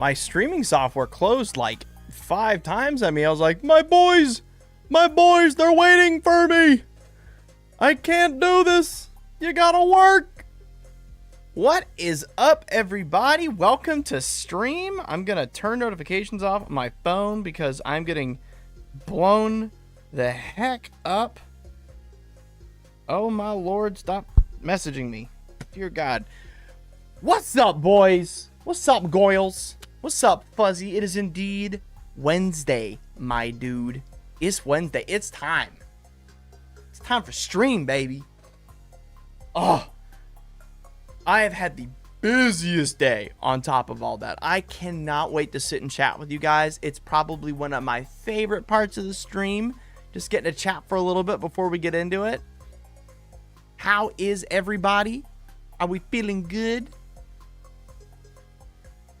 my streaming software closed like 5 times at me. I was like, my boys, they're waiting for me. I can't do this. You gotta work. What is up, everybody? Welcome to stream. I'm gonna turn notifications off on my phone because I'm getting blown the heck up. Oh my lord, stop messaging me. Dear God. What's up, boys? What's up, Goyles? What's up, Fuzzy? It is indeed Wednesday, my dude. It's Wednesday. It's time. It's time for stream, baby. Oh, I have had the busiest day on top of all that. I cannot wait to sit and chat with you guys. It's probably one of my favorite parts of the stream. Just getting to chat for a little bit before we get into it. How is everybody? Are we feeling good?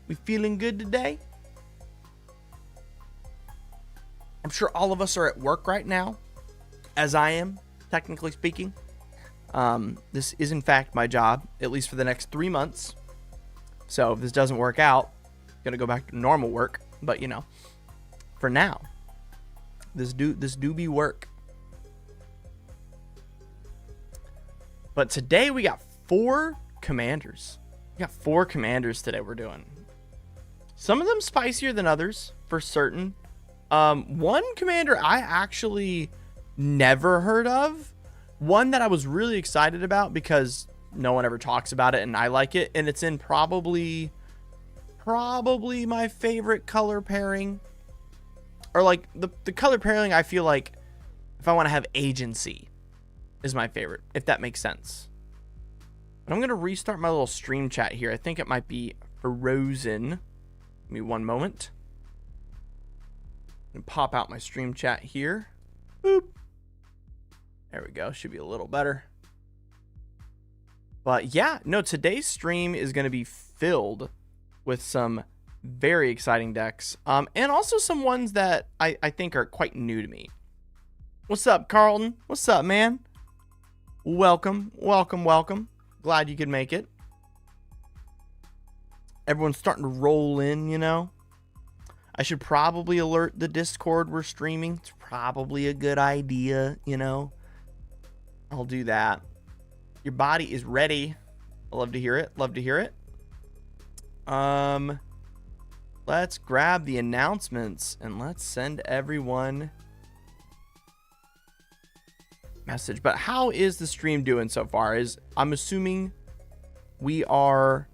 We feeling good today? I'm sure all of us are at work right now, as I am, technically speaking. This is in fact my job, at least for the next 3 months. So if this doesn't work out, I'm gonna go back to normal work. But you know, for now, this do be work. But today we got 4 commanders. We got 4 commanders today we're doing. Some of them spicier than others, for certain. One commander I actually never heard of. One that I was really excited about because no one ever talks about it and I like it. And it's in probably my favorite color pairing. Or like the color pairing I feel like if I want to have agency is my favorite, if that makes sense. But I'm going to restart my little stream chat here. I think it might be frozen. Give me one moment. And pop out my stream chat here. Boop. There we go. Should be a little better. But yeah, no, today's stream is going to be filled with some very exciting decks. And also some ones that I think are quite new to me. What's up, Carlton? What's up, man? Welcome. Glad you could make it. Everyone's starting to roll in, you know. I should probably alert the Discord we're streaming. It's probably a good idea, you know. I'll do that. Your body is ready. I love to hear it. Let's grab the announcements and let's send everyone message. But how is the stream doing so far? I'm assuming we are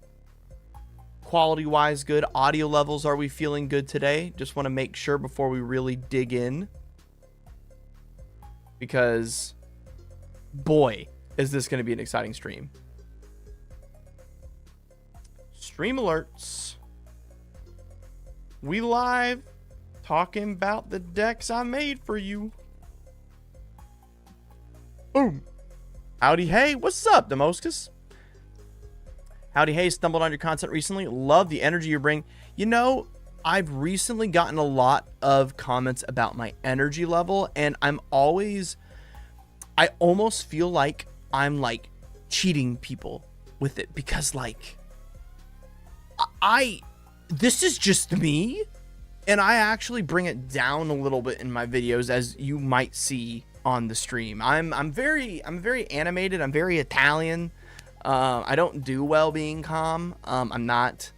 quality wise good. Audio levels, are we feeling good today? Just want to make sure before we really dig in, because boy, is this going to be an exciting stream. Stream alerts. We live talking about the decks I made for you. Boom. Howdy, hey, what's up, Demoscus? Howdy, hey, stumbled on your content recently. Love the energy you bring. You know, I've recently gotten a lot of comments about my energy level, and I almost feel like I'm like cheating people with it because like this is just me, and I actually bring it down a little bit in my videos, as you might see on the stream. I'm very animated. I'm very Italian. I don't do well being calm. I'm not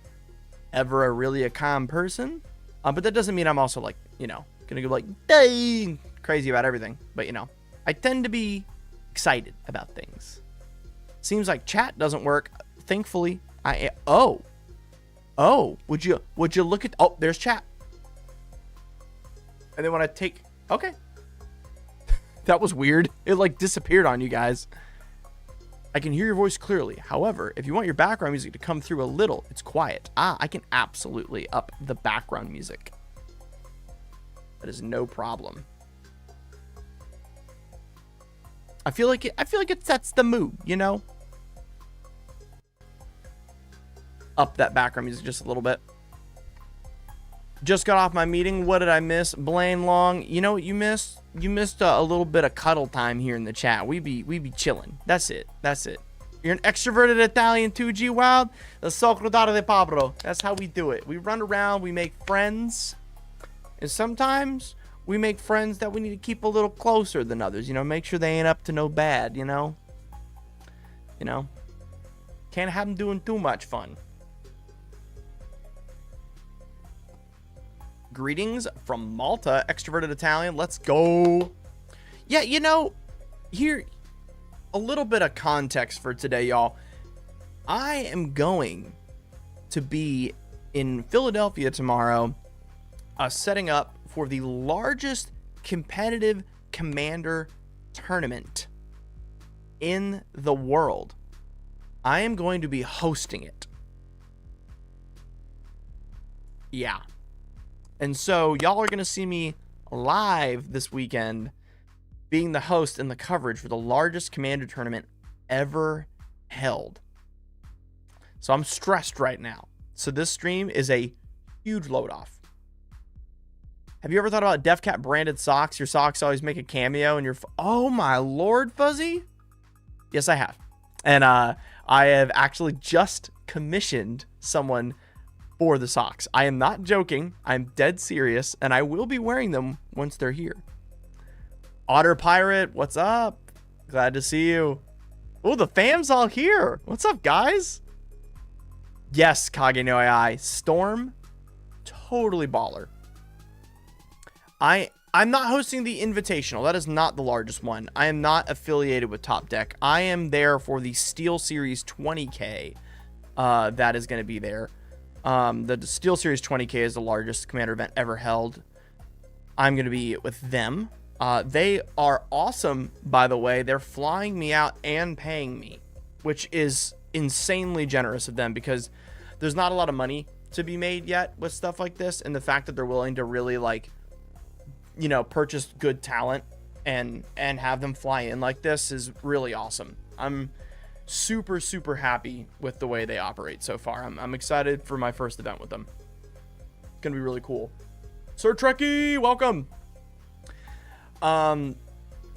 ever really a calm person. But that doesn't mean I'm also like, you know, gonna go like dang crazy about everything. But you know, I tend to be excited about things. Seems like chat doesn't work. Thankfully, oh, would you look at, oh, there's chat. And then when I take, okay. That was weird. It like disappeared on you guys. I can hear your voice clearly. However, if you want your background music to come through a little, it's quiet. I can absolutely up the background music. That is no problem. I feel like it sets the mood, you know? Up that background music just a little bit. Just got off my meeting. What did I miss? Blaine Long. You know what you missed? You missed a little bit of cuddle time here in the chat. We be chilling. That's it. You're an extroverted Italian too, G Wild. The Socrodata de Pablo. That's how we do it. We run around, we make friends. And sometimes we make friends that we need to keep a little closer than others. You know, make sure they ain't up to no bad, you know? You know? Can't have them doing too much fun. Greetings from Malta, extroverted Italian. Let's go. Yeah, you know, here, a little bit of context for today, y'all. I am going to be in Philadelphia tomorrow, setting up for the largest competitive commander tournament in the world. I am going to be hosting it. Yeah. And so y'all are going to see me live this weekend being the host and the coverage for the largest commander tournament ever held. So I'm stressed right now. So this stream is a huge load off. Have you ever thought about DefCat branded socks? Your socks always make a cameo and oh my Lord, Fuzzy. Yes, I have. And I have actually just commissioned someone for the socks. I am not joking. I'm dead serious, and I will be wearing them once they're here. Otter Pirate, what's up? Glad to see you. Oh, the fam's all here. What's up, guys? Yes, Kage no AI. Storm, totally baller. I'm not hosting the Invitational. That is not the largest one. I am not affiliated with Top Deck. I am there for the Steel Series 20K. That is going to be there. The Steel Series 20K is the largest commander event ever held. I'm going to be with them. They are awesome, by the way. They're flying me out and paying me, which is insanely generous of them because there's not a lot of money to be made yet with stuff like this. And the fact that they're willing to really, like, you know, purchase good talent and have them fly in like this is really awesome. I'm super, super happy with the way they operate so far. I'm excited for my first event with them. It's gonna be really cool. Sir Trekkie, welcome.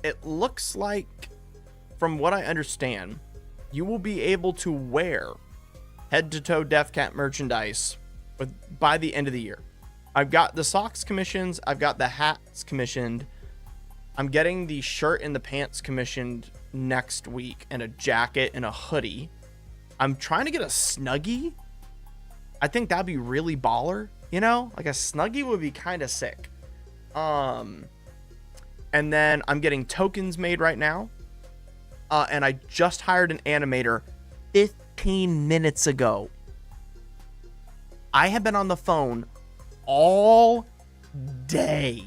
It looks like, from what I understand, you will be able to wear head-to-toe DefCat merchandise by the end of the year. I've got the socks commissions. I've got the hats commissioned. I'm getting the shirt and the pants commissioned next week, and a jacket and a hoodie. I'm trying to get a Snuggie. I think that'd be really baller, you know? Like a Snuggie would be kind of sick. And then I'm getting tokens made right now. And I just hired an animator 15 minutes ago. I have been on the phone all day.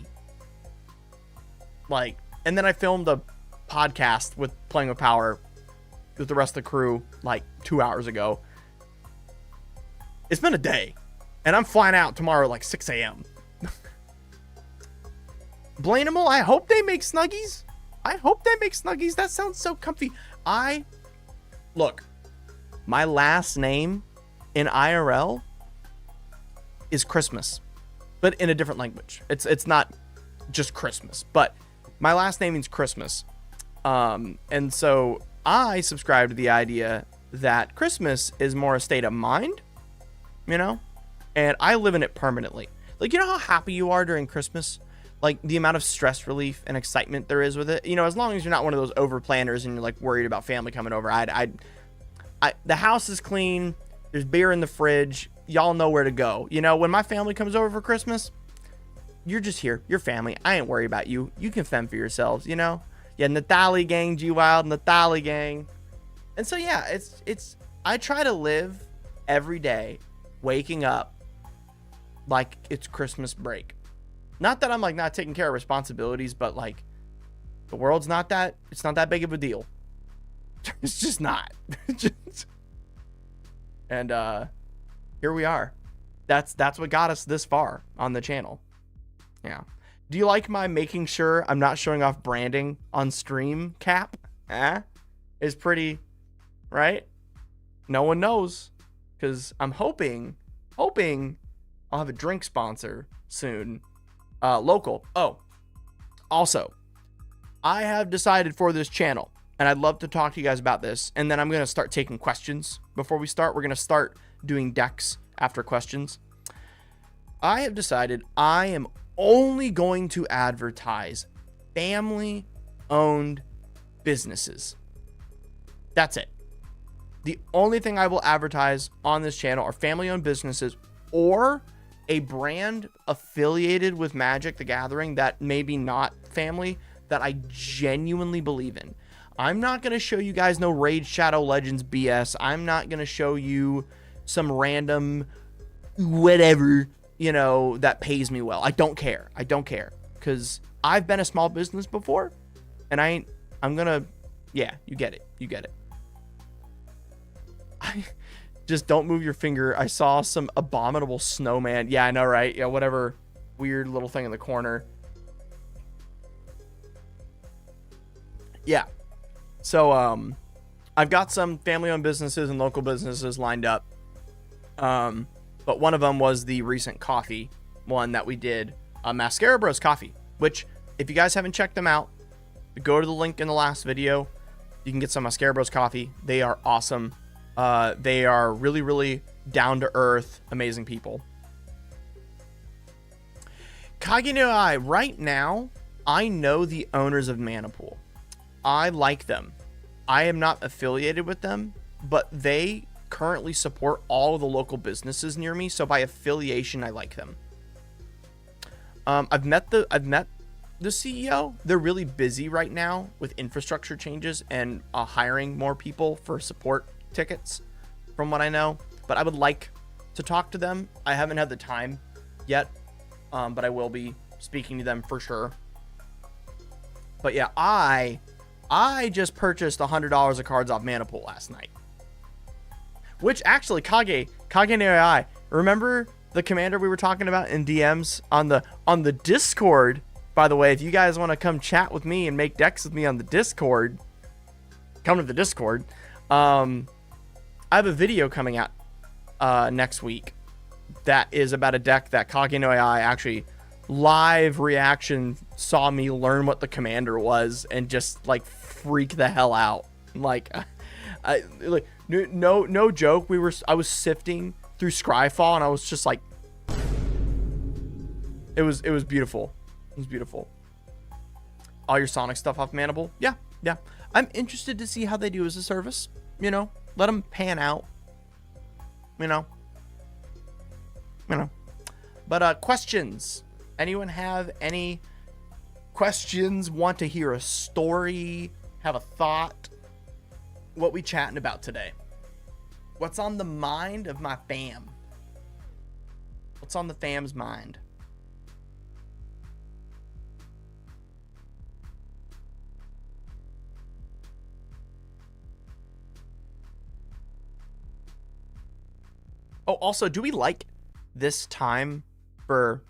Like, and then I filmed a podcast with Playing with Power with the rest of the crew like 2 hours ago. It's been a day, and I'm flying out tomorrow like 6 a.m. Blainable, I hope they make Snuggies. I hope they make Snuggies. That sounds so comfy. Look, my last name in IRL is Christmas, but in a different language. It's not just Christmas, but my last name means Christmas. And so I subscribe to the idea that Christmas is more a state of mind, you know, and I live in it permanently. Like, you know how happy you are during Christmas? Like the amount of stress relief and excitement there is with it, you know, as long as you're not one of those over planners and you're like worried about family coming over. The house is clean. There's beer in the fridge. Y'all know where to go. You know, when my family comes over for Christmas, you're just here. You're family. I ain't worried about you. You can fend for yourselves, you know? Yeah, Natali gang, G Wild, Natali gang. And so, yeah, it's, I try to live every day waking up like it's Christmas break. Not that I'm like not taking care of responsibilities, but like the world's not that, it's not that big of a deal. It's just not. And here we are. That's what got us this far on the channel. Yeah. Do you like my making sure I'm not showing off branding on stream cap? Is pretty, right? No one knows, because I'm hoping I'll have a drink sponsor soon. Local. Oh, also, I have decided for this channel, And I'd love to talk to you guys about this. And then I'm going to start taking questions before we start. We're going to start doing decks after questions. I have decided I am only going to advertise family-owned businesses. That's it. The only thing I will advertise on this channel are family-owned businesses or a brand affiliated with Magic the Gathering that maybe not family that I genuinely believe in. I'm not going to show you guys no Raid Shadow Legends BS. I'm not going to show you some random whatever, you know, that pays me well. I don't care. I don't care. Because I've been a small business before. And I'm going to, yeah, you get it. You get it. Just don't move your finger. I saw some abominable snowman. Yeah, I know, right? Yeah, whatever weird little thing in the corner. Yeah. So, I've got some family-owned businesses and local businesses lined up. But one of them was the recent coffee one that we did, Mascara Bros Coffee, which if you guys haven't checked them out, go to the link in the last video. You can get some Mascara Bros Coffee. They are awesome. They are really, really down to earth, amazing people. Kage no Ai, right now, I know the owners of Manipool. I like them. I am not affiliated with them, but they currently support all of the local businesses near me. So by affiliation, I like them. I've met the CEO. They're really busy right now with infrastructure changes and hiring more people for support tickets, from what I know. But I would like to talk to them. I haven't had the time yet, but I will be speaking to them for sure. But yeah, I just purchased $100 of cards off Manipool last night. Which actually, Kage no Ai, remember the commander we were talking about in DMs on the Discord? By the way, if you guys want to come chat with me and make decks with me on the Discord, come to the Discord. I have a video coming out next week that is about a deck that Kage no Ai actually live reaction saw me learn what the commander was and just like freak the hell out. Like, no joke. I was sifting through Scryfall and I was just like, it was beautiful. It was beautiful. All your Sonic stuff off Manipool. Yeah. I'm interested to see how they do as a service. You know, let them pan out. You know. But questions. Anyone have any questions? Want to hear a story? Have a thought? What we chatting about today? What's on the mind of my fam? What's on the fam's mind? Oh, also, do we like this time for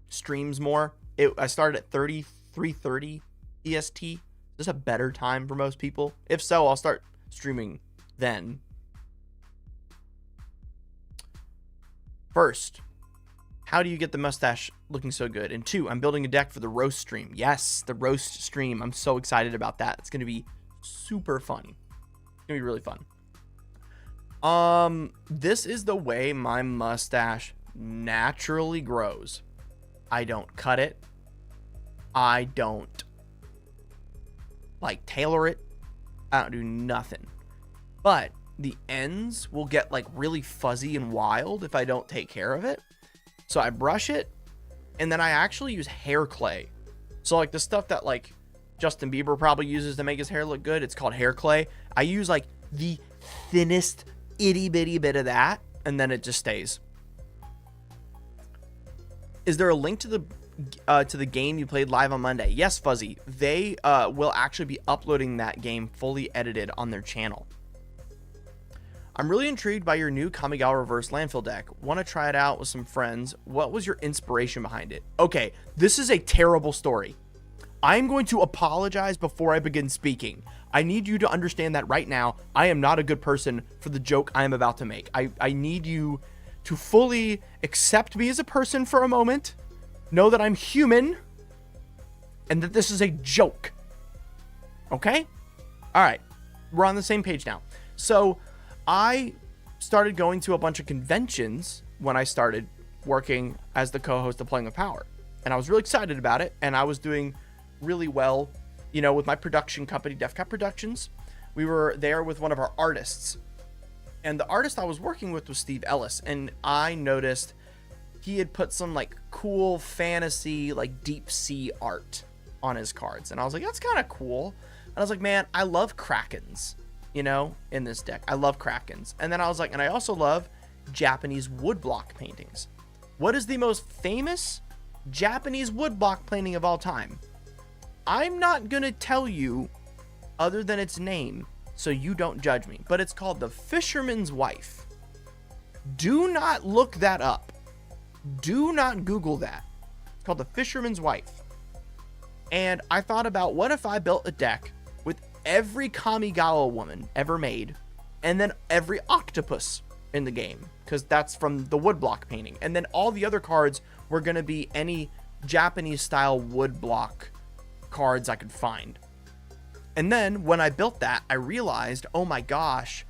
streams more? I started at 3:30 EST. Is this a better time for most people? If so, I'll start streaming then. First, how do you get the mustache looking so good? And 2, I'm building a deck for the roast stream. Yes, the roast stream. I'm so excited about that. It's going to be super fun. It's going to be really fun. This is the way my mustache naturally grows. I don't cut it. I don't like tailor it. I don't do nothing. But the ends will get like really fuzzy and wild if I don't take care of it. So I brush it and then I actually use hair clay. So like the stuff that like Justin Bieber probably uses to make his hair look good, it's called hair clay. I use like the thinnest itty bitty bit of that and then it just stays. Is there a link to the game you played live on Monday? Yes, Fuzzy. They will actually be uploading that game fully edited on their channel. I'm really intrigued by your new Kamigawa reverse landfill deck. Want to try it out with some friends. What was your inspiration behind it? Okay, this is a terrible story. I'm going to apologize before I begin speaking. I need you to understand that right now, I am not a good person for the joke I am about to make. I need you to fully accept me as a person for a moment. Know that I'm human and that this is a joke. Okay? All right, we're on the same page now. So I started going to a bunch of conventions when I started working as the co-host of Playing with Power. And I was really excited about it. And I was doing really well, with my production company, Def Cut Productions. We were there with one of our artists. And the artist I was working with was Steve Ellis. And I noticed he had put some like cool fantasy, like deep sea art on his cards. And I was like, that's kind of cool. And I was like, man, I love Krakens, in this deck. I love Krakens. And then I was like, and I also love Japanese woodblock paintings. What is the most famous Japanese woodblock painting of all time? I'm not going to tell you other than its name, so you don't judge me. But it's called The Fisherman's Wife. Do not look that up. Do not Google that. It's called The Fisherman's Wife. And I thought about, what if I built a deck with every Kamigawa woman ever made, and then every octopus in the game, because that's from the woodblock painting. And then all the other cards were going to be any Japanese style woodblock cards I could find. And then when I built that, I realized, oh my gosh,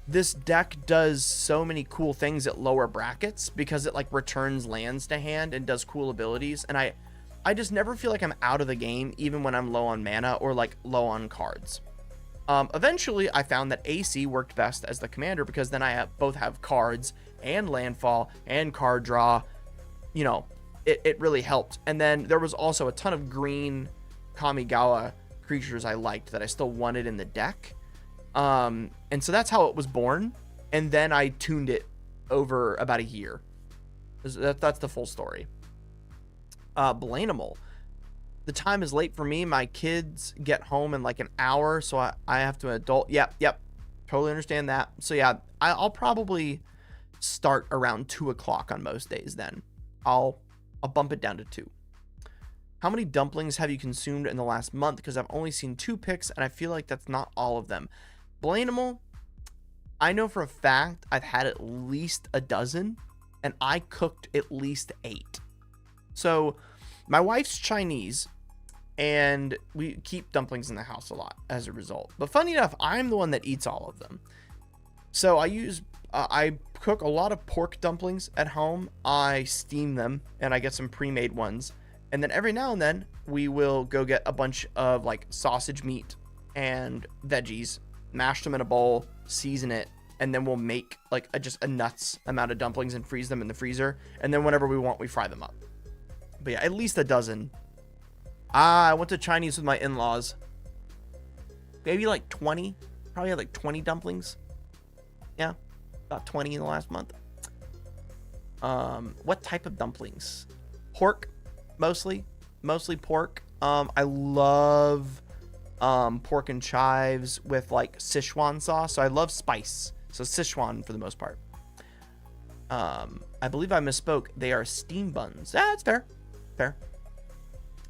this deck does so many cool things at lower brackets because it like returns lands to hand and does cool abilities. And I just never feel like I'm out of the game, even when I'm low on mana or like low on cards. Eventually, I found that AC worked best as the commander because then I both have cards and landfall and card draw. It really helped. And then there was also a ton of green Kamigawa creatures I liked that I still wanted in the deck. And so that's how it was born. And then I tuned it over about a year. That's the full story. Blanimal. The time is late for me. My kids get home in like an hour, so I have to adult. Yep. Totally understand that. So yeah, I'll probably start around 2 o'clock on most days then. I'll bump it down to 2. How many dumplings have you consumed in the last month? Because I've only seen 2 picks, and I feel like that's not all of them. Blanimal, I know for a fact I've had at least a dozen, and I cooked at least 8. So my wife's Chinese, and we keep dumplings in the house a lot as a result. But funny enough, I'm the one that eats all of them. So I cook a lot of pork dumplings at home. I steam them, and I get some pre-made ones. And then every now and then, we will go get a bunch of like sausage meat and veggies, mash them in a bowl, season it, and then we'll make like just a nuts amount of dumplings and freeze them in the freezer. And then whenever we want, we fry them up. But yeah, at least a dozen. I went to Chinese with my in-laws. Maybe like 20. Probably had like 20 dumplings. Yeah, about 20 in the last month. What type of dumplings? Pork, mostly pork. I love pork and chives with like Sichuan sauce. So I love spice. So Sichuan for the most part. I believe I misspoke. They are steam buns. That's fair.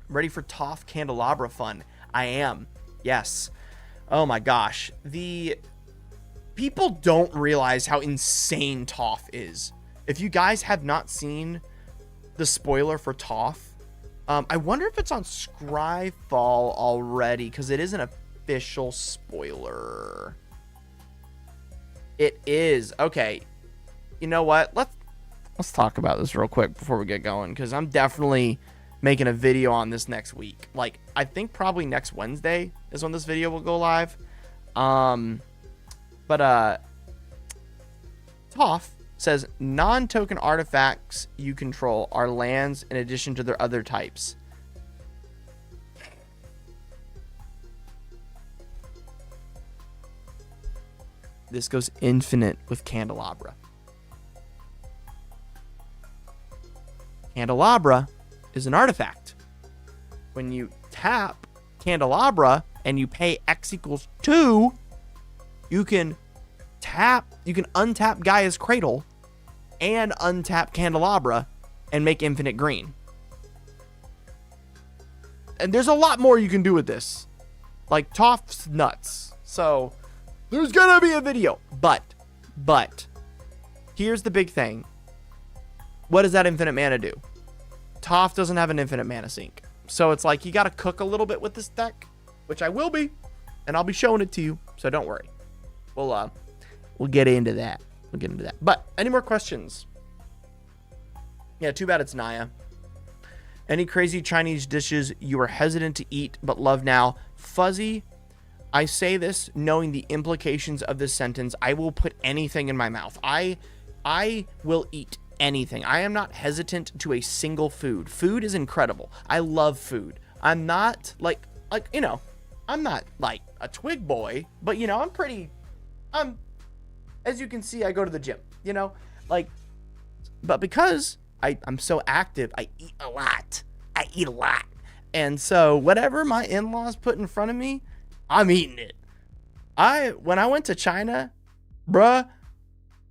Ready for Toph Candelabra fun? I am. Yes. Oh my gosh. The people don't realize how insane Toph is. If you guys have not seen the spoiler for Toph, I wonder if it's on Scryfall already, because it is an official spoiler. It is. Okay. You know what? Let's talk about this real quick before we get going, because I'm definitely making a video on this next week. Like, I think probably next Wednesday is when this video will go live. Toph says non-token artifacts you control are lands in addition to their other types. This goes infinite with Candelabra. Candelabra is an artifact. When you tap Candelabra and you pay X equals 2, you can untap Gaia's Cradle and untap Candelabra and make infinite green. And there's a lot more you can do with this. Like, Toph's nuts. So there's gonna be a video. But here's the big thing. What does that infinite mana do? Toph doesn't have an infinite mana sink. So it's like you gotta cook a little bit with this deck, which I will be. and I'll be showing it to you. So don't worry. We'll get into that. But any more questions? Yeah, too bad it's Naya. Any crazy Chinese dishes you were hesitant to eat but love now? Fuzzy, I say this knowing the implications of this sentence. I will put anything in my mouth. I will eat anything. I am not hesitant to a single food. Food is incredible. I love food. I'm not like, I'm not like a twig boy, but as you can see, I go to the gym, but because I'm so active, I eat a lot. And so whatever my in-laws put in front of me, I'm eating it. When I went to China, bruh,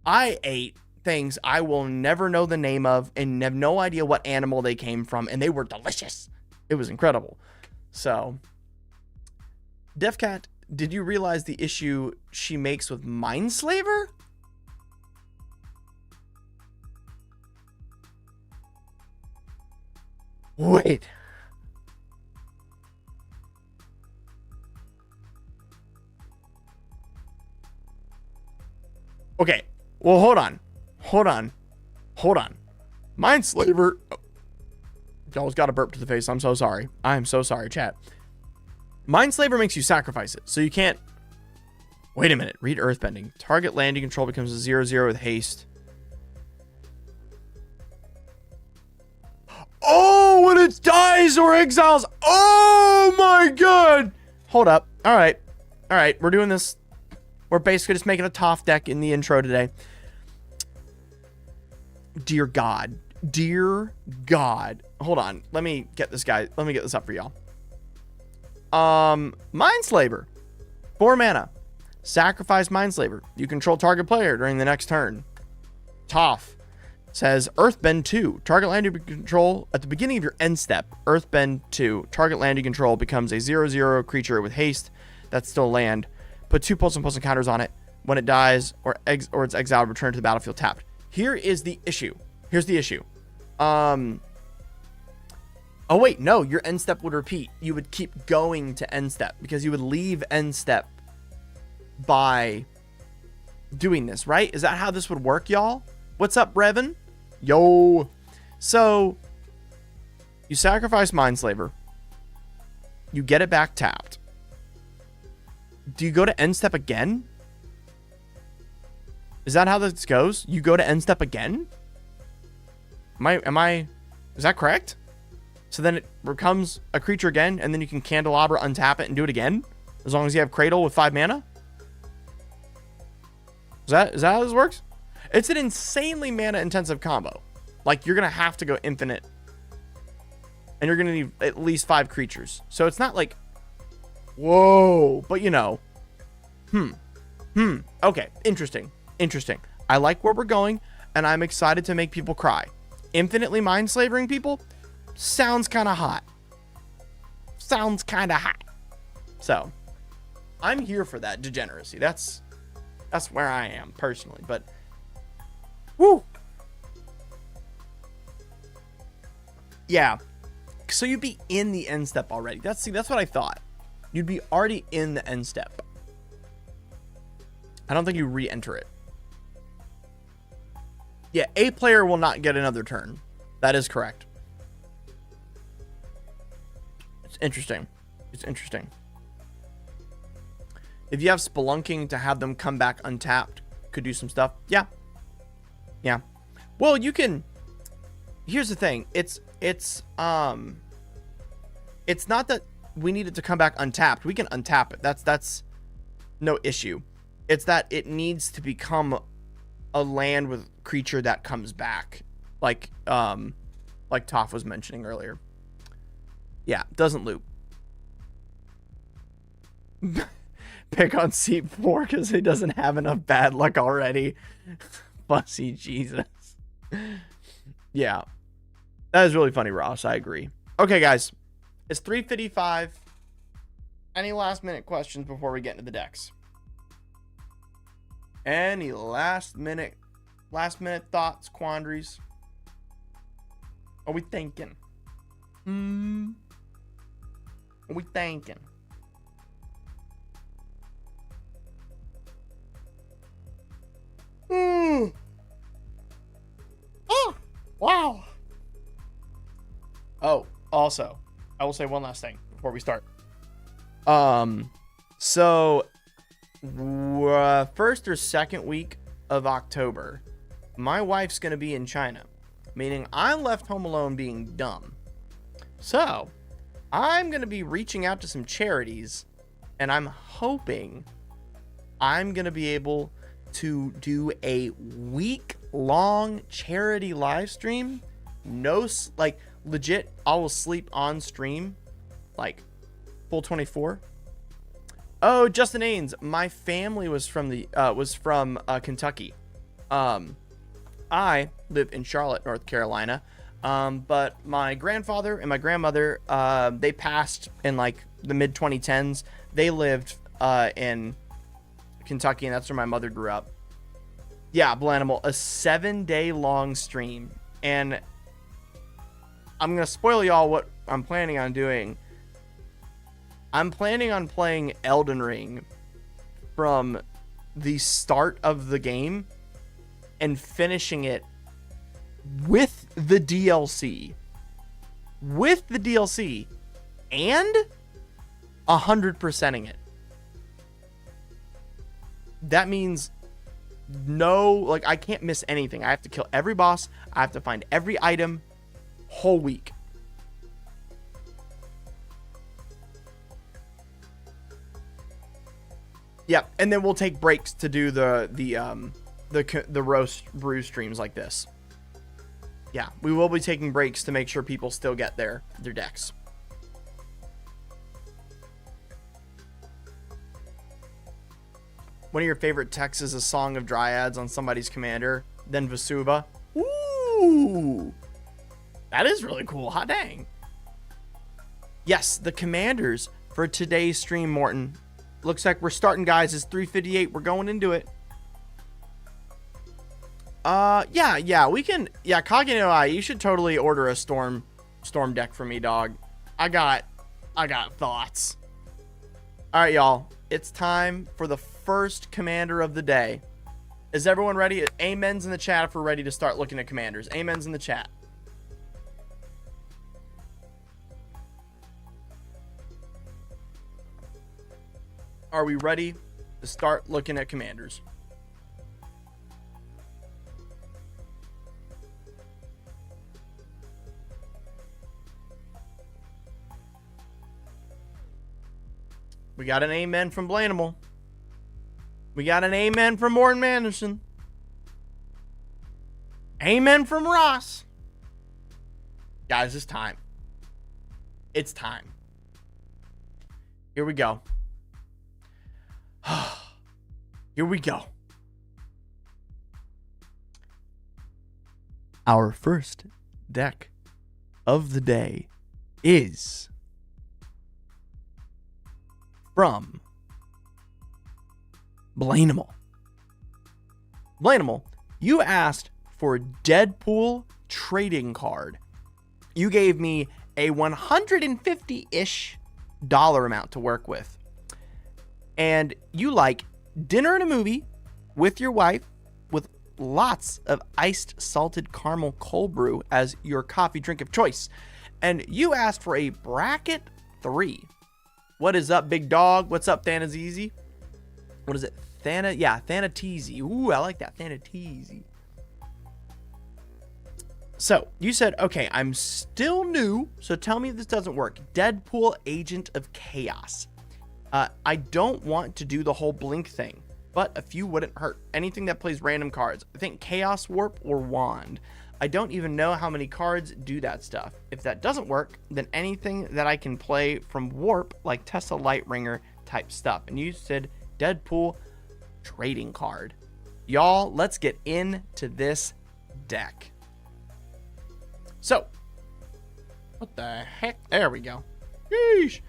I ate things I will never know the name of and have no idea what animal they came from, and they were delicious. It was incredible. So, DefCat, did you realize the issue she makes with Mindslaver? Wait. Okay. Well, hold on. Mindslaver. Oh. Y'all's got a burp to the face. I'm so sorry. I'm so sorry, chat. Mindslaver makes you sacrifice it, so you can't. Wait a minute. Read Earthbending. Target land you control becomes a 0/0 with haste. Oh, when it dies or exiles. Oh my god. Hold up. All right. We're doing this. We're basically just making a Toph deck in the intro today. Dear God. Hold on. Let me get this up for y'all. Mindslaver. 4 mana. Sacrifice Mindslaver. You control target player during the next turn. Toph says Earthbend 2. Target land you control at the beginning of your end step. Earthbend 2. Target land you control becomes a 0/0 creature with haste. That's still land. Put 2 pulse and counters on it. When it dies or it's exiled, return to the battlefield tapped. Here's the issue. Oh wait, no, your end step would repeat. You would keep going to end step because you would leave end step by doing this, right? Is that how this would work, y'all? What's up, Brevin? Yo. So you sacrifice Mindslaver. You get it back tapped. Do you go to end step again? Is that how this goes? You go to end step again? Is that correct? So then it becomes a creature again, and then you can Candelabra, untap it, and do it again? As long as you have Cradle with 5 mana? Is that how this works? It's an insanely mana-intensive combo. Like, you're going to have to go infinite. And you're going to need at least 5 creatures. So it's not like... Whoa. But, Okay. Interesting. I like where we're going, and I'm excited to make people cry. Infinitely mind-slavering people sounds kind of hot. So, I'm here for that degeneracy. That's where I am, personally. But, woo! Yeah. So you'd be in the end step already. That's what I thought. You'd be already in the end step. I don't think you re-enter it. Yeah, a player will not get another turn. That is correct. It's interesting. If you have Spelunking to have them come back untapped, could do some stuff. Yeah. Well, you can. Here's the thing. It's not that we need it to come back untapped. We can untap it. That's no issue. It's that it needs to become a land with creature that comes back, like Toph was mentioning earlier. Yeah, doesn't loop. Pick on seat 4 because he doesn't have enough bad luck already. Fussy Jesus. Yeah, that is really funny, Ross. I agree. Okay, guys, it's 3:55. Any last minute questions before we get into the decks? Any last minute thoughts, quandaries? Are we thinking? Are we thinking? Oh, also, I will say one last thing before we start. So, first or second week of October, my wife's going to be in China, meaning I'm left home alone being dumb. So, I'm going to be reaching out to some charities, and I'm hoping I'm going to be able to do a week-long charity live stream. No, like, legit, I will sleep on stream, like, full 24. Oh, Justin Ains, my family was from Kentucky. I live in Charlotte, North Carolina. But my grandfather and my grandmother, they passed in like the mid 2010s. They lived in Kentucky, and that's where my mother grew up. Yeah, Blanimal, a 7-day long stream, and I'm gonna spoil y'all what I'm planning on doing. I'm planning on playing Elden Ring from the start of the game and finishing it with the DLC. With the DLC and 100%ing it. That means I can't miss anything. I have to kill every boss. I have to find every item whole week. Yeah, and then we'll take breaks to do the roast brew streams like this. Yeah, we will be taking breaks to make sure people still get their decks. One of your favorite texts is a song of dryads on somebody's commander, then Vesuva. Ooh, that is really cool. Hot dang. Yes, the commanders for today's stream, Morton. Looks like we're starting, guys. It's 3:58. We're going into it. Yeah, we can. Yeah, Kage no Ai, you should totally order a storm deck for me, dog. I got thoughts. All right, y'all. It's time for the first commander of the day. Is everyone ready? Amens in the chat if we're ready to start looking at commanders. Amens in the chat. Are we ready to start looking at commanders? We got an amen from Blanimal. We got an amen from Morton Manderson. Amen from Ross. Guys, it's time. It's time. Here we go. Here we go. Our first deck of the day is from Blanimal. Blanimal, you asked for Deadpool trading card. You gave me a $150-ish amount to work with. And you like dinner and a movie with your wife with lots of iced salted caramel cold brew as your coffee drink of choice. And you asked for a bracket 3. What is up, big dog? What's up, Thanazeezy? What is it? Thanateezy. Ooh, I like that. Thanateezy. So, you said, okay, I'm still new, so tell me if this doesn't work. Deadpool Agent of Chaos. I don't want to do the whole blink thing, but a few wouldn't hurt. Anything that plays random cards. I think Chaos Warp or Wand. I don't even know how many cards do that stuff. If that doesn't work, then anything that I can play from Warp, like Tessa Lightringer type stuff. And you said Deadpool trading card. Y'all, let's get into this deck. So, what the heck? There we go. Yeesh.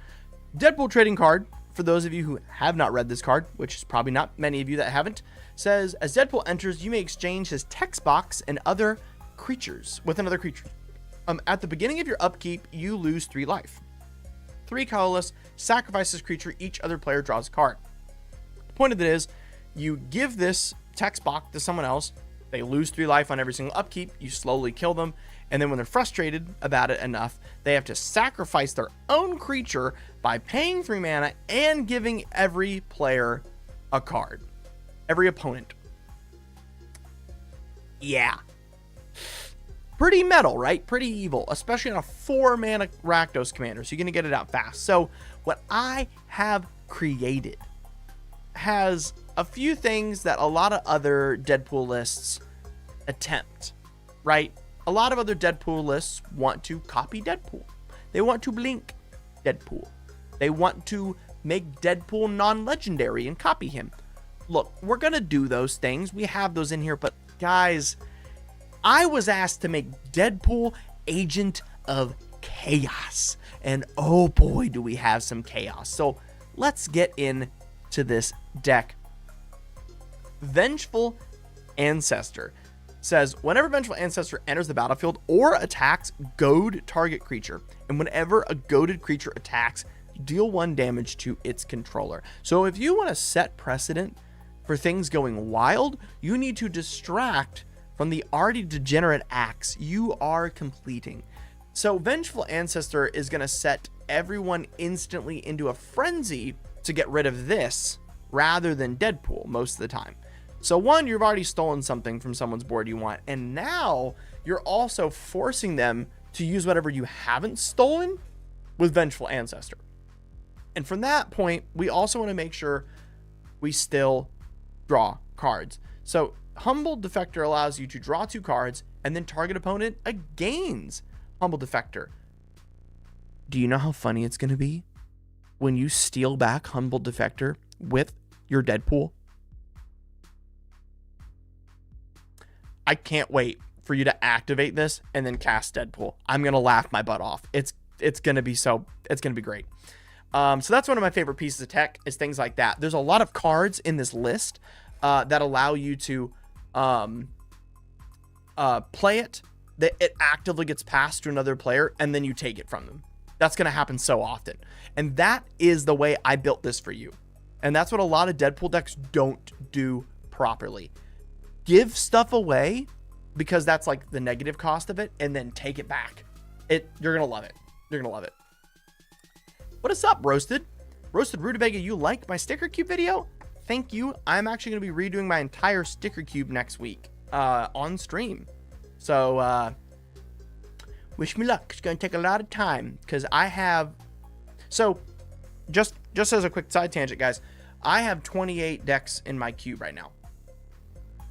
Deadpool trading card, for those of you who have not read this card, which is probably not many of you that haven't, says, as Deadpool enters, you may exchange his text box and other creatures with another creature. At the beginning of your upkeep, you lose 3 life. 3 colorless, sacrifice this creature, each other player draws a card. The point of it is, you give this text box to someone else, they lose 3 life on every single upkeep, you slowly kill them, And then when they're frustrated about it enough, they have to sacrifice their own creature by paying 3 mana and giving every player a card. Every opponent. Yeah. Pretty metal, right? Pretty evil, especially on a 4 mana Rakdos commander. So you're going to get it out fast. So what I have created has a few things that a lot of other Deadpool lists attempt, right? A lot of other Deadpool lists want to copy Deadpool. They want to blink Deadpool. They want to make Deadpool non-legendary and copy him. Look, we're going to do those things. We have those in here, but guys, I was asked to make Deadpool Agent of Chaos. And oh boy, do we have some chaos. So let's get into this deck. Vengeful Ancestor says, whenever Vengeful Ancestor enters the battlefield or attacks, goad target creature. And whenever a goaded creature attacks, deal 1 damage to its controller. So if you want to set precedent for things going wild, you need to distract from the already degenerate acts you are completing. So Vengeful Ancestor is going to set everyone instantly into a frenzy to get rid of this rather than Deadpool most of the time. So 1, you've already stolen something from someone's board you want, and now you're also forcing them to use whatever you haven't stolen with Vengeful Ancestor. And from that point, we also want to make sure we still draw cards. So Humbled Defector allows you to draw 2 cards and then target opponent gains Humbled Defector. Do you know how funny it's going to be when you steal back Humbled Defector with your Deadpool? I can't wait for you to activate this and then cast Deadpool. I'm going to laugh my butt off. It's going to be great. So that's one of my favorite pieces of tech is things like that. There's a lot of cards in this list that allow you to play it, that it actively gets passed to another player, and then you take it from them. That's going to happen so often. And that is the way I built this for you. And that's what a lot of Deadpool decks don't do properly. Give stuff away because that's like the negative cost of it, and then take it back. You're going to love it. You're going to love it. What is up, Roasted? Roasted Rutabaga, you like my sticker cube video? Thank you. I'm actually going to be redoing my entire sticker cube next week on stream. So wish me luck. It's going to take a lot of time because I have... So just as a quick side tangent, guys, I have 28 decks in my cube right now.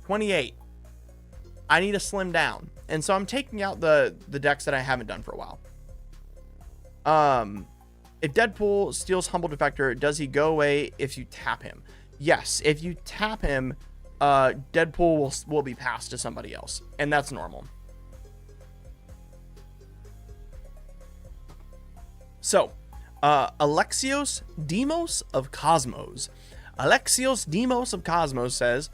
28. I need to slim down. And so I'm taking out the decks that I haven't done for a while. If Deadpool steals Humble Defector, does he go away if you tap him? Yes, if you tap him, Deadpool will be passed to somebody else, and that's normal. So, Alexios Demos of Cosmos. Alexios Demos of Cosmos says,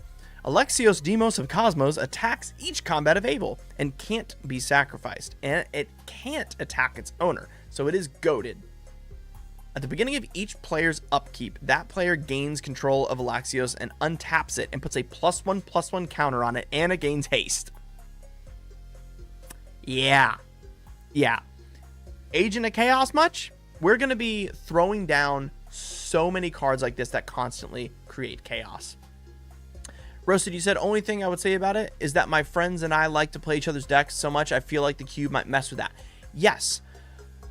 Alexios Demos of Cosmos attacks each combat of Abel and can't be sacrificed, and it can't attack its owner, so it is goaded. At the beginning of each player's upkeep, that player gains control of Alexios and untaps it and puts a +1/+1 counter on it, and it gains haste. Yeah. Agent of Chaos much? We're going to be throwing down so many cards like this that constantly create chaos. Roasted, you said, only thing I would say about it is that my friends and I like to play each other's decks so much I feel like the cube might mess with that. Yes.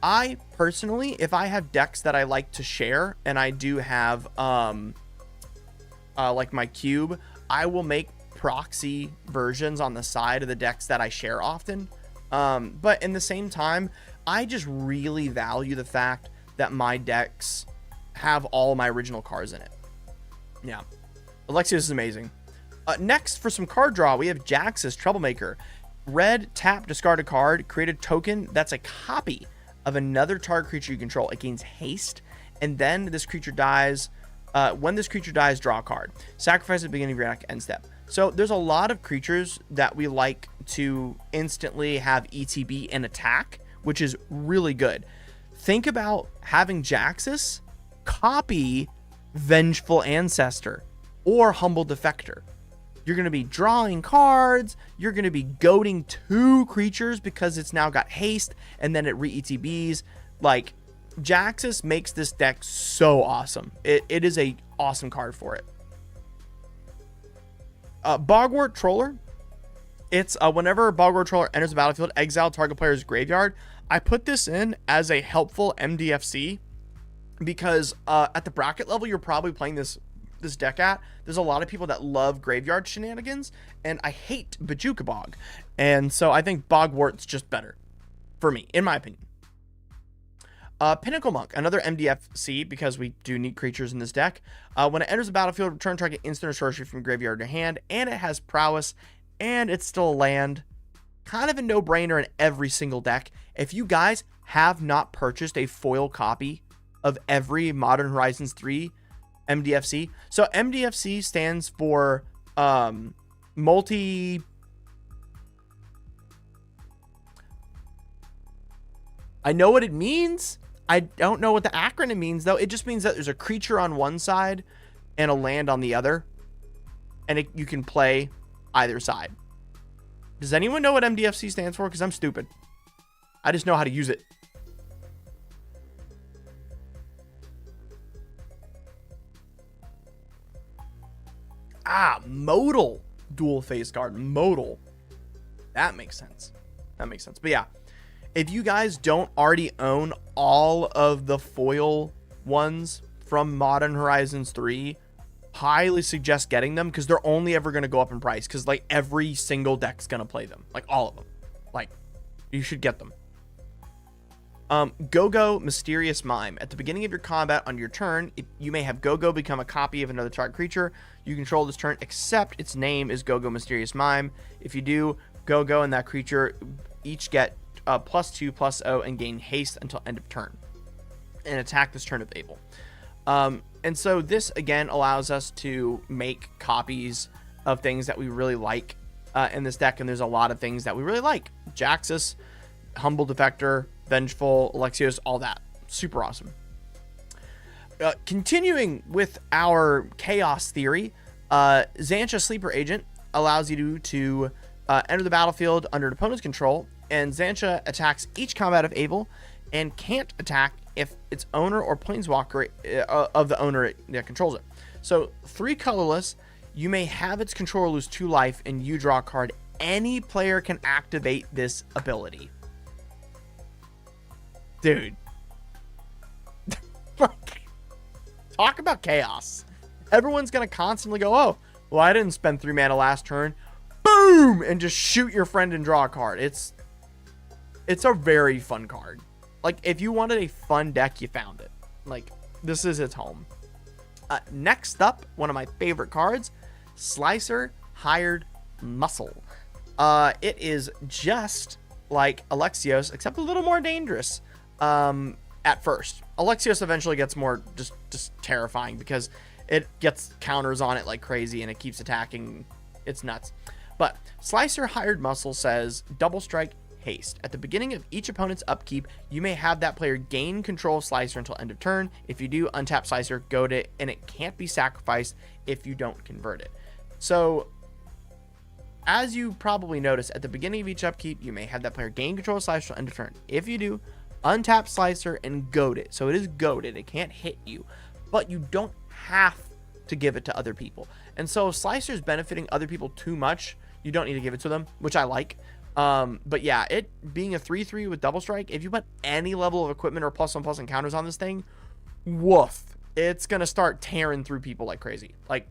I personally, if I have decks that I like to share, and I do have like my cube, I will make proxy versions on the side of the decks that I share often. But in the same time, I just really value the fact that my decks have all my original cards in it. Yeah, Alexios is amazing. Next, for some card draw, we have Jax's Troublemaker. Red, tap, discard a card, create a token that's a copy of another target creature you control. It gains haste, and then this creature dies. When this creature dies, draw a card. Sacrifice at the beginning of your end step. So there's a lot of creatures that we like to instantly have ETB and attack, which is really good. Think about having Jaxus copy Vengeful Ancestor or Humble Defector. You're going to be drawing cards. You're going to be goading 2 creatures because it's now got haste, and then it re-ETBs. Like, Jaxus makes this deck so awesome. It is a awesome card for it. Bogwart Troller. It's whenever Bogwart Troller enters the battlefield, exile target player's graveyard. I put this in as a helpful MDFC because at the bracket level, you're probably playing this deck at. There's a lot of people that love graveyard shenanigans, and I hate Bajuka Bog. And so I think Bogwart's just better for me, in my opinion. Pinnacle Monk, another MDFC because we do need creatures in this deck. When it enters the battlefield, return target instant or sorcery from graveyard to hand, and it has prowess, and it's still a land. Kind of a no-brainer in every single deck. If you guys have not purchased a foil copy of every Modern Horizons 3 MDFC, so MDFC stands for multi... I know what it means. I don't know what the acronym means, though. It just means that there's a creature on one side and a land on the other, and you can play either side. Does anyone know what MDFC stands for? Because I'm stupid. I just know how to use it. Modal dual face card. Modal. That makes sense. That makes sense. But yeah, if you guys don't already own all of the foil ones from Modern Horizons 3, highly suggest getting them because they're only ever going to go up in price because like every single deck's going to play them. Like all of them. Like you should get them. Go-Go Mysterious Mime. At the beginning of your combat on your turn, you may have Go-Go become a copy of another target creature you control this turn, except its name is Go-Go Mysterious Mime. If you do, Go-Go and that creature each get +2/+0 and gain haste until end of turn. And attack this turn if able. And so this, again, allows us to make copies of things that we really like in this deck. And there's a lot of things that we really like. Jaxus, Humble Defector, Vengeful, Alexios, all that. Super awesome. Continuing with our chaos theory, Xantcha Sleeper Agent allows you to enter the battlefield under an opponent's control, and Xantcha attacks each combat if able, and can't attack if its owner or planeswalker of the owner that controls it. So 3 colorless, you may have its controller lose 2 life, and you draw a card. Any player can activate this ability. Dude. Talk about chaos. Everyone's going to constantly go, oh, well, I didn't spend 3 mana last turn. Boom! And just shoot your friend and draw a card. It's a very fun card. Like, if you wanted a fun deck, you found it. Like, this is its home. Next up, one of my favorite cards, Slicer Hired Muscle. It is just like Alexios, except a little more dangerous. At first, Alexios eventually gets more just terrifying because it gets counters on it like crazy and it keeps attacking. It's nuts. But Slicer Hired Muscle says double strike haste. At the beginning of each opponent's upkeep, you may have that player gain control of Slicer until end of turn. If you do, untap Slicer, goad it, and it can't be sacrificed if you don't convert it. So, as you probably noticed, at the beginning of each upkeep, you may have that player gain control of Slicer until end of turn. If you do, untap Slicer and goad it. So it is goaded. It can't hit you, but you don't have to give it to other people. And so if Slicer is benefiting other people too much, you don't need to give it to them, which I like. But yeah, it being a 3/3 with double strike, if you put any level of equipment or +1/+1 encounters on this thing, woof, it's going to start tearing through people like crazy. Like,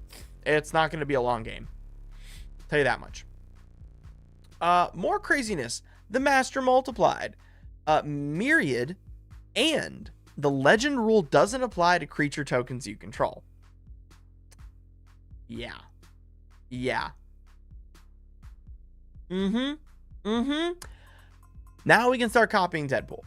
it's not going to be a long game. Tell you that much. More craziness. The Master Multiplied. Myriad, and the legend rule doesn't apply to creature tokens you control. Yeah. Now we can start copying Deadpool.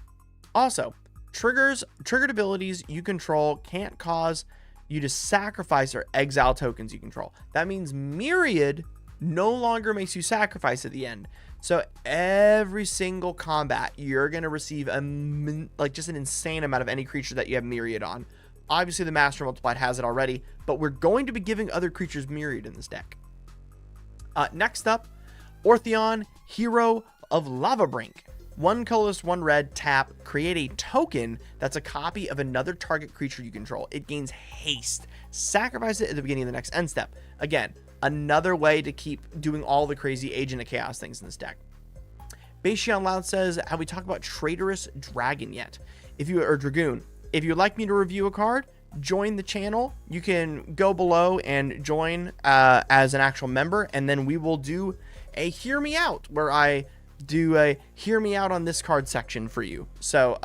Also, triggered abilities you control can't cause you to sacrifice or exile tokens you control. That means Myriad no longer makes you sacrifice at the end. So every single combat, you're going to receive just an insane amount of any creature that you have Myriad on. Obviously, the Master Multiplied has it already, but we're going to be giving other creatures Myriad in this deck. Next up, Ortheon, Hero of Lavabrink. 1 colorless, 1 red, tap, create a token that's a copy of another target creature you control. It gains haste. Sacrifice it at the beginning of the next end step. Again, another way to keep doing all the crazy Agent of Chaos things in this deck. Bastion Loud says, have we talked about Traitorous Dragon yet? Dragoon. If you'd like me to review a card, join the channel. You can go below and join as an actual member, and then we will do a Hear Me Out, where I do a Hear Me Out on this card section for you. So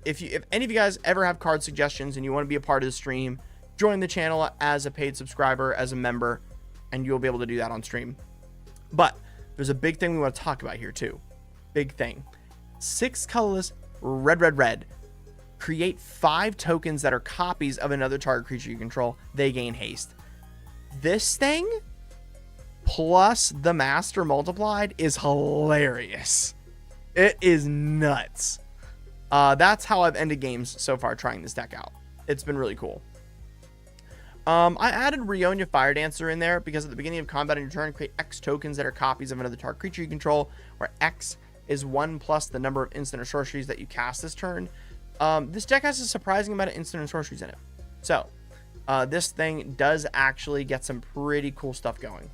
if any of you guys ever have card suggestions and you want to be a part of the stream, join the channel as a paid subscriber, as a member, and you'll be able to do that on stream. But there's a big thing we want to talk about here too. Big thing. 6 colorless, red, red, red. Create 5 tokens that are copies of another target creature you control. They gain haste. This thing, plus the Master multiplied, is hilarious. It is nuts. That's how I've ended games so far trying this deck out. It's been really cool. I added Rionia Fire Dancer in there because at the beginning of combat on your turn, create X tokens that are copies of another target creature you control, where X is 1 plus the number of instant or sorceries that you cast this turn. This deck has a surprising amount of instant and sorceries in it. So, this thing does actually get some pretty cool stuff going.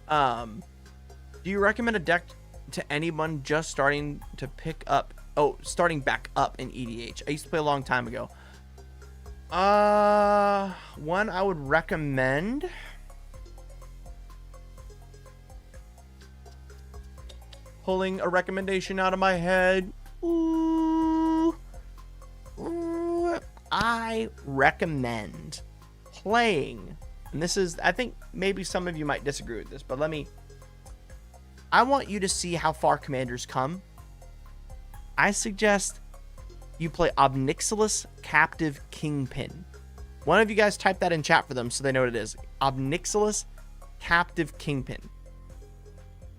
Do you recommend a deck to anyone just starting to starting back up in EDH? I used to play a long time ago. One I would recommend. Pulling a recommendation out of my head. I recommend playing, and this is, I think maybe some of you might disagree with this, but I want you to see how far commanders come. I suggest you play Obnixilis Captive Kingpin. One of you guys type that in chat for them so they know what it is. Obnixilis Captive Kingpin.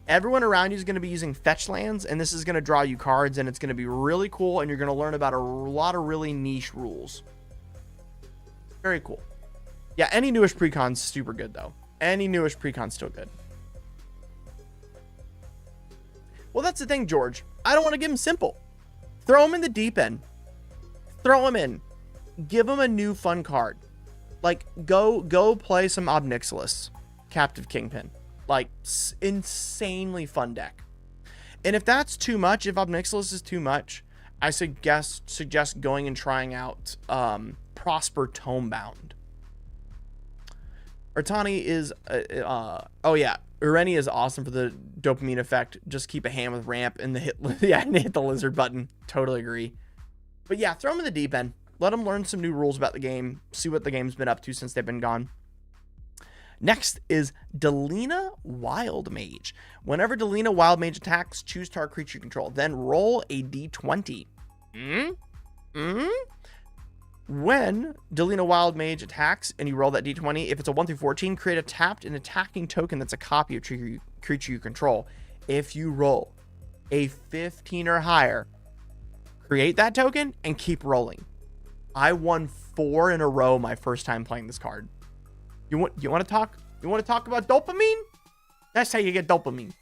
Everyone around you is going to be using fetch lands, and this is going to draw you cards, and it's going to be really cool, and you're going to learn about a lot of really niche rules. Very cool. Yeah, any newish precon's super good, though. Any newish precon's still good. Well, that's the thing, George. I don't want to give him simple. Throw him in the deep end. Throw him in. Give him a new fun card. Like, go play some Obnixilis Captive Kingpin. Like, insanely fun deck. And if that's too much, if Obnixilis is too much, I suggest going and trying out Prosper Tomebound. Urtani is oh yeah, Ureni is awesome for the dopamine effect. Just keep a hand with ramp and hit the lizard button. Totally agree. But yeah, throw them in the deep end. Let them learn some new rules about the game. See what the game's been up to since they've been gone. Next is Delina Wild Mage. Whenever Delina Wild Mage attacks, choose target creature you control. Then roll a d20. When Delina Wild Mage attacks and you roll that d20, if it's a 1 through 14, create a tapped and attacking token that's a copy of creature you control. If you roll a 15 or higher, create that token and keep rolling. I won 4 in a row my first time playing this card. You want to talk about dopamine? That's how you get dopamine.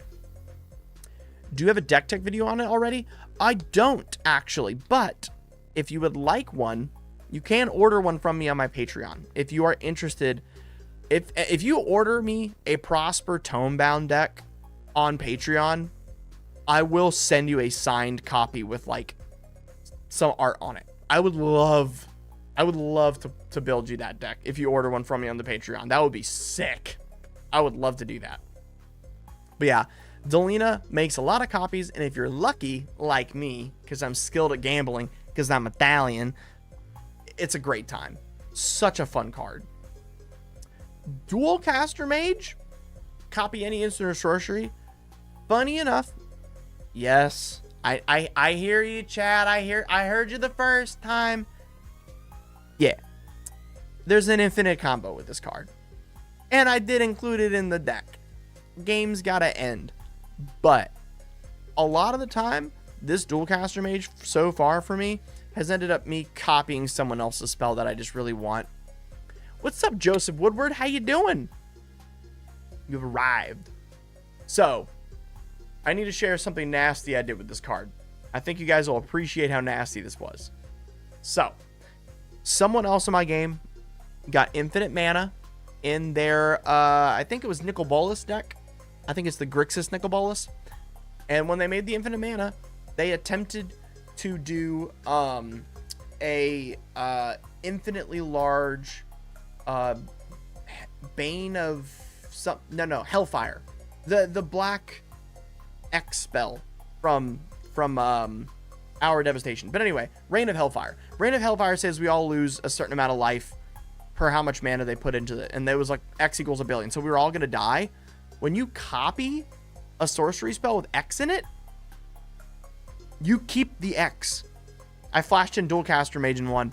Do you have a deck tech video on it already? I don't actually, but if you would like one, you can order one from me on my Patreon. If you are interested, if you order me a Prosper Tomebound deck on Patreon, I will send you a signed copy with like some art on it. I would love to build you that deck if you order one from me on the Patreon. That would be sick. I would love to do that. But yeah, Delina makes a lot of copies, and if you're lucky, like me, because I'm skilled at gambling, because I'm Italian, it's a great time. Such a fun card. Dual Caster Mage, copy any instant or sorcery. Funny enough, yes, I hear you, Chad. I heard you the first time. Yeah, there's an infinite combo with this card, and I did include it in the deck. Game's gotta end, but a lot of the time, this Dual Caster Mage so far for me has ended up me copying someone else's spell that I just really want. What's up, Joseph Woodward? How you doing? You've arrived. So, I need to share something nasty I did with this card. I think you guys will appreciate how nasty this was. So, someone else in my game got infinite mana in their, I think it was Nicol Bolas deck. I think it's the Grixis Nicol Bolas. And when they made the infinite mana, they attempted to do a infinitely large Bane of some, no, Hellfire. The black X spell from Hour of Devastation. But anyway, Reign of Hellfire. Reign of Hellfire says we all lose a certain amount of life per how much mana they put into it. And there was like X equals a billion. So we were all going to die. When you copy a sorcery spell with X in it, you keep the X. I flashed in Dualcaster Mage and won.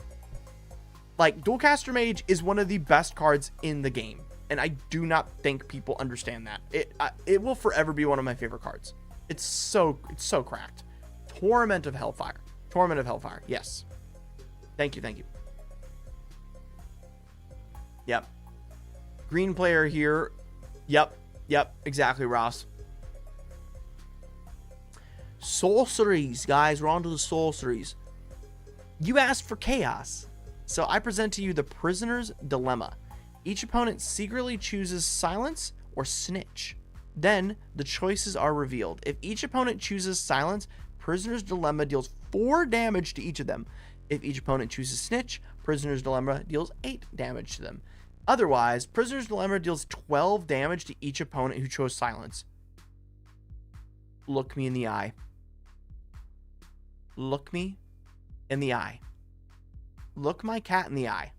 Like, Dualcaster Mage is one of the best cards in the game. And I do not think people understand that. It will forever be one of my favorite cards. It's so cracked. Torment of Hellfire. Torment of Hellfire. Yes. Thank you. Yep. Green player here. Yep. Exactly, Ross. Sorceries, guys. We're on to the sorceries. You asked for chaos. So I present to you the Prisoner's Dilemma. Each opponent secretly chooses Silence or Snitch. Then the choices are revealed. If each opponent chooses Silence, Prisoner's Dilemma deals 4 damage to each of them. If each opponent chooses Snitch, Prisoner's Dilemma deals 8 damage to them. Otherwise, Prisoner's Dilemma deals 12 damage to each opponent who chose Silence. Look me in the eye. Look me in the eye. Look my cat in the eye.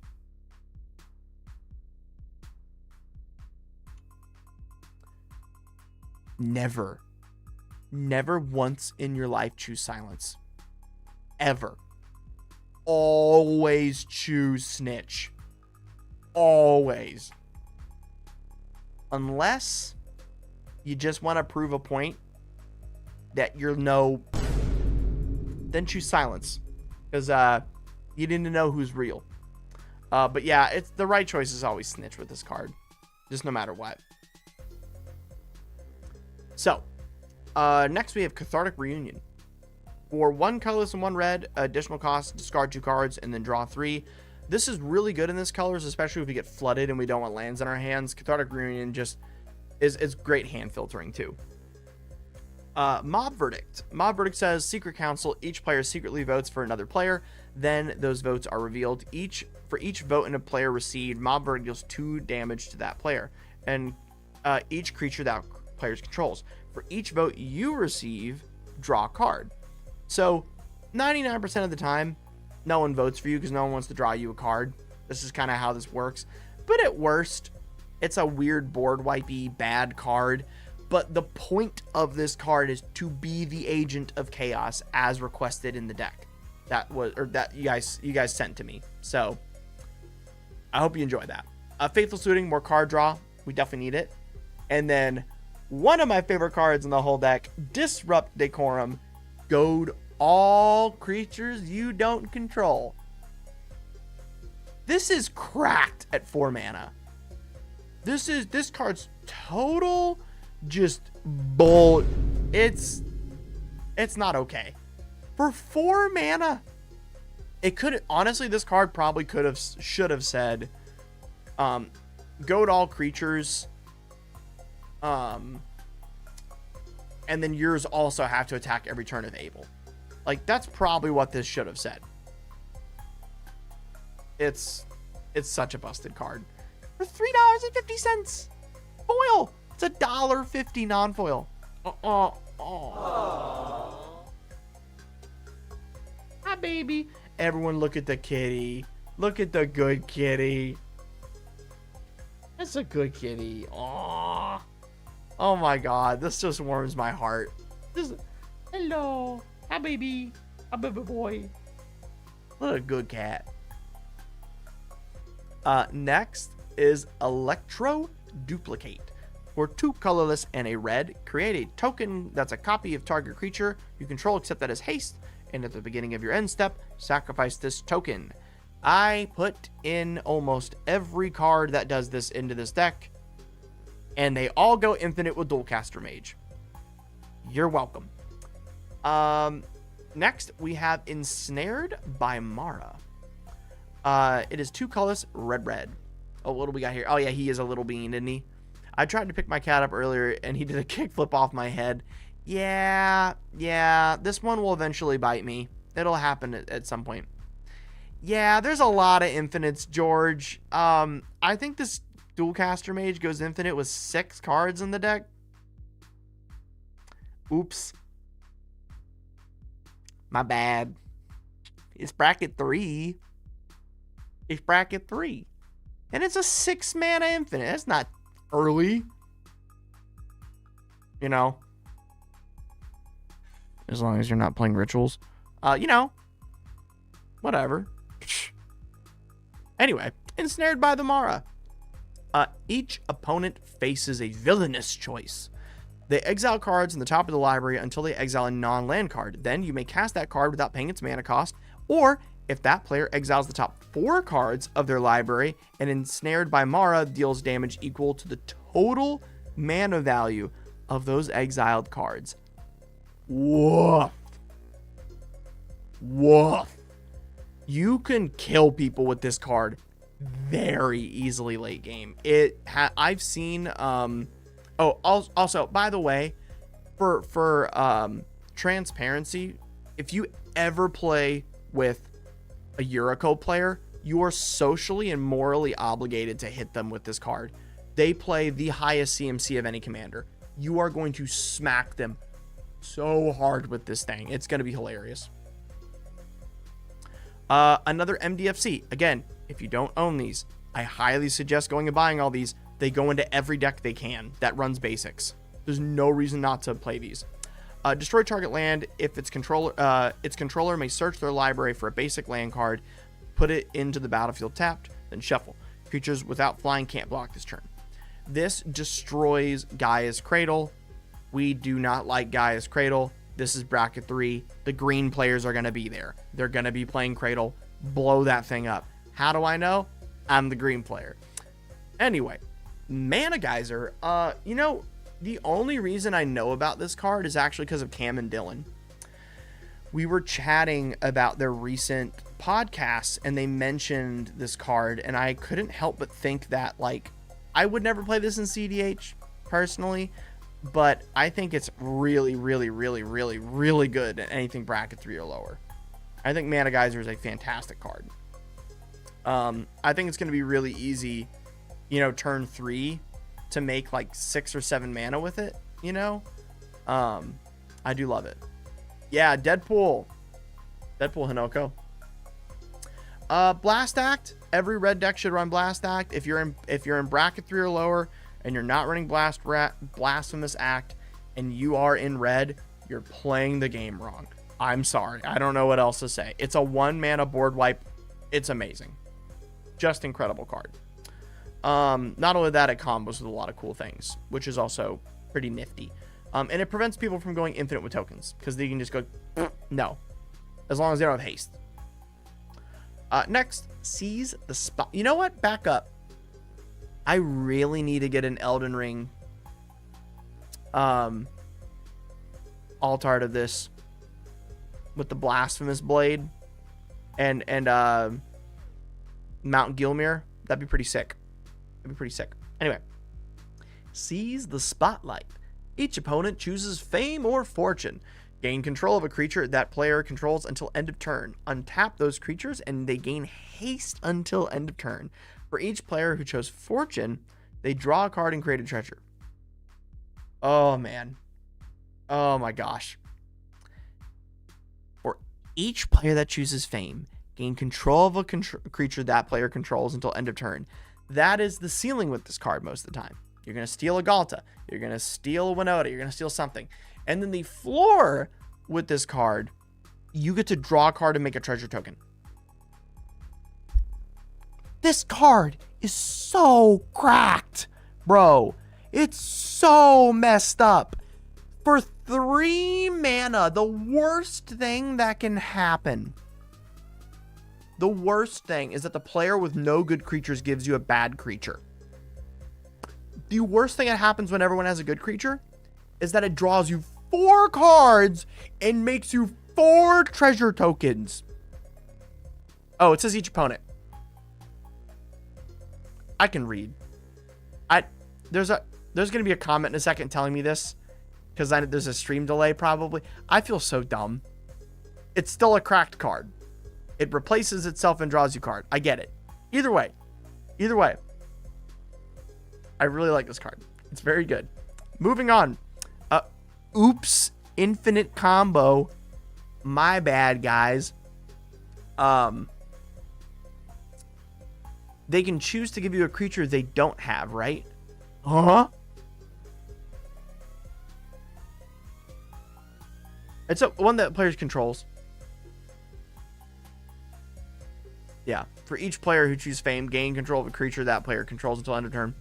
Never once in your life choose Silence. Ever. Always choose Snitch. Always. Unless you just want to prove a point that you're no, then choose Silence. Because you need to know who's real. But yeah, it's the right choice is always Snitch with this card. Just no matter what. So, next we have Cathartic Reunion. For 1 colorless and 1 red, additional cost, discard 2 cards, and then draw 3. This is really good in this colors, especially if we get flooded and we don't want lands in our hands. Cathartic Reunion just is great hand filtering too. Mob Verdict. Mob Verdict says, Secret Council, each player secretly votes for another player. Then those votes are revealed. For each vote in a player received, Mob Verdict deals 2 damage to that player. And each creature that players controls. For each vote you receive, draw a card. So 99% of the time, no one votes for you because no one wants to draw you a card. This is kind of how this works. But at worst, it's a weird board wipey bad card. But the point of this card is to be the agent of chaos as requested in the deck. That you guys sent to me. So I hope you enjoy that. Faithful Suiting, more card draw. We definitely need it. And then one of my favorite cards in the whole deck, Disrupt Decorum. Goad all creatures you don't control. This is cracked at 4 mana. This card's total just bull. It's not okay. For 4 mana. It could honestly, this card probably should have said goad all creatures. And then yours also have to attack every turn if able. Like, that's probably what this should have said. It's such a busted card. For $3.50. Foil. It's $1.50 non-foil. Hi, baby. Everyone look at the kitty. Look at the good kitty. That's a good kitty. Aww. Oh my god, this just warms my heart. Hello. Hi, baby. Hi, baby boy. What a good cat. Next is Electro Duplicate. For 2 colorless and a red, create a token that's a copy of target creature you control except that is haste, and at the beginning of your end step, sacrifice this token. I put in almost every card that does this into this deck. And they all go infinite with Dualcaster Mage. You're welcome. Next, we have Ensnared by Mara. It is 2 colors, red. Oh, what do we got here? Oh, yeah, he is a little bean, isn't he? I tried to pick my cat up earlier, and he did a kickflip off my head. Yeah, this one will eventually bite me. It'll happen at some point. Yeah, there's a lot of infinites, George. I think this Dualcaster Mage goes infinite with 6 cards in the deck. Oops. My bad. It's bracket 3. It's bracket 3. And it's a 6 mana infinite. That's not early. You know. As long as you're not playing rituals. You know. Whatever. Anyway, Ensnared by the Mara. Each opponent faces a villainous choice. They exile cards in the top of the library until they exile a non-land card. Then you may cast that card without paying its mana cost, or if that player exiles the top 4 cards of their library, and Ensnared by Mara deals damage equal to the total mana value of those exiled cards. Woof. You can kill people with this card very easily late game. I've seen also, by the way, for transparency, if you ever play with a Yuriko player, you are socially and morally obligated to hit them with this card. They play the highest CMC of any commander. You are going to smack them so hard with this thing. It's going to be hilarious. Another MDFC. Again, if you don't own these, I highly suggest going and buying all these. They go into every deck they can that runs basics. There's no reason not to play these. Destroy target land. If its controller may search their library for a basic land card, put it into the battlefield tapped, then shuffle. Creatures without flying can't block this turn. This destroys Gaia's Cradle. We do not like Gaia's Cradle. This is bracket 3. The green players are going to be there. They're going to be playing Cradle. Blow that thing up. How do I know? I'm the green player. Anyway, Mana Geyser. The only reason I know about this card is actually because of Cam and Dylan. We were chatting about their recent podcasts, and they mentioned this card, and I couldn't help but think that, I would never play this in CDH, personally, but I think it's really, really, really, really, really good at anything bracket 3 or lower. I think Mana Geyser is a fantastic card. I think it's going to be really easy, turn 3 to make 6 or 7 mana with it, I do love it. Yeah, Deadpool Hinoko. Blast Act. Every red deck should run Blast Act. If you're in bracket 3 or lower and you're not running Blasphemous Act and you are in red, you're playing the game wrong. I'm sorry. I don't know what else to say. It's a 1 mana board wipe. It's amazing. Just incredible card. Not only that, it combos with a lot of cool things, which is also pretty nifty. And it prevents people from going infinite with tokens, because they can just go, no. As long as they don't have haste. Next, Seize the Spot. You know what? Back up. I really need to get an Elden Ring altart of this with the Blasphemous Blade and Mount Gilmere. That'd be pretty sick. Anyway, Seize the Spotlight. Each opponent chooses Fame or Fortune. Gain control of a creature that player controls until end of turn. Untap those creatures and they gain haste until end of turn. For each player who chose Fortune, they draw a card and create a treasure. Oh, man. Oh, my gosh. For each player that chooses Fame, gain control of a creature that player controls until end of turn. That is the ceiling with this card most of the time. You're going to steal a Galta. You're going to steal a Winota. You're going to steal something. And then the floor with this card, you get to draw a card and make a treasure token. This card is so cracked, bro. It's so messed up. For 3 mana, the worst thing that can happen. The worst thing is that the player with no good creatures gives you a bad creature. The worst thing that happens when everyone has a good creature is that it draws you 4 cards and makes you 4 treasure tokens. Oh, it says each opponent. I can read. There's gonna be a comment in a second telling me this, because there's a stream delay probably. I feel so dumb. It's still a cracked card. It replaces itself and draws you card. I get it. Either way, I really like this card. It's very good. Moving on. Oops, infinite combo. My bad, guys. They can choose to give you a creature they don't have, right? Huh? It's one that players controls. Yeah. For each player who chooses Fame, gain control of a creature that player controls until end of turn.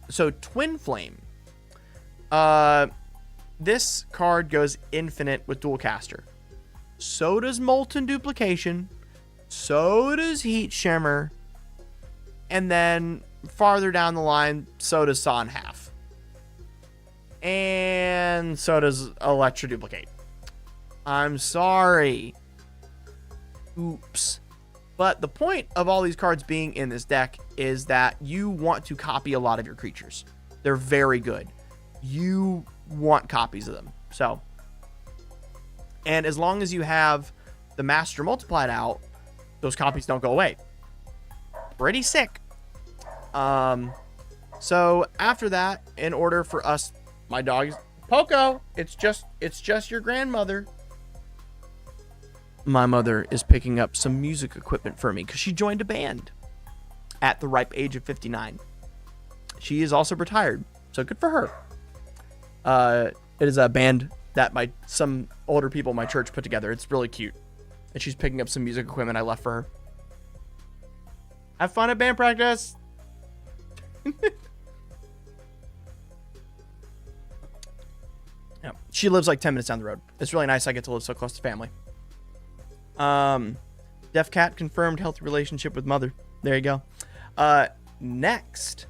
So Twin Flame. This card goes infinite with Dual Caster. So does Molten Duplication. So does Heat Shimmer. And then farther down the line, so does Saw in Half. And so does Electro Duplicate. I'm sorry. Oops. But the point of all these cards being in this deck is that you want to copy a lot of your creatures. They're very good. You want copies of them. So, and as long as you have the Master Multiplied out, those copies don't go away. Pretty sick. So after that, in order for us, my dog's Poco, it's just your grandmother. My mother is picking up some music equipment for me because she joined a band at the ripe age of 59. She is also retired, so good for her. It is a band that some older people in my church put together. It's really cute. And she's picking up some music equipment I left for her. Have fun at band practice. Yeah, she lives like 10 minutes down the road. It's really nice I get to live so close to family. Deaf Cat confirmed healthy relationship with mother. There you go. Next,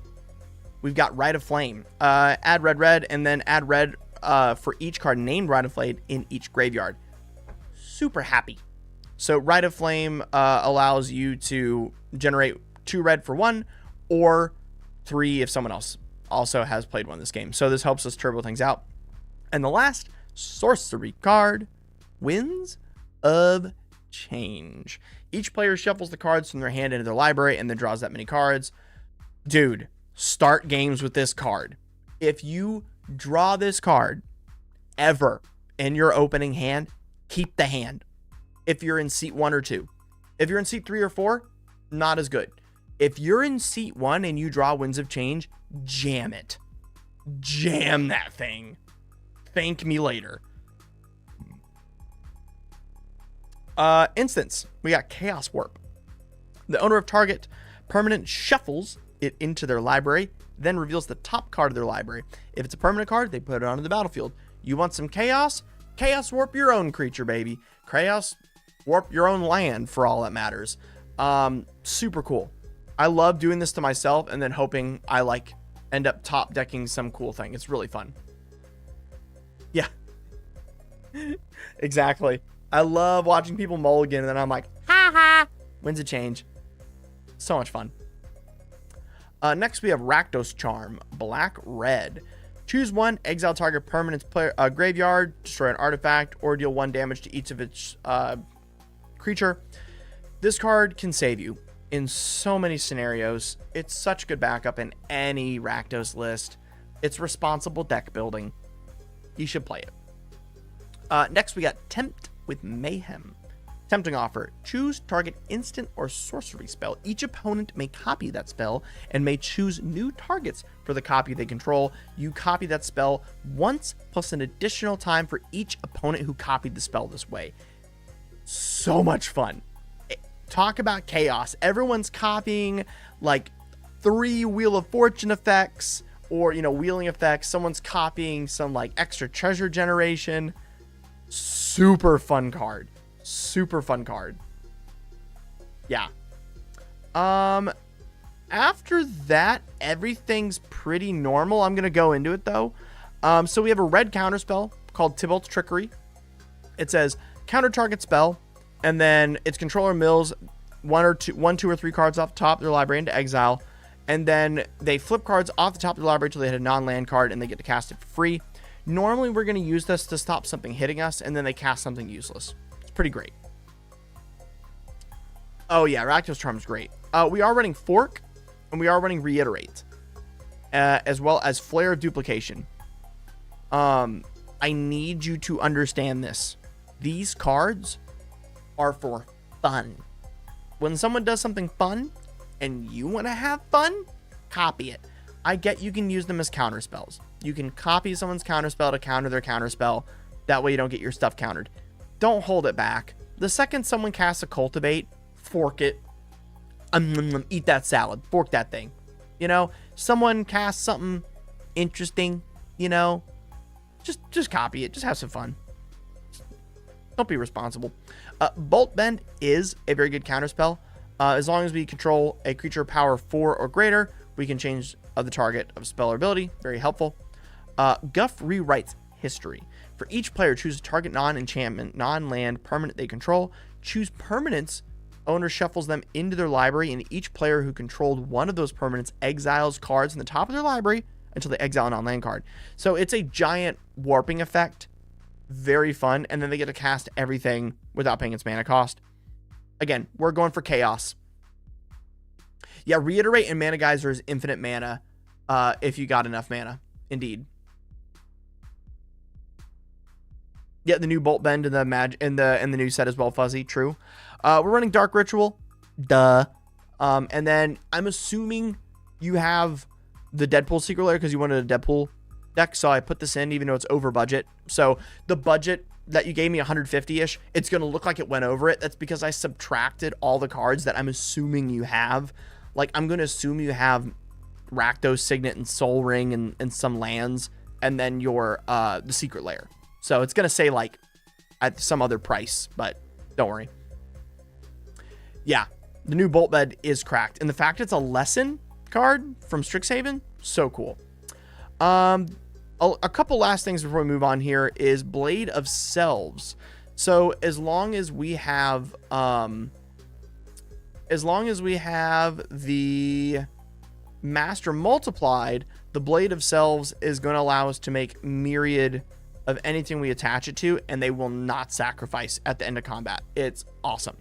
we've got Rite of Flame. Add red, and then add red for each card named Rite of Flame in each graveyard. Super happy. So Rite of Flame allows you to generate 2 red for 1, or 3 if someone else also has played one this game. So this helps us turbo things out. And the last sorcery card, Winds of Change. Each player shuffles the cards from their hand into their library and then draws that many cards. Dude, start games with this card. If you draw this card ever in your opening hand, keep the hand. If you're in seat 1 or 2. If you're in seat 3 or 4, not as good. If you're in seat 1 and you draw Winds of Change, jam it. Jam that thing. Thank me later. Instance. We got Chaos Warp. The owner of target permanent shuffles it into their library, then reveals the top card of their library. If it's a permanent card, they put it onto the battlefield. You want some chaos? Chaos Warp your own creature, baby. Chaos Warp your own land, for all that matters. Super cool. I love doing this to myself and then hoping I end up top decking some cool thing. It's really fun. Yeah. Exactly. I love watching people mulligan and then I'm like, ha ha, Winds of Change. So much fun. Next we have Rakdos Charm, black red. Choose 1, exile target permanent's player graveyard, destroy an artifact, or deal 1 damage to each of its creature. This card can save you in so many scenarios. It's such good backup in any Rakdos list. It's responsible deck building. You should play it. Next we got Tempt with Mayhem. Tempting offer. Choose target instant or sorcery spell. Each opponent may copy that spell and may choose new targets for the copy they control. You copy that spell once plus an additional time for each opponent who copied the spell this way. So much fun. Talk about chaos. Everyone's copying 3 Wheel of Fortune effects or, wheeling effects. Someone's copying some extra treasure generation. Super fun card. Super fun card. Yeah. After that, everything's pretty normal. I'm going to go into it, though. So we have a red counterspell called Tybalt's Trickery. It says, counter target spell, and then its controller mills one, two, or three cards off the top of their library into exile, and then they flip cards off the top of the library until they hit a non-land card, and they get to cast it for free. Normally, we're going to use this to stop something hitting us, and then they cast something useless. It's pretty great. Oh, yeah, Rakdos Charm's great. We are running Fork, and we are running Reiterate, as well as Flare of Duplication. I need you to understand this. These cards are for fun. When someone does something fun, and you want to have fun, copy it. I get you can use them as counter spells. You can copy someone's counter spell to counter their counter spell. That way you don't get your stuff countered. Don't hold it back. The second someone casts a Cultivate, fork it. Eat that salad. Fork that thing. You know, someone casts something interesting, you know, just copy it. Just have some fun. Don't be responsible. Bolt Bend is a very good counterspell. As long as we control a creature power 4 or greater, we can change the target of spell or ability. Very helpful. Guff rewrites history. For each player, choose a target non-enchantment, non-land permanent they control. Choose permanents. Owner shuffles them into their library, and each player who controlled one of those permanents exiles cards in the top of their library until they exile a non-land card. So it's a giant warping effect. Very fun. And then they get to cast everything without paying its mana cost. Again, we're going for chaos. Yeah, Reiterate and Mana Geyser is infinite mana if you got enough mana. Indeed. Yeah, the new Bolt Bend and the new set as well, Fuzzy. True. We're running Dark Ritual. Duh. And then I'm assuming you have the Deadpool Secret Lair because you wanted a Deadpool deck. So I put this in even though it's over budget. So the budget that you gave me 150-ish, it's going to look like it went over it. That's because I subtracted all the cards that I'm assuming you have. Like, I'm going to assume you have Rakdos, Signet, and Soul Ring and some lands, and then your the Secret Lair. So it's going to say, like, at some other price, but don't worry. Yeah, the new Bolt Bed is cracked. And the fact it's a lesson card from Strixhaven, so cool. A couple last things before we move on here is Blade of Selves. So as long as we have the Master multiplied, the Blade of Selves is going to allow us to make myriad of anything we attach it to, and they will not sacrifice at the end of combat. It's awesome.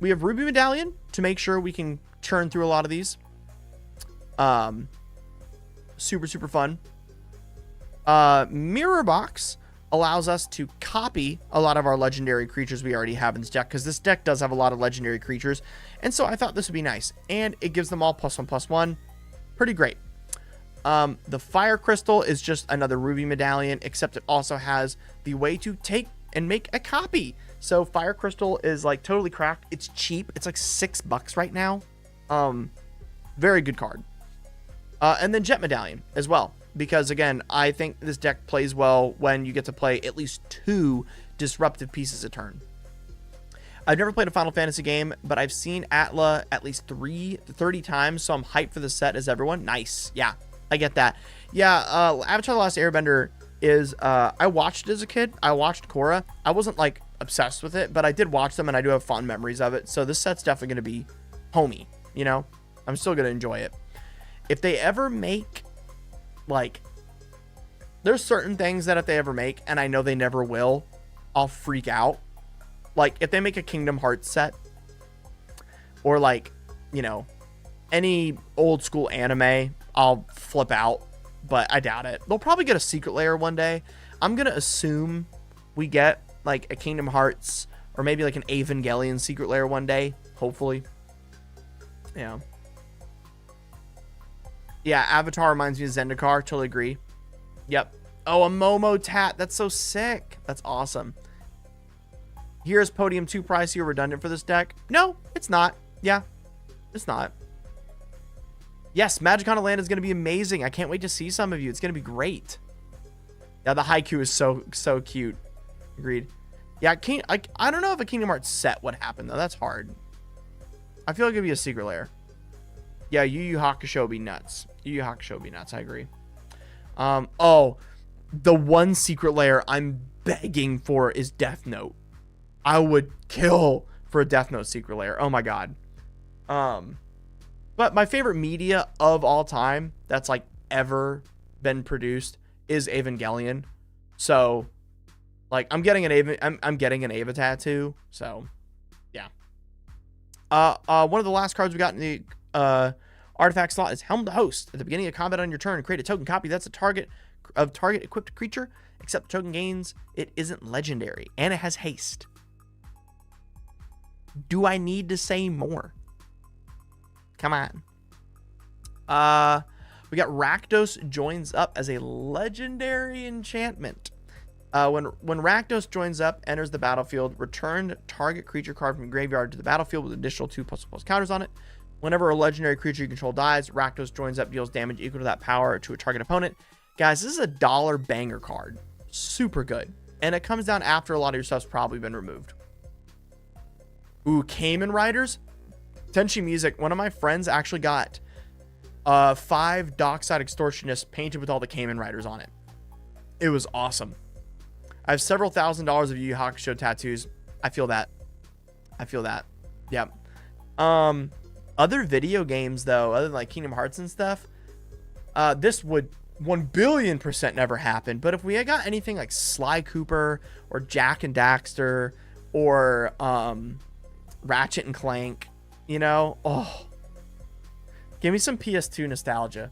We have Ruby Medallion to make sure we can churn through a lot of these. Super fun. Mirror Box allows us to copy a lot of our legendary creatures we already have in this deck, because this deck does have a lot of legendary creatures, and so I thought this would be nice, and it gives them all +1/+1. Pretty great. The Fire Crystal is just another Ruby Medallion, except it also has the way to take and make a copy. So Fire Crystal is like totally cracked. It's cheap. It's like $6 right now. Very good card. And then Jet Medallion as well, because again, I think this deck plays well when you get to play at least 2 disruptive pieces a turn. I've never played a Final Fantasy game, but I've seen Atla at least 30 times, so I'm hyped for the set as everyone. Nice. Yeah, I get that. Yeah, Avatar The Last Airbender is, I watched it as a kid. I watched Korra. I wasn't like obsessed with it, but I did watch them and I do have fond memories of it. So this set's definitely going to be homey, you know? I'm still going to enjoy it. If they ever make, like, there's certain things that if they ever make, and I know they never will, I'll freak out. Like, if they make a Kingdom Hearts set, or like, you know, any old school anime, I'll flip out, but I doubt it. They'll probably get a Secret Lair one day. I'm going to assume we get, like, a Kingdom Hearts, or maybe like an Evangelion Secret Lair one day, hopefully. Yeah. Yeah, Avatar reminds me of Zendikar. Totally agree. Yep. Oh, a Momo Tat. That's so sick. That's awesome. Here's Podium 2 pricey or redundant for this deck. No, it's not. Yeah, it's not. Yes, Magic on a Land is going to be amazing. I can't wait to see some of you. It's going to be great. Yeah, the haiku is so cute. Agreed. Yeah, I don't know if a Kingdom Hearts set would happen, though. That's hard. I feel like it'd be a Secret Lair. Yeah, Yu Yu Hakusho would be nuts. Yu Yu Hakusho would be nuts. I agree. Oh, the one secret layer I'm begging for is Death Note. I would kill for a Death Note secret layer. Oh my god. But my favorite media of all time that's like ever been produced is Evangelion. So, like, I'm getting an Eva tattoo. So, yeah. One of the last cards we got in the artifact slot is Helm the Host. At the beginning of combat on your turn, create a token copy that's a target equipped creature. Except the token gains, it isn't legendary, and it has haste. Do I need to say more? Come on. We got Rakdos joins up as a legendary enchantment. When Rakdos joins up, enters the battlefield, return target creature card from graveyard to the battlefield with additional 2++ counters on it. Whenever a legendary creature you control dies, Rakdos joins up, deals damage equal to that power to a target opponent. Guys, this is a dollar banger card. Super good. And it comes down after a lot of your stuff's probably been removed. Ooh, Kamen Riders. Tenchi Music. One of my friends actually got 5 Dockside Extortionists painted with all the Kamen Riders on it. It was awesome. I have several $1,000s of Yu Yu Hakusho tattoos. I feel that. Yep. Other video games, though, other than like Kingdom Hearts and stuff, this would 1,000,000,000% never happen. But if we had got anything like Sly Cooper or Jack and Daxter or Ratchet and Clank, you know, oh, give me some PS2 nostalgia.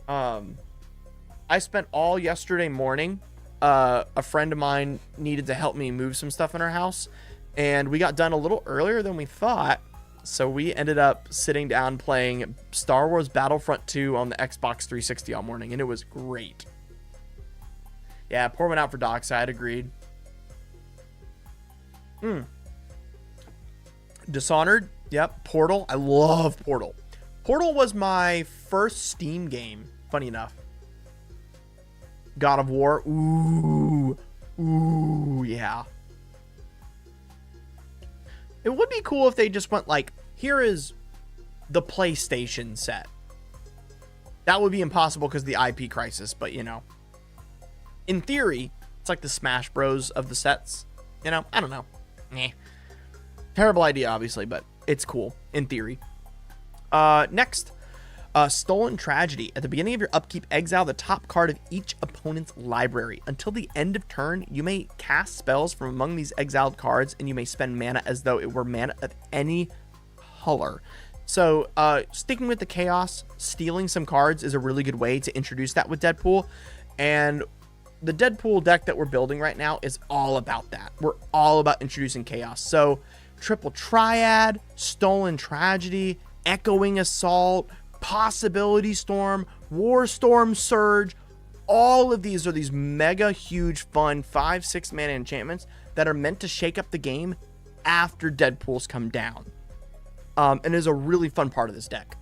I spent all yesterday morning. A friend of mine needed to help me move some stuff in our house, and we got done a little earlier than we thought. So we ended up sitting down playing Star Wars Battlefront 2 on the Xbox 360 all morning, and it was great. Yeah, pour one out for Dockside. Agreed. Dishonored. Yep. Portal. I love Portal. Portal was my first Steam game, funny enough. God of War. Ooh, yeah. It would be cool if they just went like, here is the PlayStation set. That would be impossible because of the IP crisis, but you know, in theory, it's like the Smash Bros of the sets. You know, I don't know. Terrible idea, obviously, but it's cool in theory. Next, Stolen Tragedy. At the beginning of your upkeep, exile the top card of each opponent's library. Until the end of turn, you may cast spells from among these exiled cards, and you may spend mana as though it were mana of any color. So, sticking with the chaos, stealing some cards is a really good way to introduce that with Deadpool. And the Deadpool deck that we're building right now is all about that. We're all about introducing chaos. So, Triple Triad, Stolen Tragedy, Echoing Assault, Possibility Storm, War Storm Surge. All of these are these mega huge fun 5-6 mana enchantments that are meant to shake up the game after Deadpool's come down. And is a really fun part of this deck.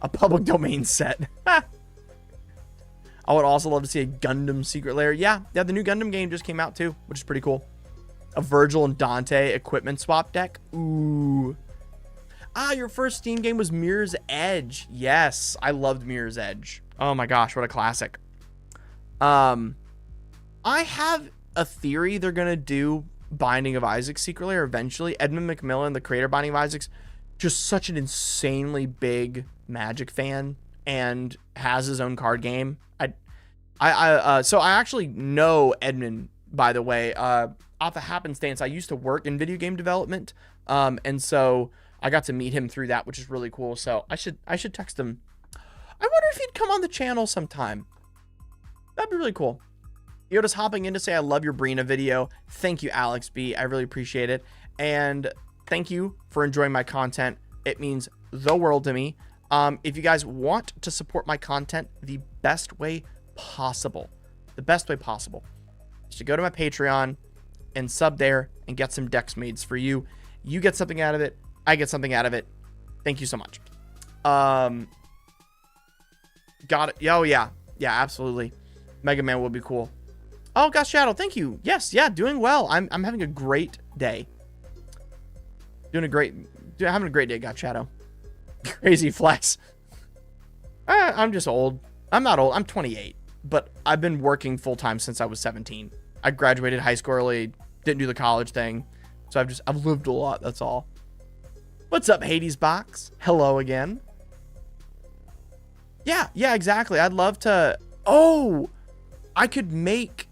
A public domain set. I would also love to see a Gundam secret layer. Yeah, the new Gundam game just came out too, which is pretty cool. A Virgil and Dante equipment swap deck. Ooh. Your first Steam game was Mirror's Edge. Yes, I loved Mirror's Edge. Oh my gosh, what a classic. I have a theory they're going to do Binding of Isaac secret layer eventually. Edmund McMillan, the creator of Binding of Isaac's, just such an insanely big Magic fan and has his own card game. So I actually know Edmund, by the way, off of happenstance. I used to work in video game development. And so I got to meet him through that, which is really cool. So I should text him. I wonder if he'd come on the channel sometime. That'd be really cool. Yoda's hopping in to say, I love your Brina video. Thank you, Alex B. I really appreciate it. And thank you for enjoying my content. It means the world to me. If you guys want to support my content the best way possible, is to go to my Patreon and sub there and get some decks made for you. You get something out of it. I get something out of it. Thank you so much. Got it. Oh, yeah. Yeah, absolutely. Mega Man would be cool. Oh, gosh, Shadow, thank you. Yes, yeah, doing well. I'm having a great day. Having a great day, God Shadow. Crazy flex. I'm just old. I'm not old. I'm 28, but I've been working full time since I was 17. I graduated high school early, didn't do the college thing. So I've lived a lot. That's all. What's up, Hades Box? Hello again. Yeah, exactly. I'd love to. Oh, I could make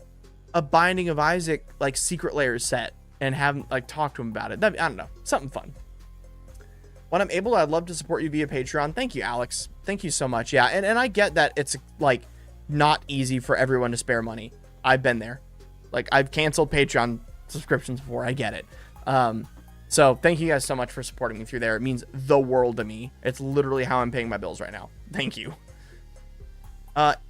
a Binding of Isaac like secret layers set and have like talk to him about it. I don't know, something fun. When I'm able, I'd love to support you via Patreon. Thank you, Alex. Thank you so much. Yeah, and I get that it's like not easy for everyone to spare money. I've been there. Like I've canceled Patreon subscriptions before. I get it. So thank you guys so much for supporting me through there. It means the world to me. It's literally how I'm paying my bills right now. Thank you.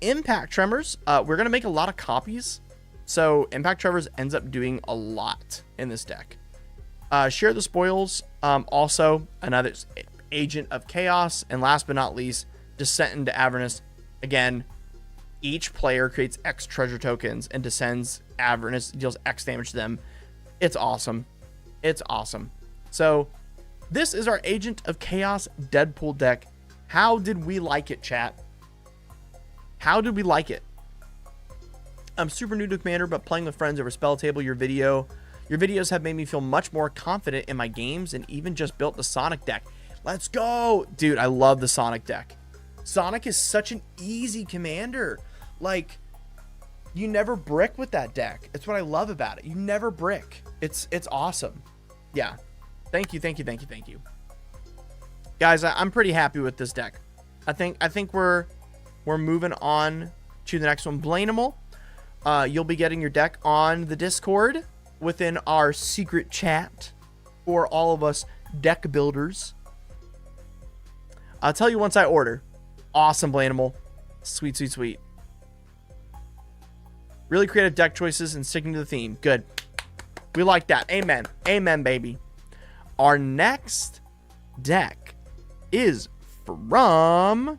Impact Tremors. We're going to make a lot of copies. So Impact Tremors ends up doing a lot in this deck. Share the Spoils. Also another Agent of Chaos. And last but not least, Descent into Avernus. Again, each player creates X treasure tokens and descends Avernus, deals X damage to them. It's awesome. It's awesome. So this is our Agent of Chaos Deadpool deck. How did we like it, chat? How did we like it? I'm super new to Commander, but playing with friends over Spell Table, your videos have made me feel much more confident in my games and even just built the Sonic deck. Let's go. Dude, I love the Sonic deck. Sonic is such an easy commander. Like, you never brick with that deck. It's what I love about it. You never brick. It's awesome. Yeah. Thank you. Guys, I'm pretty happy with this deck. I think we're moving on to the next one. Blaneable. You'll be getting your deck on the Discord within our secret chat for all of us deck builders. I'll tell you once I order. Awesome, Blaneable. Sweet. Really creative deck choices and sticking to the theme. Good. We like that. Amen. Amen, baby. Our next deck is from...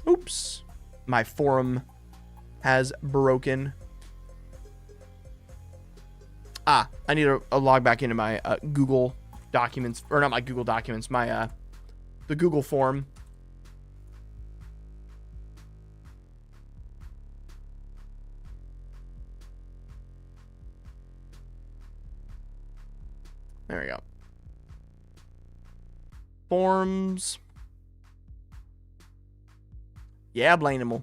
Oops. My forum has broken. I need to log back into my Google documents. Or not my Google documents. My the Google form. There we go. Forms. Yeah, Blaneable.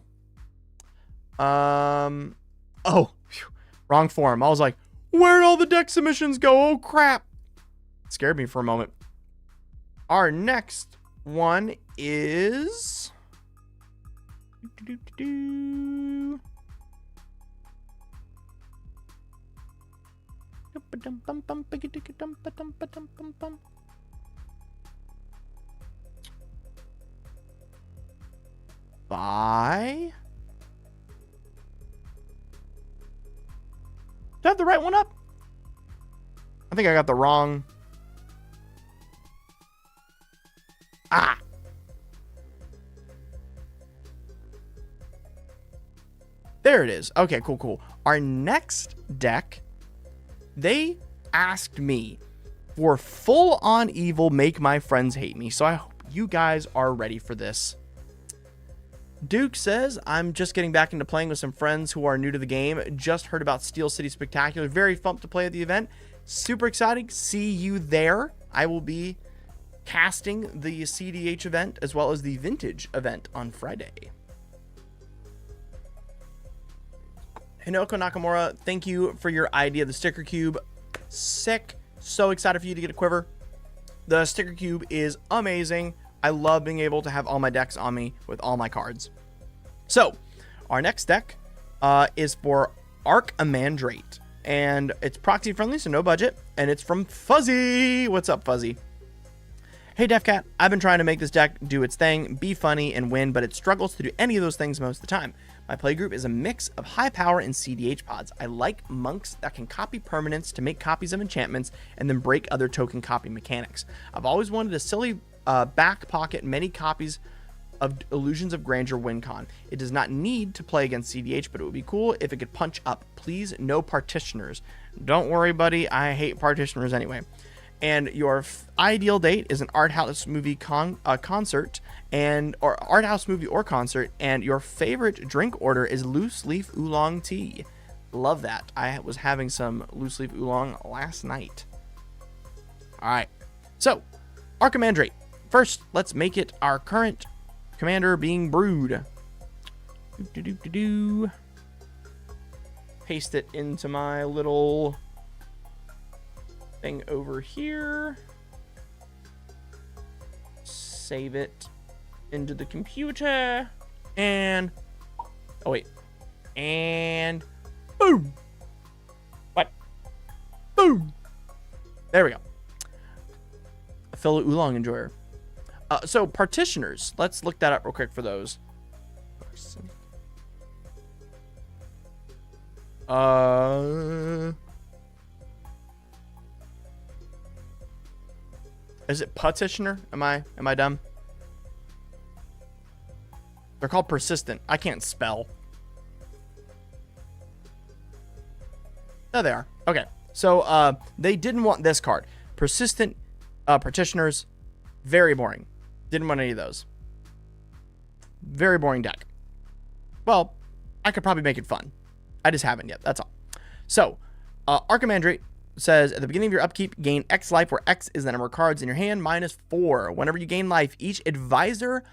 Oh, phew, wrong form. I was like, where'd all the deck submissions go? Oh, crap. It scared me for a moment. Our next one is... by... Did I have the right one up? I think I got the wrong... There it is. Okay, cool. Our next deck, they asked me for full-on evil, make my friends hate me. So I hope you guys are ready for this. Duke says, I'm just getting back into playing with some friends who are new to the game. Just heard about Steel City Spectacular. Very pumped to play at the event. Super exciting. See you there. I will be casting the CDH event as well as the Vintage event on Friday. Hinoko Nakamura, thank you for your idea of the sticker cube. Sick. So excited for you to get a quiver. The sticker cube is amazing. I love being able to have all my decks on me with all my cards. So, our next deck is for Arc Amandrate. And it's proxy friendly, so no budget. And it's from Fuzzy. What's up, Fuzzy? Hey, DefCat. I've been trying to make this deck do its thing, be funny, and win, but it struggles to do any of those things most of the time. My playgroup is a mix of high power and CDH pods. I like monks that can copy permanents to make copies of enchantments and then break other token copy mechanics. I've always wanted a silly back pocket many copies of Illusions of Grandeur WinCon. It does not need to play against CDH, but it would be cool if it could punch up. Please, no partitioners. Don't worry, buddy. I hate partitioners anyway. And your ideal date is an art house movie concert or art house movie or concert. And your favorite drink order is loose leaf oolong tea. Love that. I was having some loose leaf oolong last night. All right. So our commandrate. First, let's make it our current commander being brewed. Paste it into my little thing over here. Save it into the computer. And oh wait. And boom. What? Boom. There we go. A fellow oolong enjoyer. So partitioners. Let's look that up real quick for those. Is it petitioner? Am I dumb? They're called persistent. I can't spell. There they are. Okay. So they didn't want this card. Persistent partitioners. Very boring. Didn't want any of those. Very boring deck. Well, I could probably make it fun. I just haven't yet. That's all. So, Archimandrite says, at the beginning of your upkeep, gain X life, where X is the number of cards in your hand, -4. Whenever you gain life, each advisor,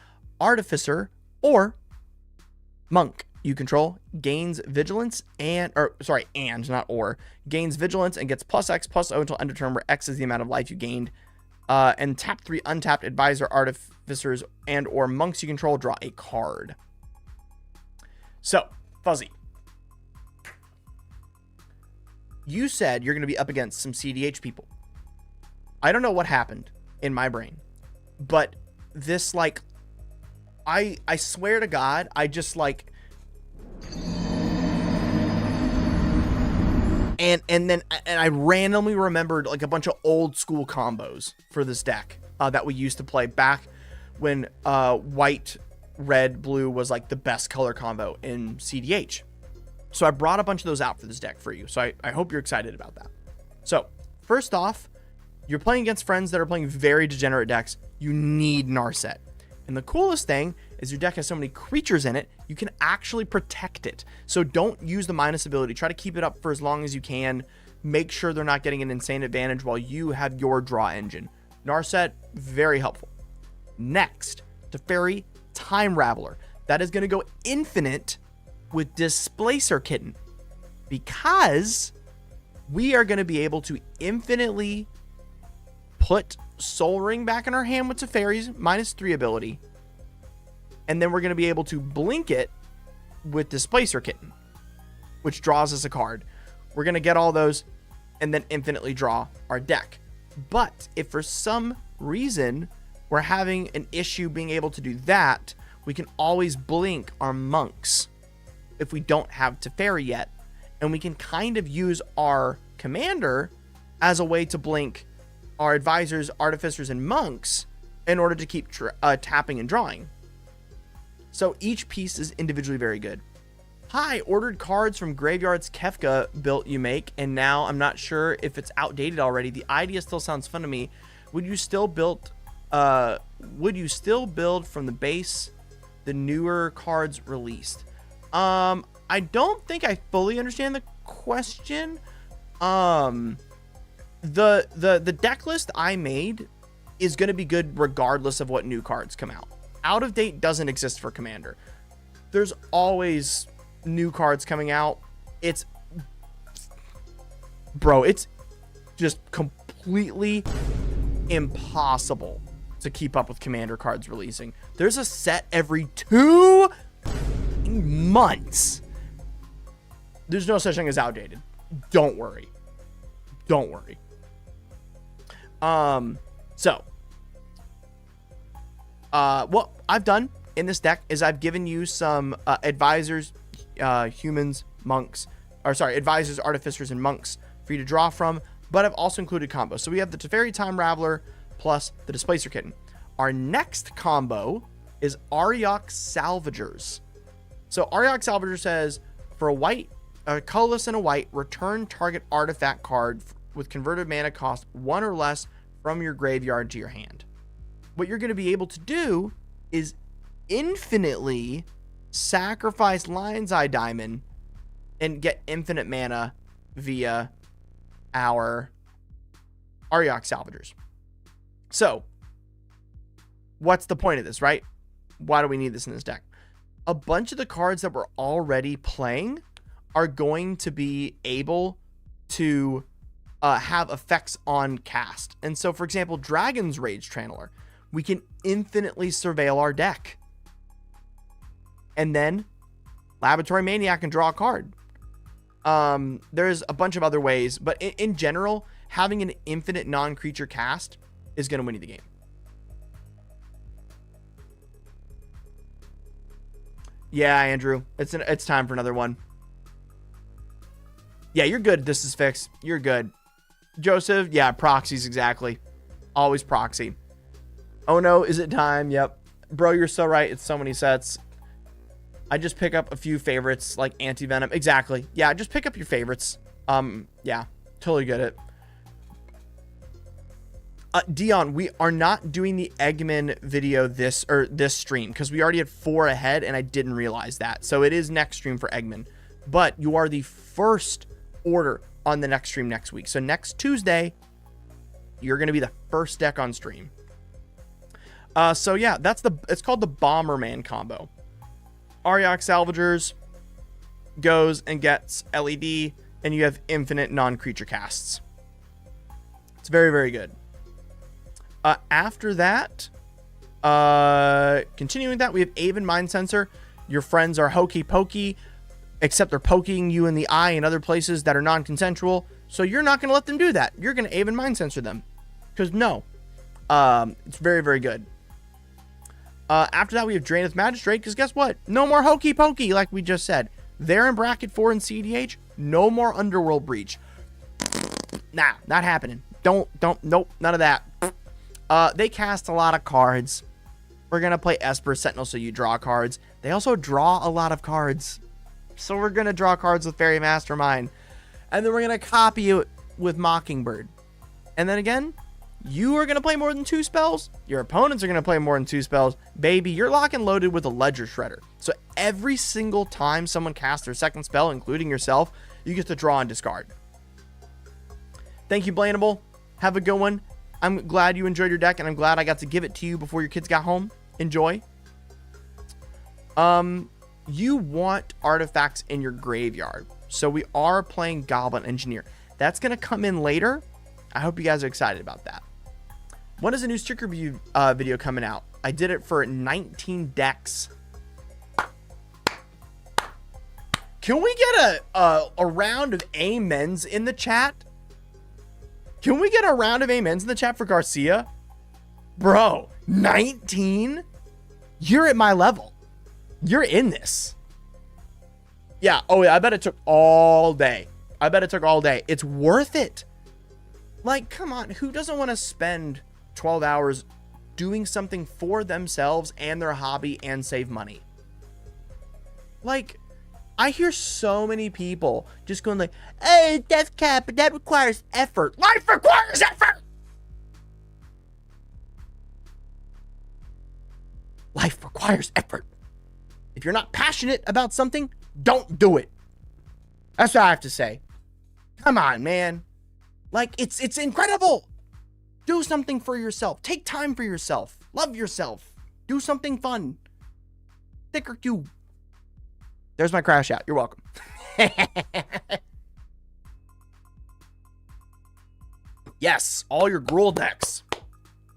artificer, or monk you control gains vigilance gains vigilance and gets +X/+O until end of turn, where X is the amount of life you gained. And tap 3 untapped advisor, artificers, and or monks you control, draw a card. So, Fuzzy, you said you're going to be up against some CDH people. I don't know what happened in my brain, but this, like, I swear to God, I just, like, and I randomly remembered, like, a bunch of old school combos for this deck that we used to play back when white, red, blue was, like, the best color combo in CDH. So I brought a bunch of those out for this deck for you. So I hope you're excited about that. So first off, you're playing against friends that are playing very degenerate decks. You need Narset. And the coolest thing is your deck has so many creatures in it, you can actually protect it. So don't use the minus ability. Try to keep it up for as long as you can. Make sure they're not getting an insane advantage while you have your draw engine. Narset, very helpful. Next, Teferi Time Raveler. That is going to go infinite with Displacer Kitten, because we are going to be able to infinitely put Soul Ring back in our hand with Teferi's -3 ability, and then we're going to be able to blink it with Displacer Kitten, which draws us a card. We're going to get all those and then infinitely draw our deck. But if for some reason we're having an issue being able to do that, we can always blink our monks if we don't have Teferi yet, and we can kind of use our commander as a way to blink our advisors, artificers, and monks in order to keep tapping and drawing. So each piece is individually very good. Hi, ordered cards from Graveyard's Kefka built you make, and now I'm not sure if it's outdated already. The idea still sounds fun to me. Would you still build from the base the newer cards released? I don't think I fully understand the question. The deck list I made is going to be good regardless of what new cards come out. Out of date doesn't exist for Commander. There's always new cards coming out. It's just completely impossible to keep up with Commander cards releasing. There's a set every 2 months. There's no such thing as outdated. Don't worry. What I've done in this deck is I've given you some advisors, advisors, artificers, and monks for you to draw from, but I've also included combos. So we have the Teferi Time Raveler plus the Displacer Kitten. Our next combo is Ariok Salvagers. So Ariok Salvager says, for a white, colorless and a white, return target artifact card with converted mana cost 1 or less from your graveyard to your hand. What you're going to be able to do is infinitely sacrifice Lion's Eye Diamond and get infinite mana via our Ariok Salvagers. So, what's the point of this, right? Why do we need this in this deck? A bunch of the cards that we're already playing are going to be able to have effects on cast. And so, for example, Dragon's Rage Channeler, we can infinitely surveil our deck. And then Laboratory Maniac can draw a card. There's a bunch of other ways, but in general, having an infinite non-creature cast is going to win you the game. Yeah, Andrew, it's time for another one. Yeah, you're good. This is fixed. You're good. Joseph, yeah, proxies, exactly. Always proxy. Oh no, is it time? Yep. Bro, you're so right. It's so many sets. I just pick up a few favorites like Anti-Venom. Exactly. Yeah, just pick up your favorites. Yeah, totally get it. Dion, we are not doing the Eggman video this stream because we already had 4 ahead and I didn't realize that. So it is next stream for Eggman, but you are the first order on the next stream next week. So next Tuesday, you're going to be the first deck on stream. So yeah, it's called the Bomberman combo. Ariok Salvagers goes and gets LED, and you have infinite non-creature casts. It's very, very good. After that, continuing that, we have Aven Mind Sensor. Your friends are hokey pokey, except they're poking you in the eye and other places that are non-consensual. So you're not going to let them do that. You're going to Aven Mind Sensor them. Because no. It's very, very good. After that, we have Draineth Magistrate, because guess what? No more hokey pokey, like we just said. They're in bracket 4 in CDH. No more Underworld Breach. Nah, not happening. Nope, none of that. They cast a lot of cards. We're going to play Esper Sentinel, so you draw cards. They also draw a lot of cards. So we're going to draw cards with Fairy Mastermind. And then we're going to copy it with Mockingbird. And then again, you are going to play more than 2 spells. Your opponents are going to play more than 2 spells. Baby, you're lock and loaded with a Ledger Shredder. So every single time someone casts their second spell, including yourself, you get to draw and discard. Thank you, Blainable. Have a good one. I'm glad you enjoyed your deck, and I'm glad I got to give it to you before your kids got home. Enjoy. You want artifacts in your graveyard. So we are playing Goblin Engineer. That's going to come in later. I hope you guys are excited about that. When is a new sticker review video coming out? I did it for 19 decks. Can we get a round of amens in the chat? Can we get a round of amens in the chat for Garcia? Bro, 19? You're at my level. You're in this. Yeah, oh yeah, I bet it took all day. It's worth it. Like, come on, who doesn't want to spend 12 hours doing something for themselves and their hobby and save money? Like, I hear so many people just going like, hey, death cap, but that requires effort. Life requires effort! Life requires effort. If you're not passionate about something, don't do it. That's what I have to say. Come on, man. Like, it's incredible. Do something for yourself. Take time for yourself. Love yourself. Do something fun. Thicker cube. There's my crash out. You're welcome. Yes, all your Gruul decks.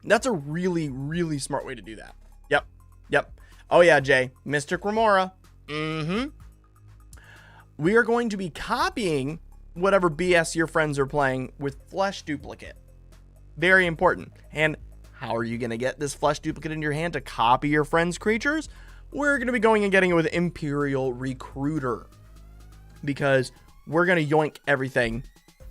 That's a really, really smart way to do that. Yep. Oh yeah, Jay. Mystic Remora. We are going to be copying whatever BS your friends are playing with Flesh Duplicate. Very important. And how are you going to get this Flesh Duplicate in your hand to copy your friends' creatures? We're going to be going and getting it with Imperial Recruiter, because we're going to yoink everything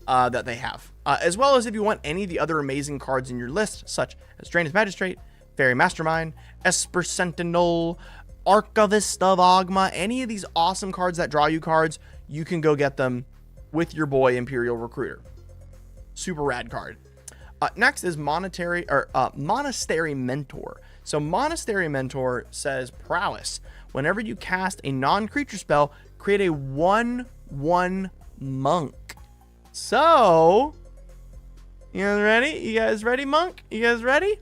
that they have. As well as if you want any of the other amazing cards in your list, such as Draineth Magistrate, Fairy Mastermind, Esper Sentinel, Archivist of Ogma, any of these awesome cards that draw you cards, you can go get them with your boy Imperial Recruiter. Super rad card. Next is Monastery Mentor. So Monastery Mentor says prowess. Whenever you cast a non-creature spell, create a 1/1 monk. So, you guys ready? You guys ready, monk? You guys ready?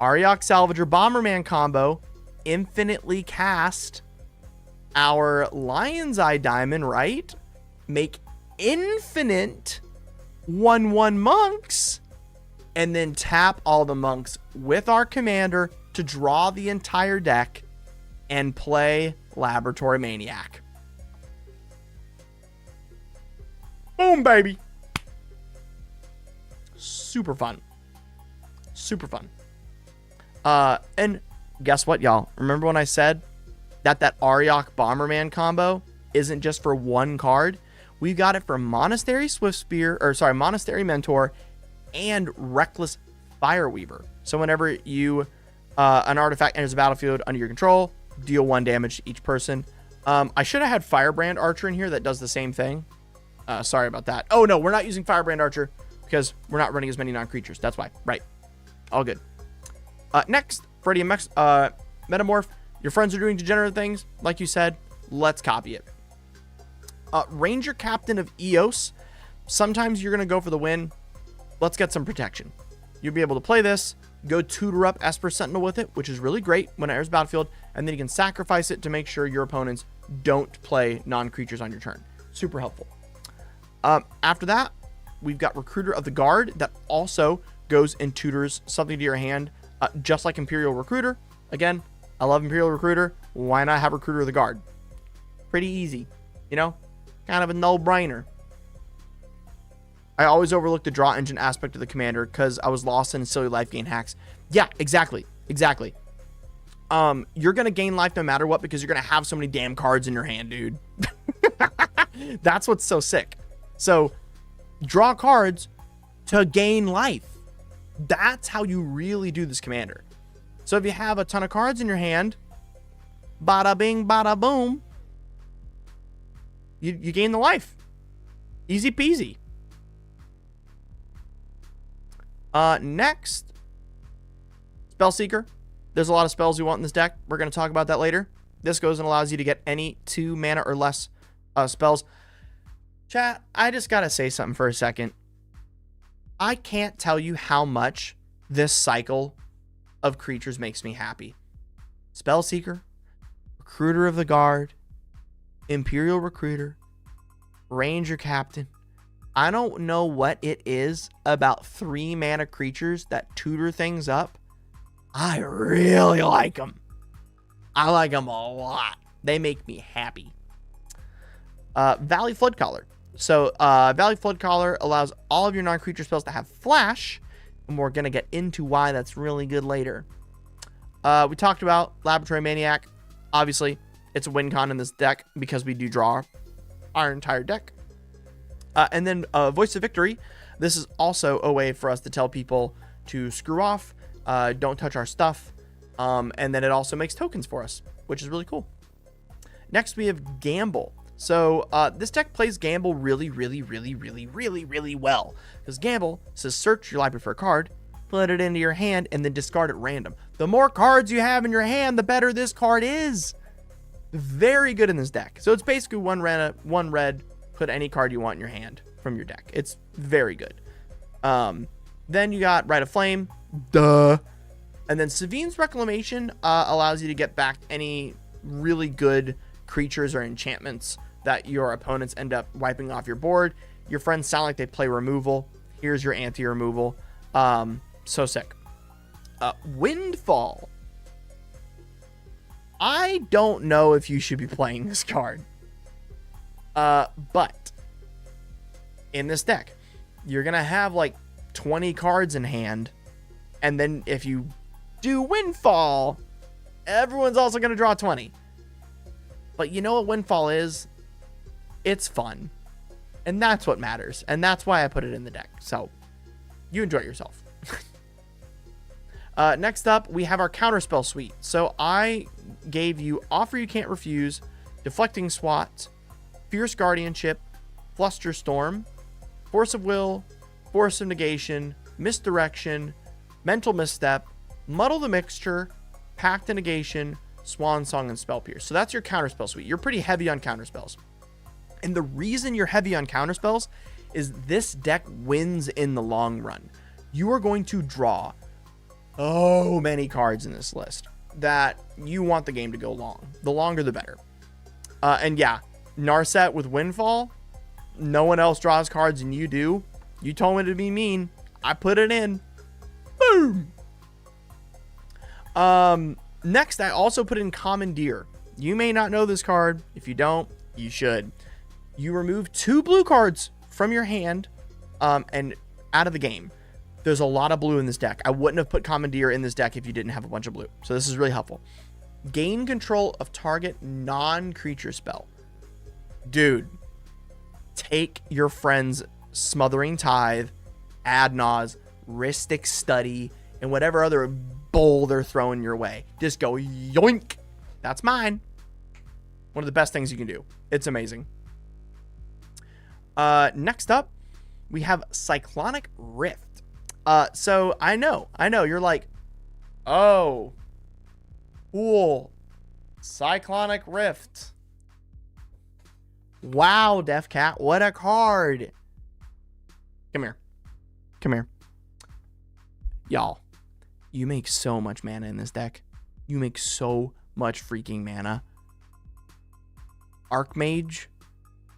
Ariok Salvager Bomberman combo, infinitely cast our Lion's Eye Diamond, right? Make infinite 1/1 monks, and then tap all the monks with our commander to draw the entire deck and play Laboratory Maniac. Boom, baby. Super fun. Super fun. And guess what, y'all? Remember when I said that Ariok Bomberman combo isn't just for one card? We've got it for Monastery Monastery Mentor and Reckless Fireweaver. So whenever you an artifact enters the battlefield under your control, deal 1 damage to each person. I should have had Firebrand Archer in here that does the same thing. Sorry about that. Oh no, we're not using Firebrand Archer because we're not running as many non-creatures. That's why. Right. All good. Next, Freddy and Metamorph. Your friends are doing degenerate things. Like you said, let's copy it. Ranger Captain of Eos. Sometimes you're going to go for the win. Let's get some protection. You'll be able to play this, go tutor up Esper Sentinel with it, which is really great when it enters battlefield, and then you can sacrifice it to make sure your opponents don't play non-creatures on your turn. Super helpful. After that, we've got Recruiter of the Guard that also goes and tutors something to your hand, just like Imperial Recruiter. Again, I love Imperial Recruiter. Why not have Recruiter of the Guard? Pretty easy, you know? Kind of a no-brainer. I always overlook the draw engine aspect of the commander because I was lost in silly life gain hacks. Yeah, exactly. Exactly. You're going to gain life no matter what because you're going to have so many damn cards in your hand, dude. That's what's so sick. So, draw cards to gain life. That's how you really do this commander. So if you have a ton of cards in your hand, bada bing, bada boom, you gain the life. Easy peasy. Next, Spellseeker. There's a lot of spells we want in this deck. We're going to talk about that later. This goes and allows you to get any 2 mana or less spells. Chat, I just got to say something for a second. I can't tell you how much this cycle of creatures makes me happy. Spellseeker, Recruiter of the Guard, Imperial Recruiter, Ranger Captain. I don't know what it is about 3 mana creatures that tutor things up. I really like them. I like them a lot. They make me happy. Valley Floodcaller. So Valley Floodcaller allows all of your non-creature spells to have flash, and we're going to get into why that's really good later. We talked about Laboratory Maniac. Obviously, it's a win con in this deck because we do draw our entire deck. And then Voice of Victory. This is also a way for us to tell people to screw off, don't touch our stuff, and then it also makes tokens for us, which is really cool. Next, we have Gamble. So this deck plays Gamble really well. Because Gamble says search your library for a card, put it into your hand, and then discard at random. The more cards you have in your hand, the better this card is. Very good in this deck. So it's basically one red, put any card you want in your hand from your deck. It's very good. Then you got Rite of Flame. Duh. And then Savine's Reclamation allows you to get back any really good creatures or enchantments that your opponents end up wiping off your board. Your friends sound like they play removal. Here's your anti-removal. So sick. Windfall. I don't know if you should be playing this card. But in this deck, you're going to have like 20 cards in hand. And then if you do Windfall, everyone's also going to draw 20. But you know what Windfall is? It's fun. And that's what matters. And that's why I put it in the deck. So you enjoy yourself. Next up, we have our Counterspell Suite. So I gave you Offer You Can't Refuse, Deflecting Swat, Fierce Guardianship, Flusterstorm, Force of Will, Force of Negation, Misdirection, Mental Misstep, Muddle the Mixture, Pact of Negation, Swan Song, and Spell Pierce. So that's your counterspell suite. You're pretty heavy on counterspells. And the reason you're heavy on counterspells is this deck wins in the long run. You are going to draw so many cards in this list that you want the game to go long. The longer, the better. And yeah, Narset with Windfall, no one else draws cards and you do. You told me to be mean. I put it in. Boom. Next, I also put in Commandeer. You may not know this card. If you don't, you should. You remove 2 blue cards from your hand and out of the game. There's a lot of blue in this deck. I wouldn't have put Commandeer in this deck if you didn't have a bunch of blue. So this is really helpful. Gain control of target non-creature spell. Dude, take your friend's Smothering Tithe, Adnaz, Rhystic Study, and whatever other bowl they're throwing your way. Just go yoink. That's mine. One of the best things you can do. It's amazing. Next up, we have Cyclonic Rift. So I know, you're like, oh, cool. Cyclonic Rift. Wow, Def Cat, what a card. Come here. Y'all, you make so much mana in this deck. You make so much freaking mana. Archmage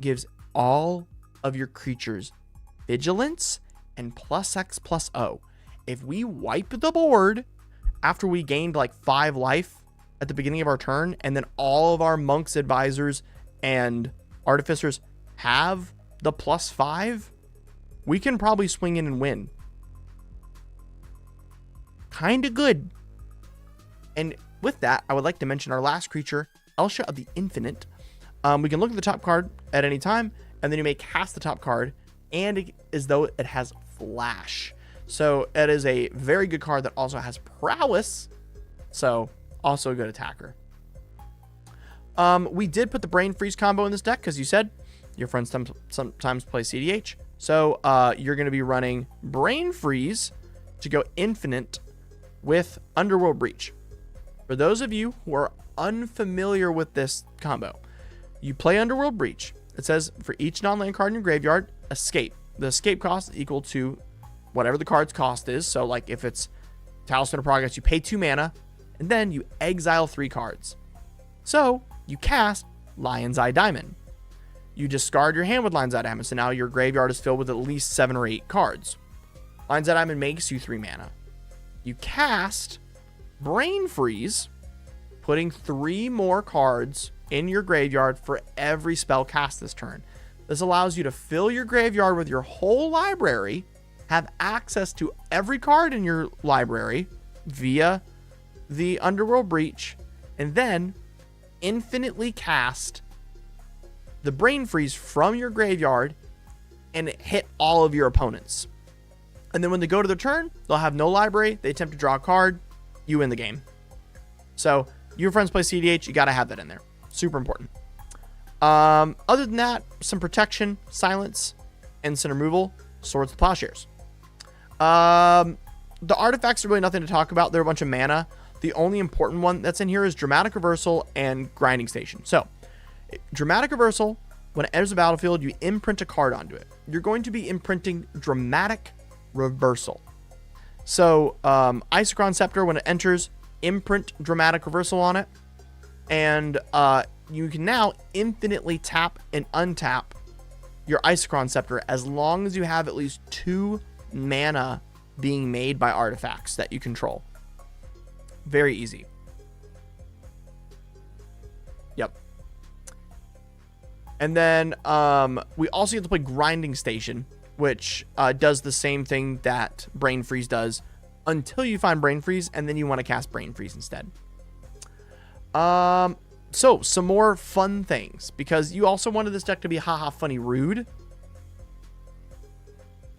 gives all of your creatures vigilance and +X/+O. If we wipe the board after we gained like 5 life at the beginning of our turn, and then all of our monks, advisors, and artificers have the +5, we can probably swing in and win. Kind of good. And with that, I would like to mention our last creature, Elsha of the Infinite. We can look at the top card at any time, and then you may cast the top card, and as though it has Flash. So it is a very good card that also has Prowess. So also a good attacker. We did put the Brain Freeze combo in this deck because you said your friends sometimes play CDH. So you're going to be running Brain Freeze to go infinite with Underworld Breach. For those of you who are unfamiliar with this combo, you play Underworld Breach. It says for each non-land card in your graveyard, escape. The escape cost is equal to whatever the card's cost is. So like if it's Talisman of Progress, you pay 2 mana and then you exile 3 cards. So you cast Lion's Eye Diamond. You discard your hand with Lion's Eye Diamond. So now your graveyard is filled with at least 7 or 8 cards. Lion's Eye Diamond makes you 3 mana. You cast Brain Freeze, putting 3 more cards in your graveyard for every spell cast this turn. This allows you to fill your graveyard with your whole library, have access to every card in your library via the Underworld Breach, and then infinitely cast the Brain Freeze from your graveyard and hit all of your opponents. And then when they go to their turn, they'll have no library. They attempt to draw a card. You win the game. So your friends play CDH. You got to have that in there. Super important. Other than that, some protection, silence, instant removal, Swords of Plowshares. The artifacts are really nothing to talk about. They're a bunch of mana. The only important one that's in here is Dramatic Reversal and Grinding Station. So, Dramatic Reversal, when it enters the battlefield, you imprint a card onto it. You're going to be imprinting Dramatic Reversal. So, Isochron Scepter, when it enters, imprint Dramatic Reversal on it. And you can now infinitely tap and untap your Isochron Scepter as long as you have at least 2 mana being made by artifacts that you control. Very easy. Yep. And then we also get to play Grinding Station, which does the same thing that Brain Freeze does until you find Brain Freeze, and then you want to cast Brain Freeze instead. So, some more fun things, because you also wanted this deck to be haha funny rude.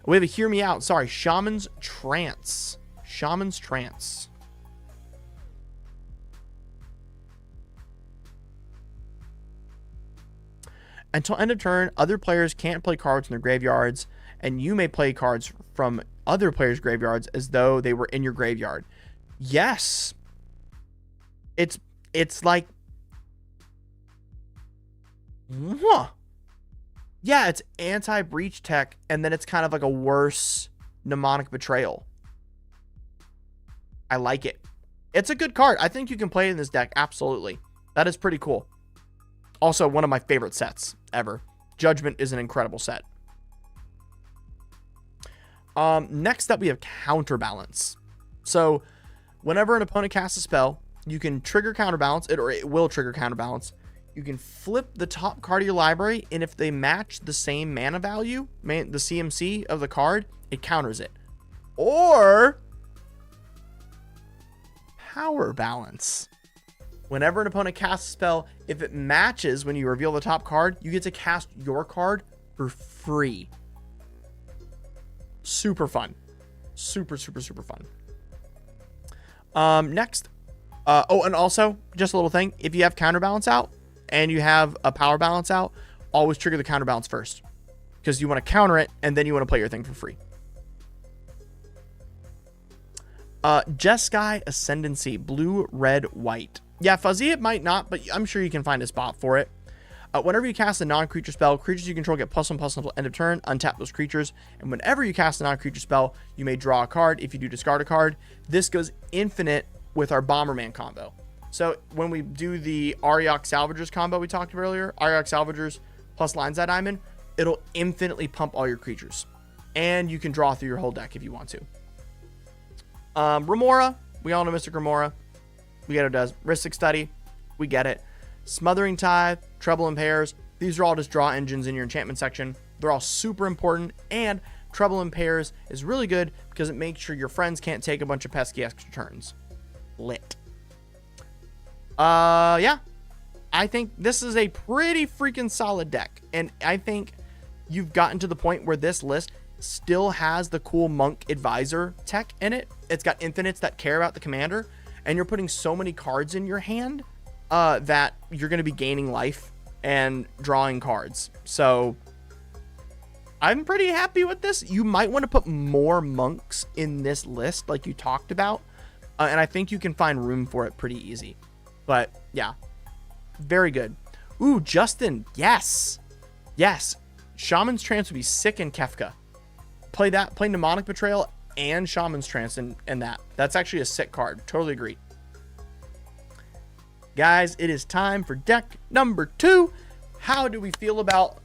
We have a Hear Me Out. Sorry, Shaman's Trance. Shaman's Trance. Until end of turn, other players can't play cards in their graveyards, and you may play cards from other players' graveyards as though they were in your graveyard. Yes. It's like, yeah, it's anti-breach tech, and then it's kind of like a worse mnemonic betrayal. I like it. It's a good card. I think you can play it in this deck. Absolutely. That is pretty cool. Also, one of my favorite sets ever. Judgment is an incredible set. Next up, we have Counterbalance. So, whenever an opponent casts a spell, you can trigger Counterbalance, or it will trigger Counterbalance. You can flip the top card of your library, and if they match the same mana value, the CMC of the card, it counters it. Or Power Balance. Whenever an opponent casts a spell, if it matches when you reveal the top card, you get to cast your card for free. Super fun. Super fun. Next. And also, just a little thing. If you have Counterbalance out and you have a Power Balance out, always trigger the Counterbalance first, because you want to counter it and then you want to play your thing for free. Jeskai Ascendancy, blue, red, white. Yeah, Fuzzy, it might not, but I'm sure you can find a spot for it. Whenever you cast a non-creature spell, creatures you control get +1/+1 until end of turn. Untap those creatures. And whenever you cast a non-creature spell, you may draw a card. If you do, discard a card. This goes infinite with our Bomberman combo. So when we do the Ariok Salvagers combo we talked about earlier, Ariok Salvagers plus Lineside Diamond, it'll infinitely pump all your creatures. And you can draw through your whole deck if you want to. Remora, we all know Mystic Remora. We get what it does. Rhystic Study, we get it. Smothering Tithe, Trouble in Pairs, these are all just draw engines in your enchantment section. They're all super important, and Trouble in Pairs is really good because it makes sure your friends can't take a bunch of pesky extra turns. Lit. Yeah. I think this is a pretty freaking solid deck, and I think you've gotten to the point where this list still has the cool Monk Advisor tech in it. It's got infinites that care about the commander, and you're putting so many cards in your hand that you're going to be gaining life and drawing cards. So I'm pretty happy with this. You might want to put more monks in this list like you talked about, and I think you can find room for it pretty easy. But yeah, very good. Ooh, Justin, yes. Shaman's Trance would be sick in Kefka. Play that, play Mnemonic Betrayal and Shaman's Trance in that. That's actually a sick card. Totally agree. Guys, it is time for deck number 2. How do we feel about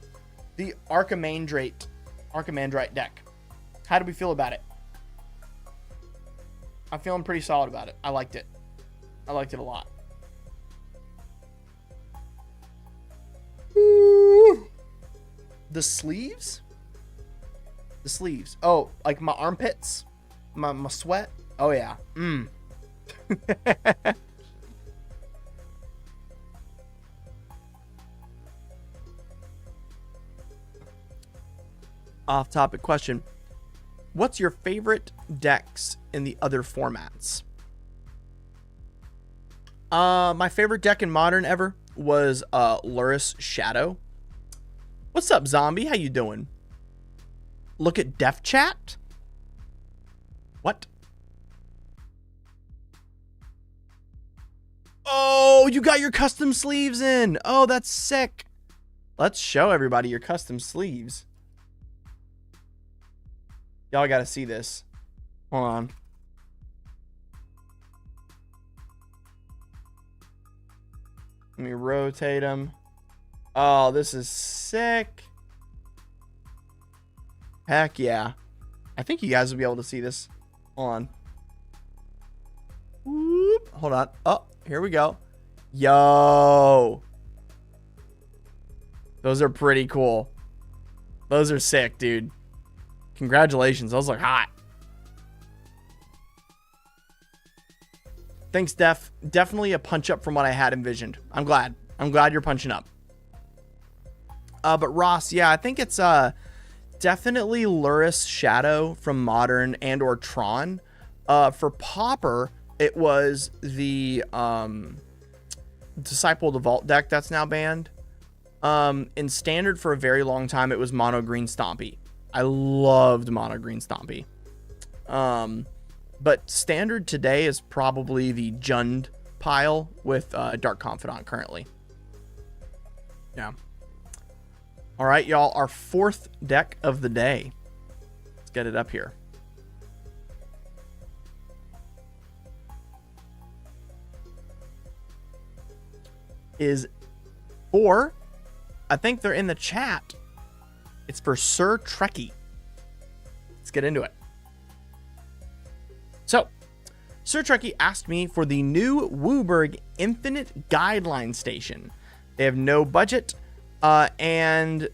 the Archimandrite deck? How do we feel about it? I'm feeling pretty solid about it. I liked it. I liked it a lot. Ooh. The sleeves? The sleeves. Oh, like my armpits? My sweat? Oh, yeah. Off-topic question. What's your favorite decks in the other formats? My favorite deck in Modern ever was Lurrus Shadow. What's up, Zombie? How you doing? Look at Def Chat? What? Oh, you got your custom sleeves in. Oh, that's sick. Let's show everybody your custom sleeves. Y'all got to see this. Hold on. Let me rotate them. Oh, this is sick. Heck yeah. I think you guys will be able to see this. Hold on. Whoop. Hold on. Oh, here we go. Yo. Those are pretty cool. Those are sick, dude. Congratulations. Those look hot. Thanks, Def. Definitely a punch up from what I had envisioned. I'm glad. I'm glad you're punching up. But Ross, yeah, I think it's definitely Lurrus Shadow from Modern and or Tron. For Pauper, it was the Disciple of the Vault deck that's now banned. In standard for a very long time, it was mono green Stompy. I loved mono green Stompy. But standard today is probably the Jund pile with Dark Confidant currently. Yeah. All right, y'all, our fourth deck of the day. Let's get it up here. Is for, I think they're in the chat. It's for Sir Trekkie. Let's get into it. So, Sir Trekkie asked me for the new Wooburg Infinite Guideline Station. They have no budget, and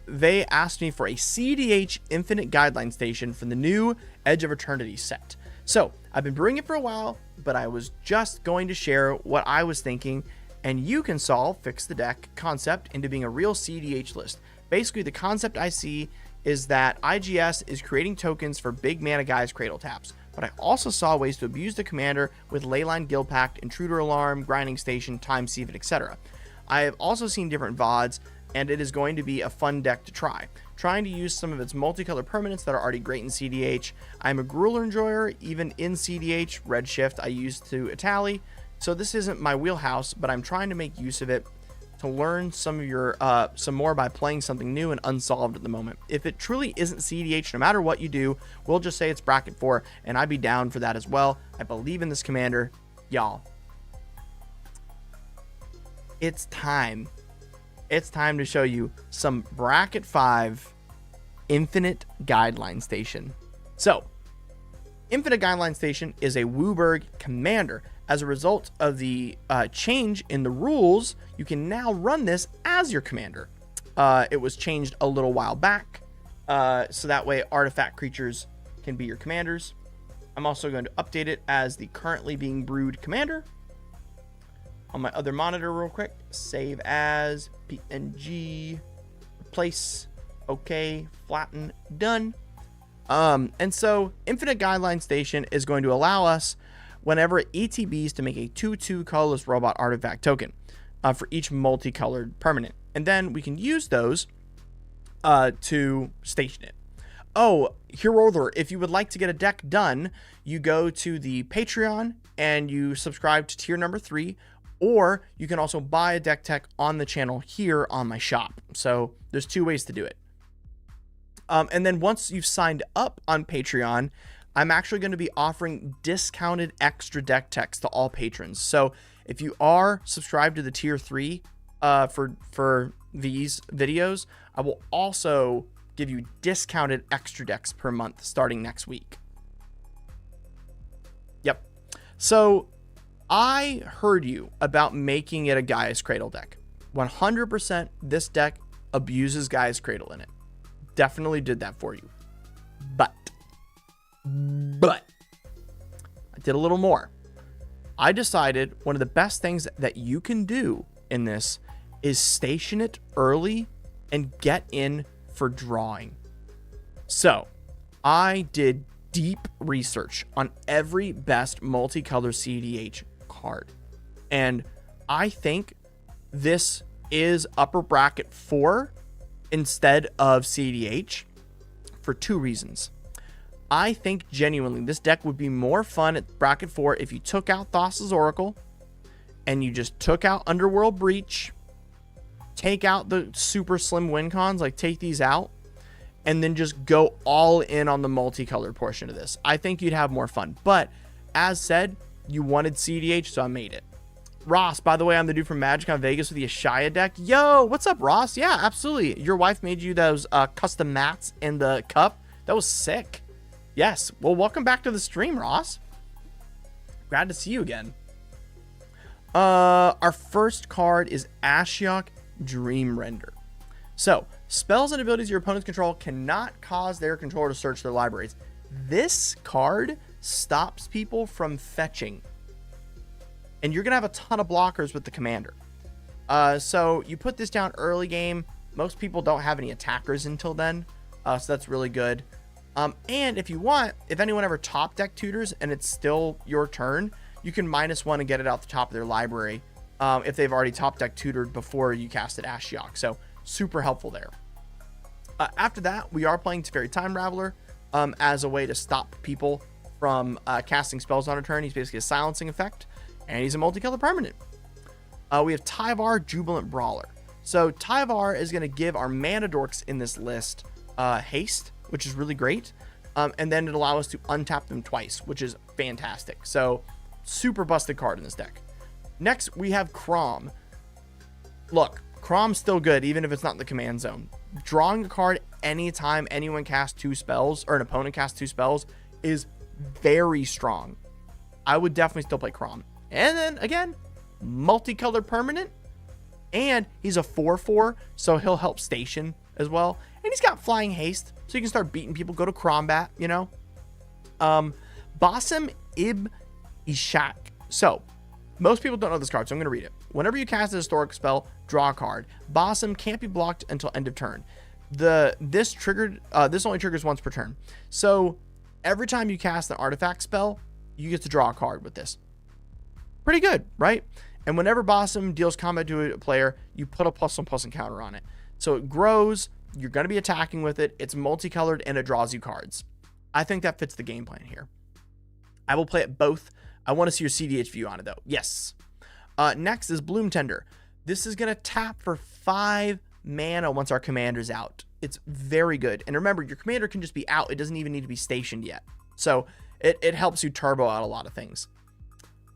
they asked me for a CDH Infinite Guideline Station for the new Edge of Eternity set. So, I've been brewing it for a while, but I was just going to share what I was thinking, and you can solve Fix the Deck concept into being a real CDH list. Basically, the concept I see is that IGS is creating tokens for big mana guys cradle taps, but I also saw ways to abuse the commander with Leyline Guild Pact, Intruder Alarm, Grinding Station, Time Sieve, etc. I have also seen different VODs, and it is going to be a fun deck to try. Trying to use some of its multicolor permanents that are already great in CDH. I'm a Grueler enjoyer, even in CDH. Redshift I use to Itali, so this isn't my wheelhouse, but I'm trying to make use of it to learn some more by playing something new and unsolved at the moment. If it truly isn't CDH, no matter what you do, we'll just say it's bracket 4, and I'd be down for that as well. I believe in this commander, y'all. It's time. It's time to show you some bracket 5 Infinite Guideline Station. So, Infinite Guideline Station is a Wooburg commander. As a result of the change in the rules, you can now run this as your commander. It was changed a little while back, so that way artifact creatures can be your commanders. I'm also going to update it as the currently being brewed commander. On my other monitor real quick, save as, PNG, replace, okay, flatten, done. And so Infinite Guideline Station is going to allow us, whenever it ETBs, to make a 2/2 colorless robot artifact token for each multicolored permanent. And then we can use those to station it. Oh, Hero Order, if you would like to get a deck done, you go to the Patreon and you subscribe to tier number 3, or you can also buy a deck tech on the channel here on my shop. So there's 2 ways to do it. And then once you've signed up on Patreon, I'm actually going to be offering discounted extra deck techs to all patrons. So if you are subscribed to the tier 3 for these videos, I will also give you discounted extra decks per month starting next week. Yep. So I heard you about making it a Gaia's Cradle deck. 100% this deck abuses Gaia's Cradle in it. Definitely did that for you. But I did a little more. I decided one of the best things that you can do in this is station it early and get in for drawing. So I did deep research on every best multicolor CDH card, and I think this is upper bracket 4 instead of CDH for 2 reasons. I think genuinely this deck would be more fun at bracket 4 if you took out Thassa's Oracle and you just took out Underworld Breach, take out the super slim win cons, like take these out, and then just go all in on the multicolored portion of this. I think you'd have more fun. But as said, you wanted CDH, so I made it. Ross, by the way, I'm the dude from Magic on Vegas with the Ashaya deck. Yo, what's up, Ross? Yeah, absolutely. Your wife made you those custom mats in the cup. That was sick. Yes. Well, welcome back to the stream, Ross. Glad to see you again. Our first card is Ashiok Dream Render. So, spells and abilities your opponents control cannot cause their controller to search their libraries. This card stops people from fetching. And you're going to have a ton of blockers with the commander. So you put this down early game. Most people don't have any attackers until then. So that's really good. And if you want, if anyone ever top deck tutors and it's still your turn, you can -1 and get it out the top of their library if they've already top deck tutored before you casted Ashiok. So super helpful there. After that, we are playing Teferi Time Raveler as a way to stop people from casting spells on a turn. He's basically a silencing effect, and he's a multicolor permanent. We have Tyvar, Jubilant Brawler. So Tyvar is going to give our mana dorks in this list haste, which is really great. And then it'll allow us to untap them twice, which is fantastic. So super busted card in this deck. Next, we have Crom. Look, Crom's still good, even if it's not in the command zone. Drawing a card anytime anyone casts 2 spells, or an opponent casts 2 spells, is very strong. I would definitely still play Crom. And then, again, multicolored permanent. And he's a 4/4, so he'll help station as well. And he's got flying haste, so you can start beating people, go to Crombat, you know. Basim Ib Ishak. So, most people don't know this card, so I'm going to read it. Whenever you cast a historic spell, draw a card. Basim can't be blocked until end of turn. This only triggers once per turn. So, every time you cast an artifact spell, you get to draw a card with this. Pretty good, right? And whenever Basim deals combat to a player, you put a +1/+1 counter on it. So it grows, you're going to be attacking with it, it's multicolored, and it draws you cards. I think that fits the game plan here. I will play it both. I want to see your CDH view on it, though. Yes. Next is Bloom Tender. This is going to tap for 5 mana once our commander's out. It's very good. And remember, your commander can just be out. It doesn't even need to be stationed yet. So it helps you turbo out a lot of things.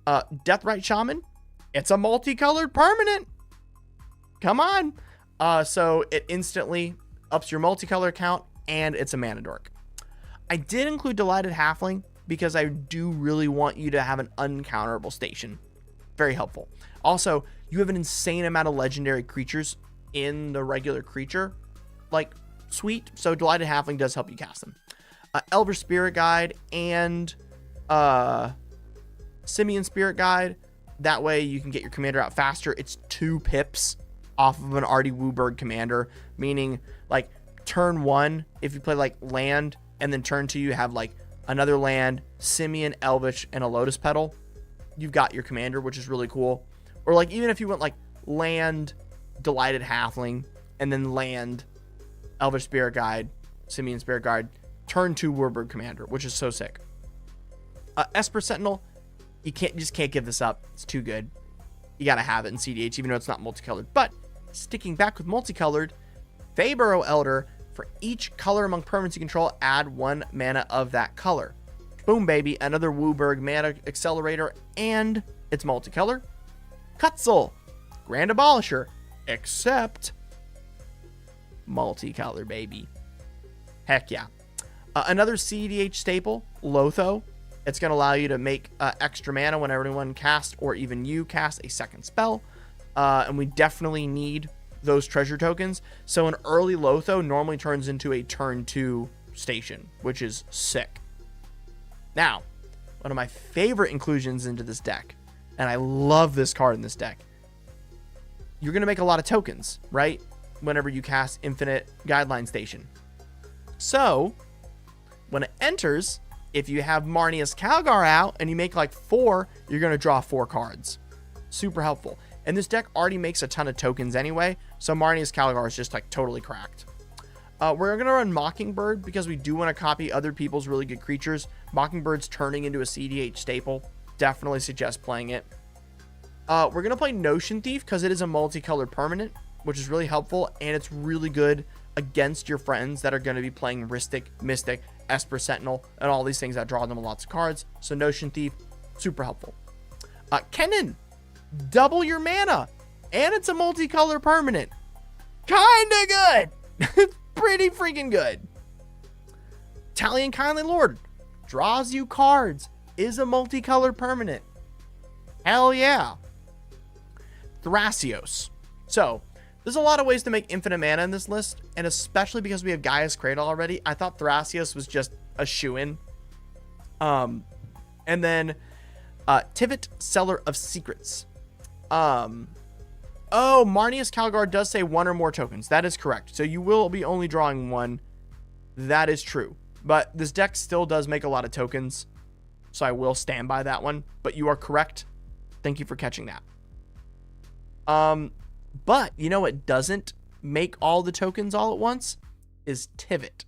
Deathrite Shaman. It's a multicolored permanent. Come on. So it instantly ups your multicolor count, and it's a mana dork. I did include Delighted Halfling because I do really want you to have an uncounterable station. Very helpful. Also, you have an insane amount of legendary creatures in the regular creature. Like, sweet. So Delighted Halfling does help you cast them. Elvish Spirit Guide and Simian Spirit Guide. That way you can get your commander out faster. It's 2 pips off of an already Wooburg commander, meaning like turn 1, if you play like land, and then turn 2 you have like another land, Simian, Elvish, and a Lotus Petal. You've got your commander, which is really cool. Or like even if you went like land, Delighted Halfling, and then land, Elvish Spirit Guide, Simian Spirit Guide, turn 2 Wooburg commander, which is so sick. Esper Sentinel. You just can't give this up. It's too good. You gotta have it in CDH, even though it's not multicolored. But sticking back with multicolored, Feyburrow Elder. For each color among permanents you control, add 1 mana of that color. Boom, baby! Another Wooburg mana accelerator, and it's multicolor. Kutzel, Grand Abolisher, except multicolor, baby. Heck yeah! Another CDH staple, Lotho. It's going to allow you to make extra mana whenever anyone casts, or even you cast a second spell. And we definitely need those treasure tokens. So an early Lotho normally turns into a turn 2 station, which is sick. Now, one of my favorite inclusions into this deck, and I love this card in this deck. You're going to make a lot of tokens, right? Whenever you cast Infinite Guideline Station. So, when it enters, if you have Marnius Calgar out and you make like 4, you're going to draw 4 cards. Super helpful. And this deck already makes a ton of tokens anyway, so Marnius Calgar is just like totally cracked. We're going to run Mockingbird because we do want to copy other people's really good creatures. Mockingbird's turning into a CDH staple. Definitely suggest playing it. We're going to play Notion Thief because it is a multicolored permanent, which is really helpful, and it's really good against your friends that are going to be playing Mystic, Esper Sentinel, and all these things that draw them lots of cards. So Notion Thief, super helpful. Kennen, double your mana, and it's a multicolor permanent. Kinda good. It's pretty freaking good. Talion Kindly Lord, draws you cards, is a multicolor permanent. Hell yeah. Thrasios. So, there's a lot of ways to make infinite mana in this list, and especially because we have Gaia's Cradle already, I thought Thrasios was just a shoo-in. And then Tivit, Seller of Secrets. Oh, Marnius Calgar does say 1 or more tokens. That is correct. So you will be only drawing 1. That is true. But this deck still does make a lot of tokens, so I will stand by that one. But you are correct. Thank you for catching that. But you know what doesn't make all the tokens all at once is Tivit.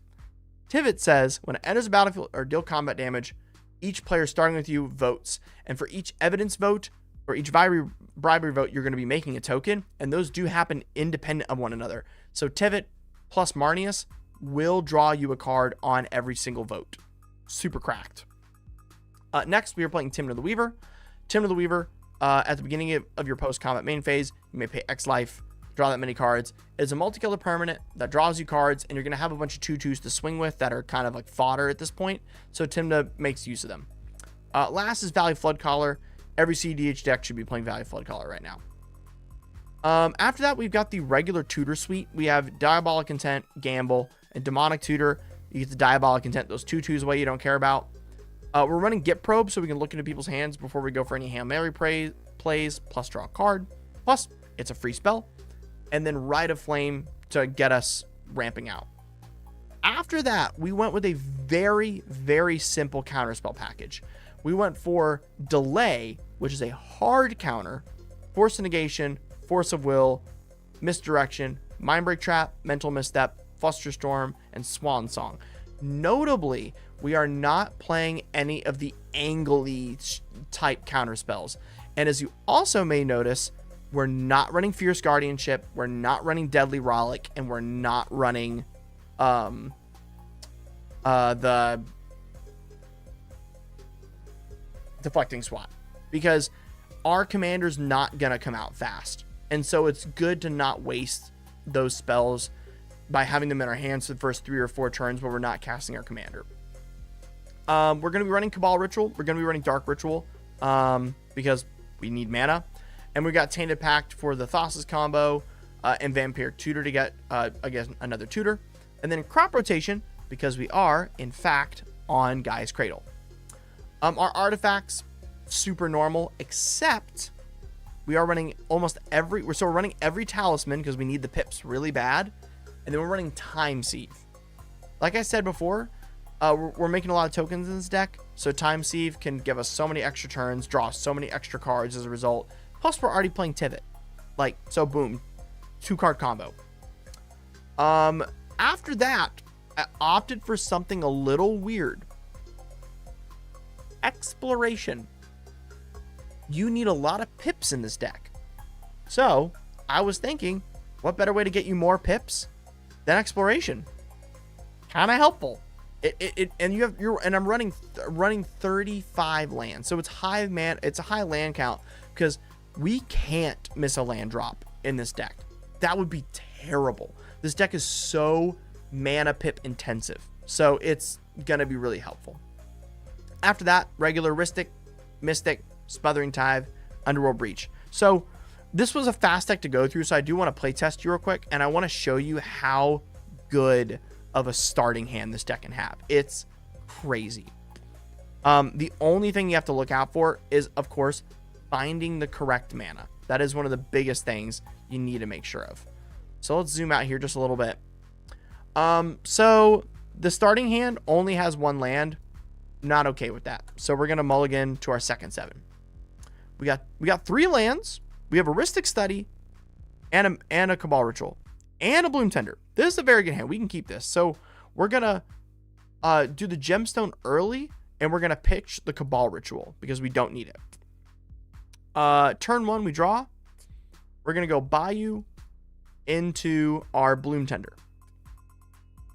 Tivit says when it enters the battlefield or deal combat damage, each player starting with you votes. And for each evidence vote or each bribery vote, you're going to be making a token. And those do happen independent of one another. So Tivit plus Marnius will draw you a card on every single vote. Super cracked. Next, we are playing Timon of the Weaver. Timon of the Weaver, at the beginning of your post-combat main phase, you may pay X life, draw that many cards. It's a multicolor permanent that draws you cards, and you're going to have a bunch of 2/2s to swing with that are kind of like fodder at this point. So Timna makes use of them. Last is Valley Flood Caller. Every CDH deck should be playing Valley Flood Caller right now. After that, we've got the regular tutor suite. We have Diabolic Intent, Gamble, and Demonic Tutor. You get the Diabolic Intent, those 2/2s away you don't care about. We're running Get Probe so we can look into people's hands before we go for any Hail Mary plays, plus draw a card. Plus, it's a free spell. And then Rite of Flame to get us ramping out. After that, we went with a very, very simple counterspell package. We went for Delay, which is a hard counter, Force of Negation, Force of Will, Misdirection, Mindbreak Trap, Mental Misstep, Flusterstorm, and Swan Song. Notably, we are not playing any of the angly type counter spells. And as you also may notice, we're not running Fierce Guardianship, we're not running Deadly Rollick, and we're not running the Deflecting Swat, because our commander's not gonna come out fast. And so it's good to not waste those spells by having them in our hands for the first 3 or 4 turns where we're not casting our commander. We're going to be running Cabal Ritual. We're going to be running Dark Ritual because we need mana. And we got Tainted Pact for the Thassa's combo and Vampiric Tutor to get, again, another tutor. And then Crop Rotation because we are, in fact, on Gaia's Cradle. Our artifacts, super normal, except we are running almost every... we're running every Talisman because we need the pips really bad. And then we're running Time Sieve. Like I said before, we're making a lot of tokens in this deck. So Time Sieve can give us so many extra turns, draw so many extra cards as a result. Plus, we're already playing Tivit. Like, so boom. 2-card combo. After that, I opted for something a little weird. Exploration. You need a lot of pips in this deck. So, I was thinking, what better way to get you more pips than Exploration? Kind of helpful. And I'm running 35 lands, so it's a high land count because we can't miss a land drop in this deck. That would be terrible. This deck is so mana pip intensive, so it's gonna be really helpful. After that, regular Mystic, Smothering Tithe, Underworld Breach. So this was a fast deck to go through, so I do want to play test you real quick, and I want to show you how good of a starting hand this deck can have. It's crazy. The only thing you have to look out for is, of course, finding the correct mana. That is one of the biggest things you need to make sure of. So let's zoom out here just a little bit. So the starting hand only has 1 land. Not okay with that. So we're gonna mulligan to our second 7. We got 3 lands. We have a Ristic Study and a Cabal Ritual and a Bloom Tender. This is a very good hand. We can keep this. So we're gonna do the Gemstone early, and we're gonna pitch the Cabal Ritual because we don't need it. Turn 1, we draw. We're gonna go Bayou into our Bloom Tender.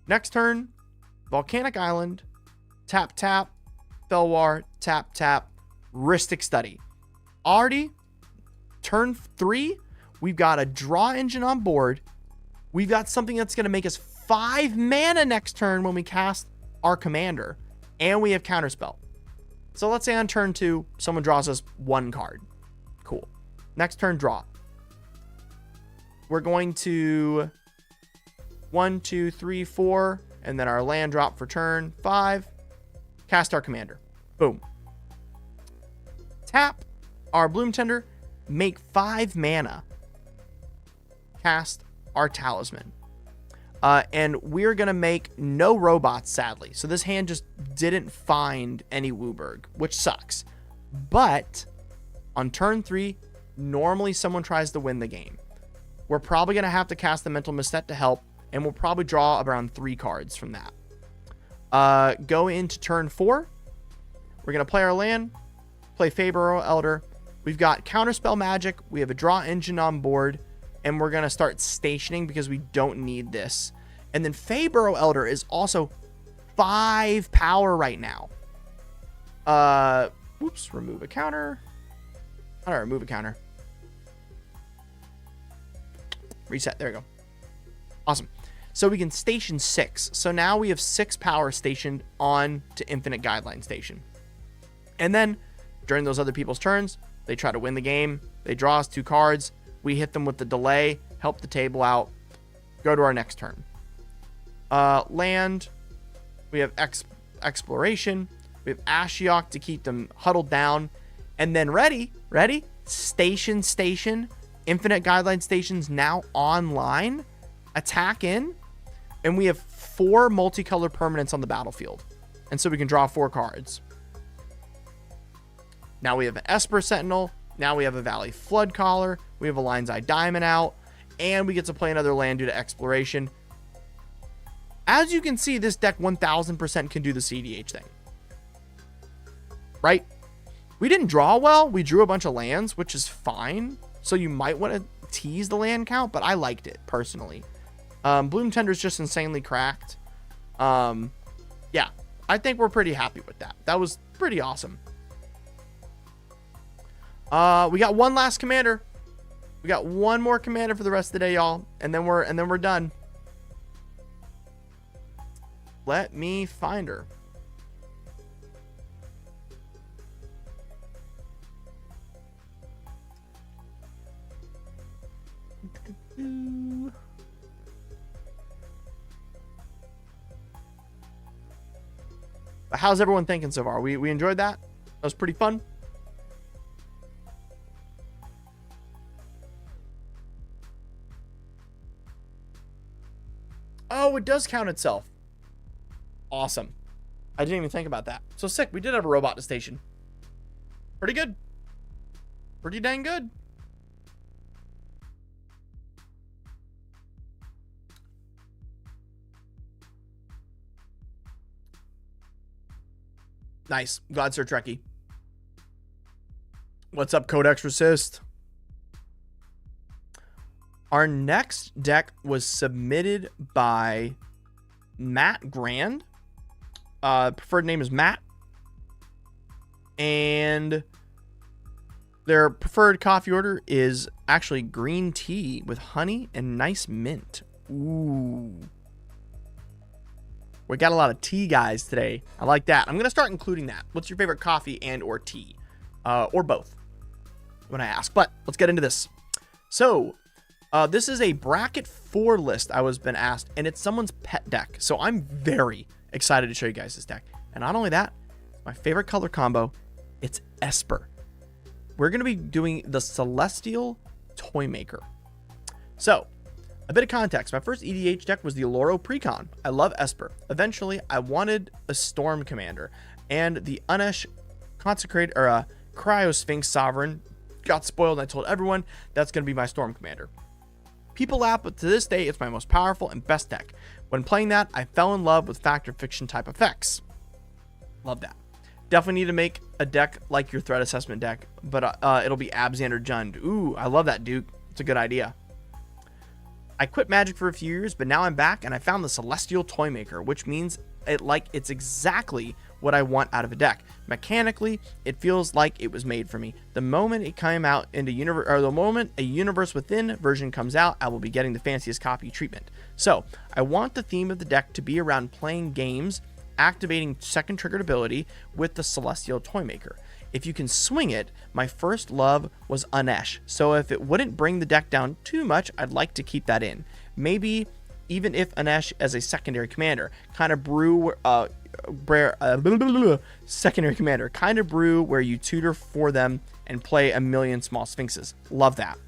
Next turn, Volcanic Island, tap, Felwar, tap, Ristic Study. Already, turn 3, we've got a draw engine on board. We've got something that's going to make us 5 mana next turn when we cast our commander. And we have Counterspell. So let's say on turn 2, someone draws us 1 card. Cool. Next turn, draw. We're going to 1, 2, 3, 4, and then our land drop for turn 5. Cast our commander. Boom. Tap our Bloom Tender. Make 5 mana. Cast our Talisman. And we're going to make no robots, sadly. So this hand just didn't find any Wooburg, which sucks. But on turn 3, Normally someone tries to win the game. We're probably going to have to cast the Mental Misstep to help, and we'll probably draw around 3 cards from that. Go into turn 4. We're going to play our land, play Faber Elder. We've got Counterspell Magic. We have a draw engine on board, and we're going to start stationing because we don't need this. And then Faber Elder is also 5 power right now. Whoops, remove a counter. How do I remove a counter? Reset. There we go. Awesome. So we can station 6. So now we have 6 power stationed on to Infinite Guideline Station. And then during those other people's turns, they try to win the game. They draw us 2 cards. We hit them with the delay, help the table out, go to our next turn. Land. We have Exploration. We have Ashiok to keep them huddled down. And then ready? Station. Infinite Guideline Stations now online. Attack in. And we have 4 multicolored permanents on the battlefield. And so we can draw 4 cards. Now we have an Esper Sentinel. Now we have a Valley Flood Collar. We have a Lion's Eye Diamond out. And we get to play another land due to Exploration. As you can see, this deck 1000% can do the CDH thing. Right? We didn't draw well. We drew a bunch of lands, which is fine. So you might want to tease the land count, but I liked it personally. Bloom Tender is just insanely cracked. Yeah, I think we're pretty happy with that. That was pretty awesome. We got one last commander. We got one more commander for the rest of the day, y'all, and then we're done. Let me find her. How's everyone thinking so far? We enjoyed that? That was pretty fun. Oh, it does count itself. Awesome. I didn't even think about that. So sick. We did have a robot to station. Pretty good. Pretty dang good. Nice. Glad Sir Trekkie. What's up, Codex Resist? Our next deck was submitted by Matt Grand. Preferred name is Matt. And their preferred coffee order is actually green tea with honey and nice mint. Ooh. We got a lot of tea guys today. I like that. I'm going to start including that. What's your favorite coffee and or tea? Or both when I ask. But let's get into this. So this is a bracket 4 list I was been asked, and it's someone's pet deck. So I'm very excited to show you guys this deck. And not only that, my favorite color combo, it's Esper. We're going to be doing the Celestial Toymaker. So a bit of context. My first EDH deck was the Aloro Precon. I love Esper. Eventually, I wanted a Storm Commander, and the Unesh Consecrate or Cryosphinx Sovereign got spoiled, and I told everyone that's going to be my Storm Commander. People laugh, but to this day, it's my most powerful and best deck. When playing that, I fell in love with Fact or Fiction type effects. Love that. Definitely need to make a deck like your Threat Assessment deck, but it'll be Abxander Jund. Ooh, I love that, Duke. It's a good idea. I quit Magic for a few years, but now I'm back, and I found the Celestial Toymaker, which means it's exactly what I want out of a deck. Mechanically, it feels like it was made for me. The moment it came out into universe, or the moment a Universe Within version comes out, I will be getting the fanciest copy treatment. So I want the theme of the deck to be around playing games, activating second triggered ability with the Celestial Toymaker. If you can swing it, my first love was Unesh. So if it wouldn't bring the deck down too much, I'd like to keep that in. Maybe even if Unesh as a secondary commander, kind of brew secondary commander, kind of brew where you tutor for them and play a million small sphinxes. Love that.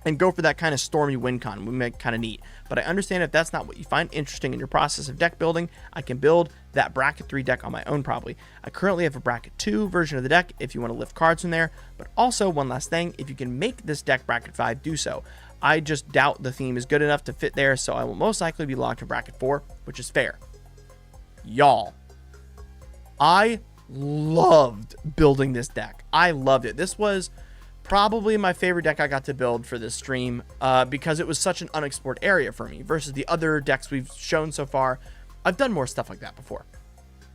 and go for that kind of stormy win con. We make kind of neat. But I understand if that's not what you find interesting in your process of deck building, I can build that bracket 3 deck on my own probably. I currently have a bracket 2 version of the deck if you want to lift cards from there. But also, one last thing, if you can make this deck bracket 5, do so. I just doubt the theme is good enough to fit there, so I will most likely be locked to bracket 4, which is fair. Y'all, I loved building this deck. I loved it. This was probably my favorite deck I got to build for this stream because it was such an unexplored area for me versus the other decks we've shown so far. I've done more stuff like that before,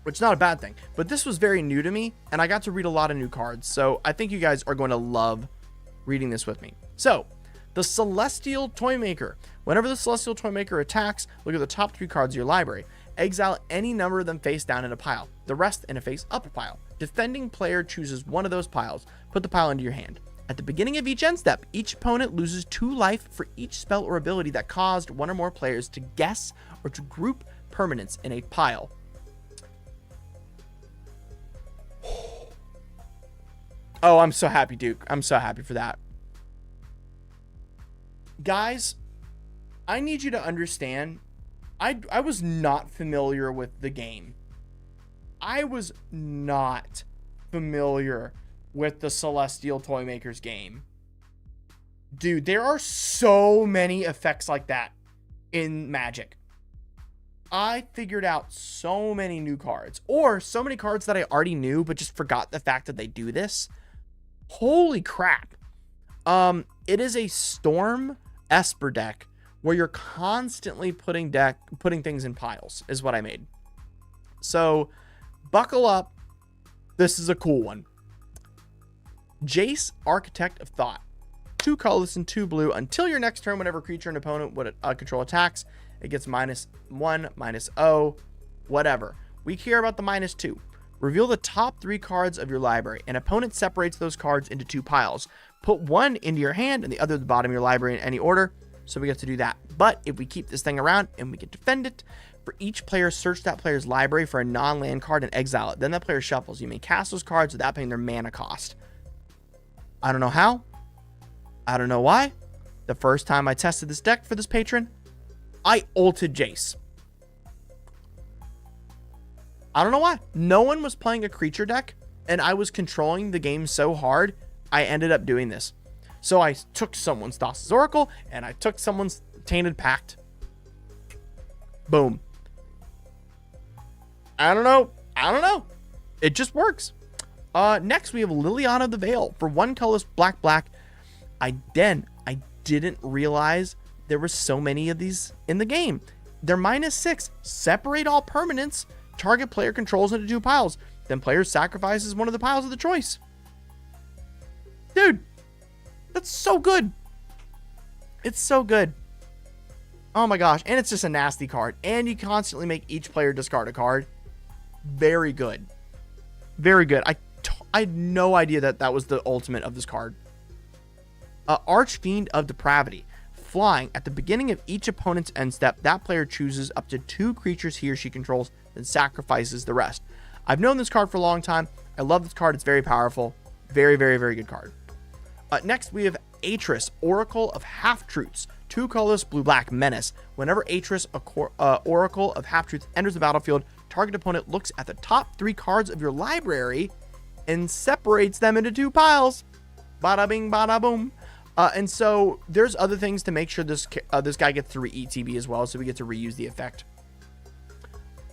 which is not a bad thing, but this was very new to me and I got to read a lot of new cards. So I think you guys are going to love reading this with me. So the Celestial Toymaker. Whenever the Celestial Toymaker attacks, look at the top 3 cards of your library. Exile any number of them face down in a pile, the rest in a face up pile. Defending player chooses one of those piles. Put the pile into your hand. At the beginning of each end step, each opponent loses 2 life for each spell or ability that caused one or more players to guess or to group permanents in a pile. Oh, I'm so happy, Duke. I'm so happy for that. Guys, I need you to understand, I was not familiar with the game. I was not familiar with the Celestial Toymaker's game. Dude, there are so many effects like that in Magic. I figured out so many new cards, or so many cards that I already knew but just forgot the fact that they do this. Holy crap. It is a Storm Esper deck where you're constantly putting things in piles is what I made. So buckle up. This is a cool one. Jace, Architect of Thought. 2 colorless and 2 blue. Until your next turn, whenever creature and opponent would control attacks, it gets -1, -0, whatever. We care about the -2. Reveal the top 3 cards of your library. An opponent separates those cards into 2 piles. Put one into your hand and the other at the bottom of your library in any order. So we get to do that. But if we keep this thing around and we can defend it, for each player, search that player's library for a non-land card and exile it. Then that player shuffles. You may cast those cards without paying their mana cost. I don't know how. I don't know why. The first time I tested this deck for this patron, I ulted Jace. I don't know why. No one was playing a creature deck, and I was controlling the game so hard, I ended up doing this. So I took someone's Thassa's Oracle, and I took someone's Tainted Pact. Boom. I don't know. It just works. Next, we have Liliana of the Veil. For 1 colorless black. I didn't realize there were so many of these in the game. They're -6. Separate all permanents. Target player controls into 2 piles. Then player sacrifices one of the piles of the choice. Dude, that's so good. It's so good. Oh my gosh. And it's just a nasty card. And you constantly make each player discard a card. Very good. Very good. I had no idea that was the ultimate of this card. Archfiend of Depravity. Flying. At the beginning of each opponent's end step, that player chooses up to 2 creatures he or she controls, then sacrifices the rest. I've known this card for a long time. I love this card. It's very powerful. Very, very, very good card. Next, we have Atris, Oracle of Half-Truths. 2 colorless, blue-black menace. Whenever Atris, Oracle of Half-Truths, enters the battlefield, target opponent looks at the top 3 cards of your library and separates them into 2 piles. Bada bing, bada boom. And so there's other things to make sure this guy gets to re-ETB as well, so we get to reuse the effect.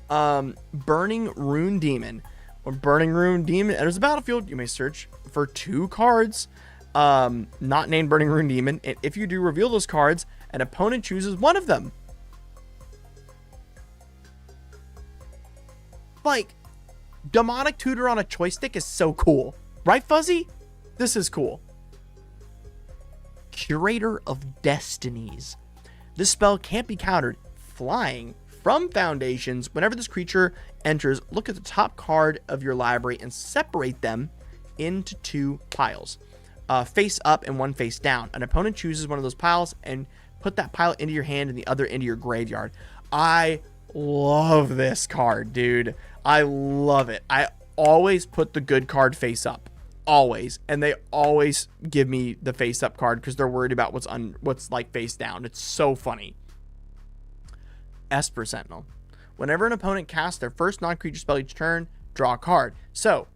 Burning Rune Demon. When Burning Rune Demon enters the battlefield, you may search for 2 cards not named Burning Rune Demon, and if you do reveal those cards, an opponent chooses one of them. Like, Demonic Tutor on a choice stick is so cool. Right, Fuzzy? This is cool. Curator of Destinies. This spell can't be countered. Flying from Foundations. Whenever this creature enters, look at the top card of your library and separate them into 2 piles. Face up and 1 face down. An opponent chooses one of those piles and put that pile into your hand and the other into your graveyard. I love this card, dude. I love it. I always put the good card face up. always, and they always give me the face up card because they're worried about what's like face down. It's so funny. Esper Sentinel. Whenever an opponent casts their first non-creature spell each turn, draw a card. So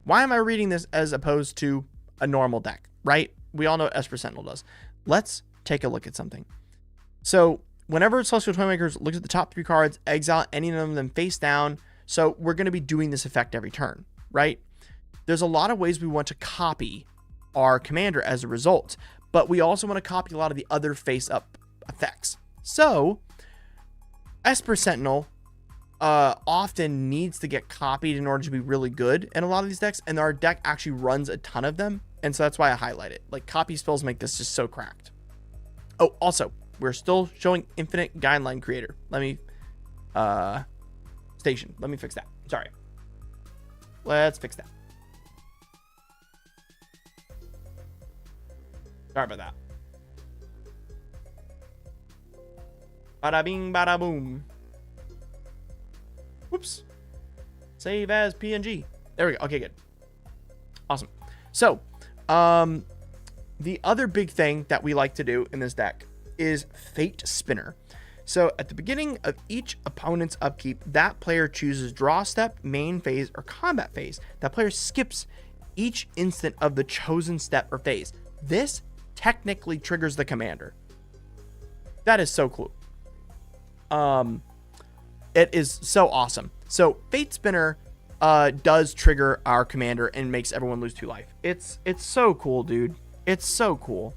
why am I reading this as opposed to a normal deck, right? We all know what Esper Sentinel does. Let's take a look at something. So whenever Celestial Toymakers looks at the top 3 cards, exile any of them face down. So we're going to be doing this effect every turn, right? There's a lot of ways we want to copy our commander as a result, but we also want to copy a lot of the other face up effects. So Esper Sentinel often needs to get copied in order to be really good in a lot of these decks, and our deck actually runs a ton of them, and so that's why I highlight it. Like, copy spells make this just so cracked. Oh, also, we're still showing Infinite Guideline Creator. Let me Station. Let me fix that. Sorry. Let's fix that. Sorry about that. Bada bing, bada boom. Whoops. Save as PNG. There we go. Okay, good. Awesome. So, the other big thing that we like to do in this deck is Fate Spinner. So, at the beginning of each opponent's upkeep, that player chooses draw step, main phase, or combat phase. That player skips each instant of the chosen step or phase. This technically triggers the commander. That is so cool. It is so awesome. So Fate Spinner does trigger our commander and makes everyone lose 2 life. It's so cool, dude. It's so cool.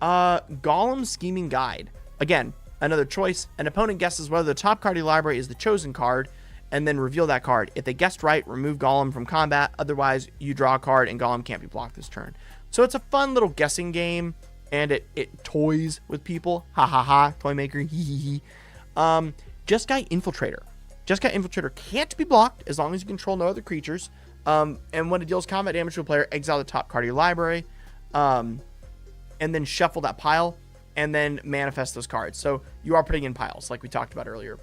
Golem Scheming Guide. Again, another choice. An opponent guesses whether the top card of your library is the chosen card, and then reveal that card. If they guessed right, remove Golem from combat. Otherwise, you draw a card and Golem can't be blocked this turn. So it's a fun little guessing game, and it toys with people. Ha ha ha. Toy maker. Hee hee hee. Just Guy Infiltrator. Just Guy Infiltrator can't be blocked as long as you control no other creatures. And when it deals combat damage to a player, exile the top card of your library, and then shuffle that pile, and then manifest those cards. So you are putting in piles, like we talked about earlier.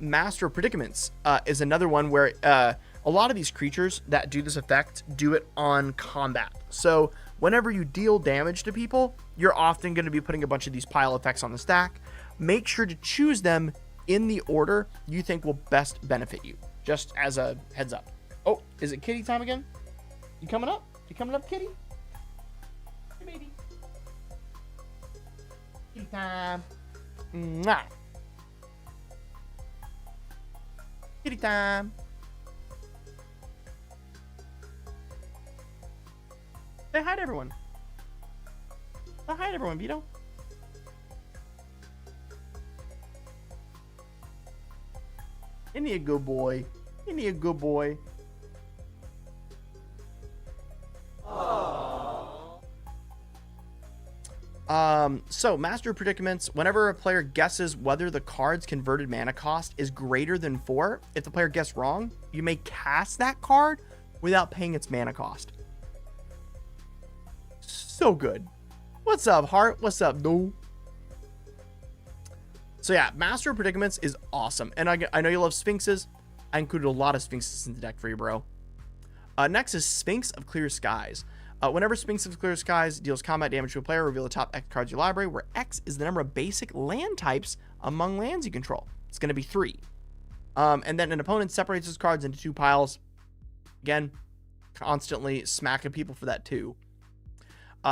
Master of Predicaments is another one where a lot of these creatures that do this effect do it on combat. So whenever you deal damage to people, you're often going to be putting a bunch of these pile effects on the stack. Make sure to choose them in the order you think will best benefit you, just as a heads up. Oh, is it kitty time again? You coming up? You coming up, kitty? Hey, baby. Kitty time. Mwah. Kitty time. Say hi to everyone. Say hi to everyone, Vito. Isn't he a good boy? Isn't he a good boy? So Master of Predicaments, whenever a player guesses whether the card's converted mana cost is greater than 4, if the player guessed wrong, you may cast that card without paying its mana cost. So good. What's up, Heart? What's up, dude? So yeah, Master of Predicaments is awesome. And I know you love Sphinxes. I included a lot of Sphinxes in the deck for you, bro. Next is Sphinx of Clear Skies. Whenever Sphinx of Clear Skies deals combat damage to a player, reveal the top X cards of your library, where X is the number of basic land types among lands you control. It's going to be 3. And then an opponent separates his cards into 2 piles. Again, constantly smacking people for that too.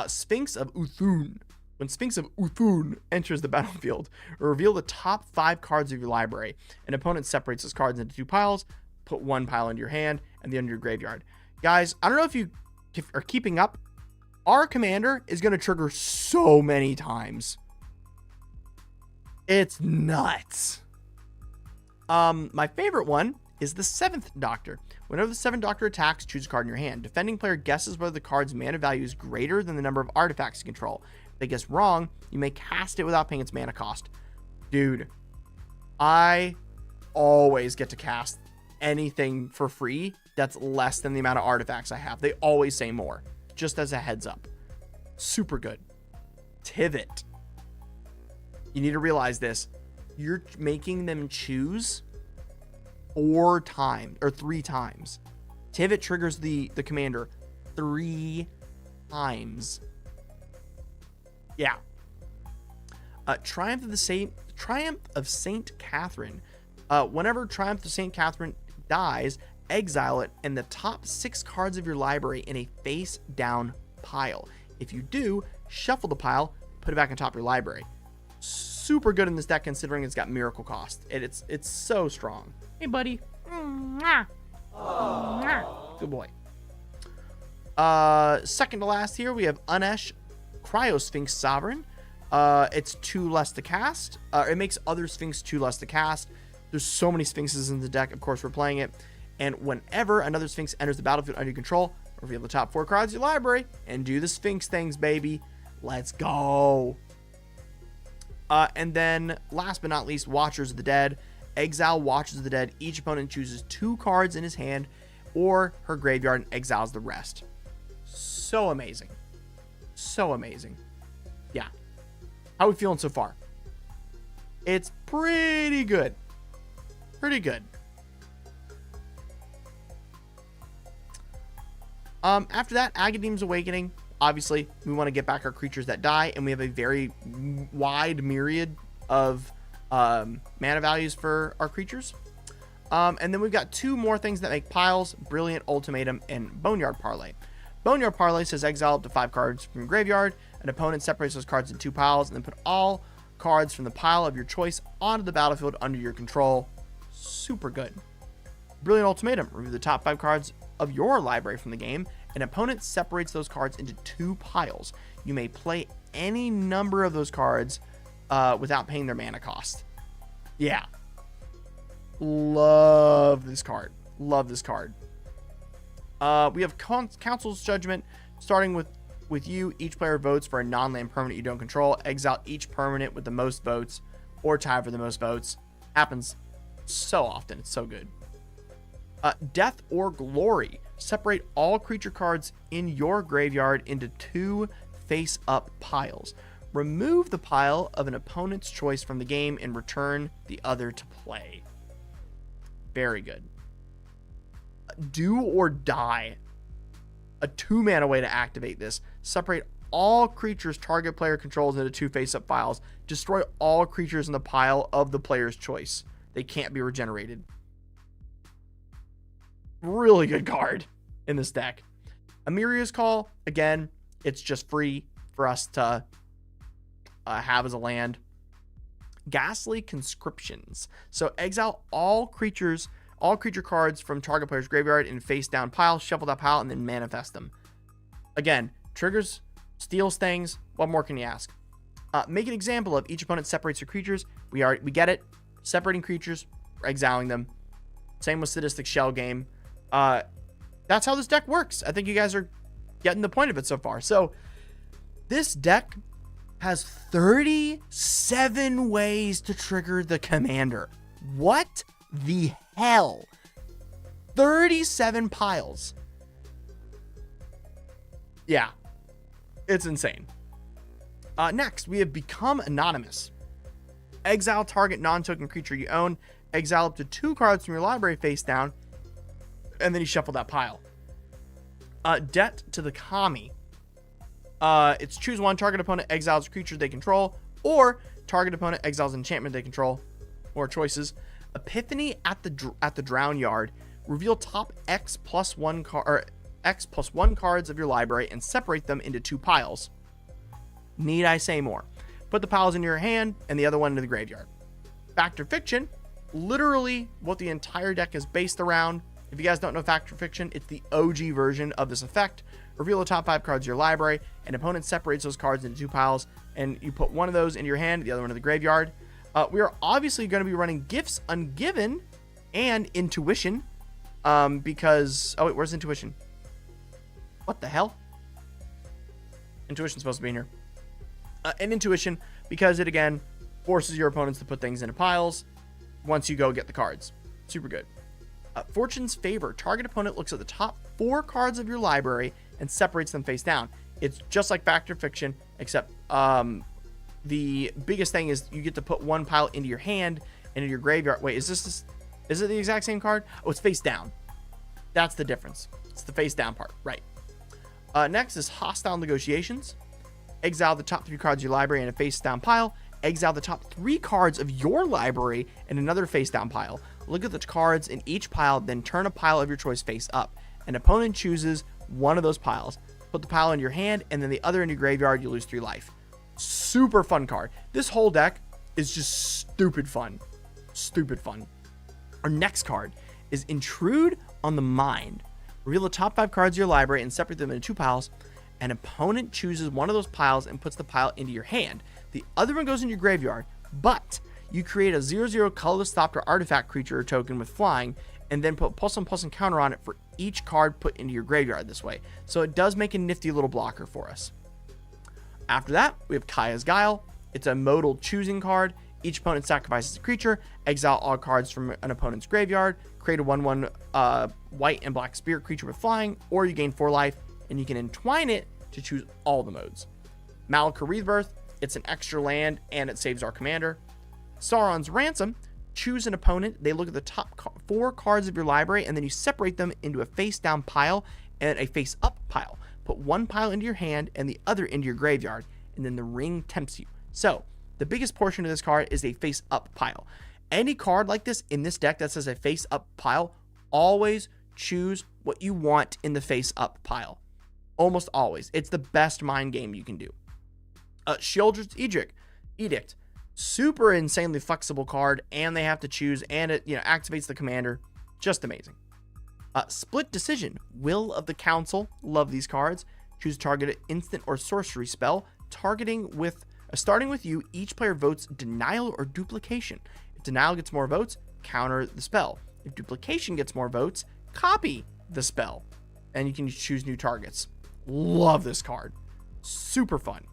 Sphinx of Uthun. When Sphinx of Uthun enters the battlefield, reveal the top 5 cards of your library. An opponent separates his cards into 2 piles. Put 1 pile into your hand and the other in your graveyard. Guys, I don't know if you are keeping up. Our commander is going to trigger so many times. It's nuts. My favorite one is the 7th Doctor. Whenever the 7th Doctor attacks, choose a card in your hand. Defending player guesses whether the card's mana value is greater than the number of artifacts you control. If they guess wrong, you may cast it without paying its mana cost. Dude, I always get to cast anything for free that's less than the amount of artifacts I have. They always say more, just as a heads up. Super good. Tivit. You need to realize this. You're making them choose 4 times or 3 times. active, it triggers the commander 3 times. Yeah. Triumph of Saint Catherine. Whenever Triumph of Saint Catherine dies, exile it and the top 6 cards of your library in a face down pile. If you do, shuffle the pile, put it back on top of your library. Super good in this deck considering it's got miracle cost. It's so strong. Hey, buddy. Good boy. Second to last here, we have Unesh Cryosphinx Sovereign. It's 2 less to cast. It makes other Sphinx 2 less to cast. There's so many Sphinxes in the deck. Of course, we're playing it. And whenever another Sphinx enters the battlefield under your control, reveal the top 4 cards of your library and do the Sphinx things, baby. Let's go. And then, last but not least, Watchers of the Dead. Exile Watchers of the Dead. Each opponent chooses 2 cards in his hand or her graveyard and exiles the rest. So amazing. So amazing. Yeah. How are we feeling so far? It's pretty good. Pretty good. After that, Agadeem's Awakening. Obviously, we want to get back our creatures that die, and we have a very wide myriad of mana values for our creatures. And then we've got 2 more things that make piles: Brilliant Ultimatum and Boneyard Parlay. Boneyard Parlay says exile up to 5 cards from your graveyard. An opponent separates those cards into 2 piles, and then put all cards from the pile of your choice onto the battlefield under your control. Super good. Brilliant Ultimatum. Review the top 5 cards of your library from the game. An opponent separates those cards into 2 piles. You may play any number of those cards without paying their mana cost. Yeah. Love this card. Love this card. We have Council's Judgment. Starting with you, each player votes for a non-land permanent you don't control. Exile each permanent with the most votes or tie for the most votes. Happens so often. It's so good. Death or Glory. Separate all creature cards in your graveyard into 2 face-up piles. Remove the pile of an opponent's choice from the game and return the other to play. Very good. Do or Die. A 2-mana way to activate this. Separate all creatures target player controls into 2 face-up piles. Destroy all creatures in the pile of the player's choice. They can't be regenerated. Really good card in this deck. Amiria's Call, again, it's just free for us to have as a land. Ghastly Conscriptions. So exile all creature cards from target player's graveyard in face down pile, shuffle that pile, and then manifest them. Again, triggers, steals things. What more can you ask? Make an example of each opponent separates your creatures. We get it. Separating creatures, exiling them. Same with Sadistic Shell Game. That's how this deck works. I think you guys are getting the point of it so far. So this deck has 37 ways to trigger the commander. What the hell? 37 piles. Yeah, it's insane. Next, we have Become Anonymous. Exile target non-token creature you own. Exile up to 2 cards from your library face down. And then you shuffle that pile. Debt to the Kami. It's choose 1. Target opponent exiles a creature they control. Or target opponent exiles an enchantment they control. More choices. Epiphany at the Drown Yard. Reveal top X+1 cards of your library and separate them into 2 piles. Need I say more? Put the piles in your hand and the other one into the graveyard. Fact or Fiction. Literally what the entire deck is based around. If you guys don't know Fact or Fiction, it's the OG version of this effect. Reveal the top 5 cards of your library. An opponent separates those cards into 2 piles, and you put one of those into your hand, the other one in the graveyard. We are obviously going to be running Gifts Ungiven and Intuition, because... Oh, wait, where's Intuition? What the hell? Intuition's supposed to be in here. And Intuition, because it, again, forces your opponents to put things into piles once you go get the cards. Super good. Fortune's Favor. Target opponent looks at the top 4 cards of your library and separates them face down. It's just like Fact or Fiction, except the biggest thing is you get to put 1 pile into your hand and in your graveyard. Wait, is it the exact same card? Oh, it's face down. That's the difference. It's the face down part, right? Next is hostile negotiations. Exile the top 3 cards of your library in a face down pile. Exile the top 3 cards of your library in another face down pile. Look at the cards in each pile, then turn a pile of your choice face up. An opponent chooses one of those piles. Put the pile in your hand, and then the other in your graveyard. You lose 3 life. Super fun card. This whole deck is just stupid fun. Stupid fun. Our next card is Intrude on the Mind. Reveal the top 5 cards of your library and separate them into 2 piles. An opponent chooses one of those piles and puts the pile into your hand. The other one goes in your graveyard, but you create a 0/0 colorless Thopter artifact creature token with flying, and then put +1/+1 counter on it for each card put into your graveyard this way. So it does make a nifty little blocker for us. After that, we have Kaya's Guile. It's a modal choosing card. Each opponent sacrifices a creature, exile all cards from an opponent's graveyard, create a 1/1 white and black spirit creature with flying, or you gain 4 life, and you can entwine it to choose all the modes. Malika Rebirth, it's an extra land, and it saves our commander. Sauron's Ransom, choose an opponent. They look at the top 4 cards of your library, and then you separate them into a face-down pile and a face-up pile. Put one pile into your hand and the other into your graveyard, and then the ring tempts you. So, the biggest portion of this card is a face-up pile. Any card like this in this deck that says a face-up pile, always choose what you want in the face-up pile. Almost always. It's the best mind game you can do. Sheoldred's Edict. Super insanely flexible card, and they have to choose, and it activates the commander. Just amazing. Split Decision. Will of the Council. Love these cards. Choose target instant or sorcery spell. Starting with you, each player votes Denial or Duplication. If Denial gets more votes, counter the spell. If Duplication gets more votes, copy the spell. And you can choose new targets. Love this card. Super fun.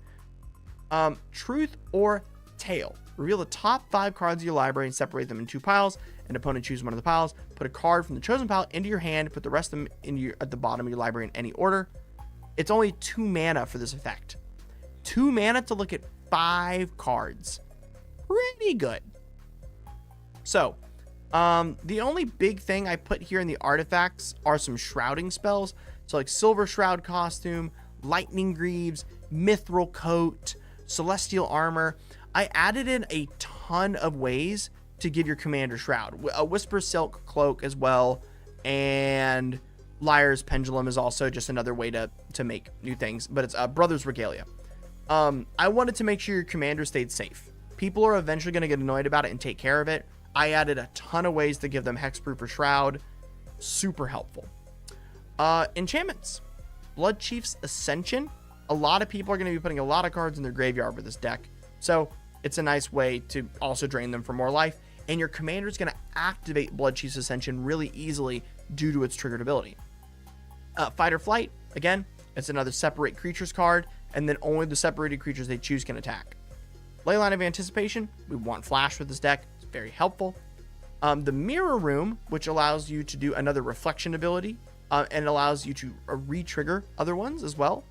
Truth or Tale. Reveal the top 5 cards of your library and separate them in 2 piles. An opponent chooses one of the piles. Put a card from the chosen pile into your hand. Put the rest of them at the bottom of your library in any order. It's only 2 mana for this effect. 2 mana to look at 5 cards. Pretty good. So, the only big thing I put here in the artifacts are some shrouding spells. So like Silver Shroud Costume, Lightning Greaves, Mithril Coat, Celestial Armor. I added in a ton of ways to give your commander shroud. A Whisper Silk Cloak as well, and Liar's Pendulum is also just another way to make new things, but it's Brother's Regalia. I wanted to make sure your commander stayed safe. People are eventually going to get annoyed about it and take care of it. I added a ton of ways to give them hexproof or shroud. Super helpful. Enchantments. Blood Chief's Ascension. A lot of people are going to be putting a lot of cards in their graveyard with this deck, so it's a nice way to also drain them for more life, and your commander is going to activate Blood Chief's Ascension really easily due to its triggered ability. Fight or Flight. Again, it's another separate creatures card, and then only the separated creatures they choose can attack. Leyline of Anticipation. We want flash with this deck. It's very helpful. The Mirror Room, which allows you to do another reflection ability, and allows you to re-trigger other ones as well.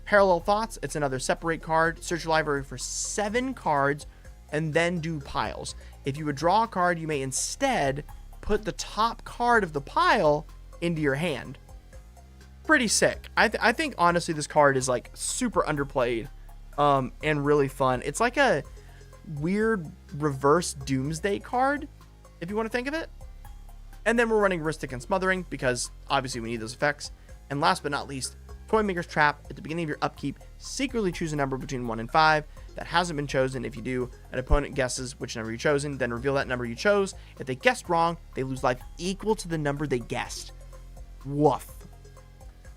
Parallel Thoughts. It's another separate card. Search your library for 7 cards and then do piles. If you would draw a card, you may instead put the top card of the pile into your hand. Pretty sick. I think honestly this card is like super underplayed and really fun. It's like a weird reverse Doomsday card, if you want to think of it. And then we're running Ristic and Smothering because obviously we need those effects. And last but not least, Toymaker's Trap. At the beginning of your upkeep, secretly choose a number between 1 and 5 that hasn't been chosen. If you do, an opponent guesses which number you chosen, then reveal that number you chose. If they guessed wrong, they lose life equal to the number they guessed. Woof.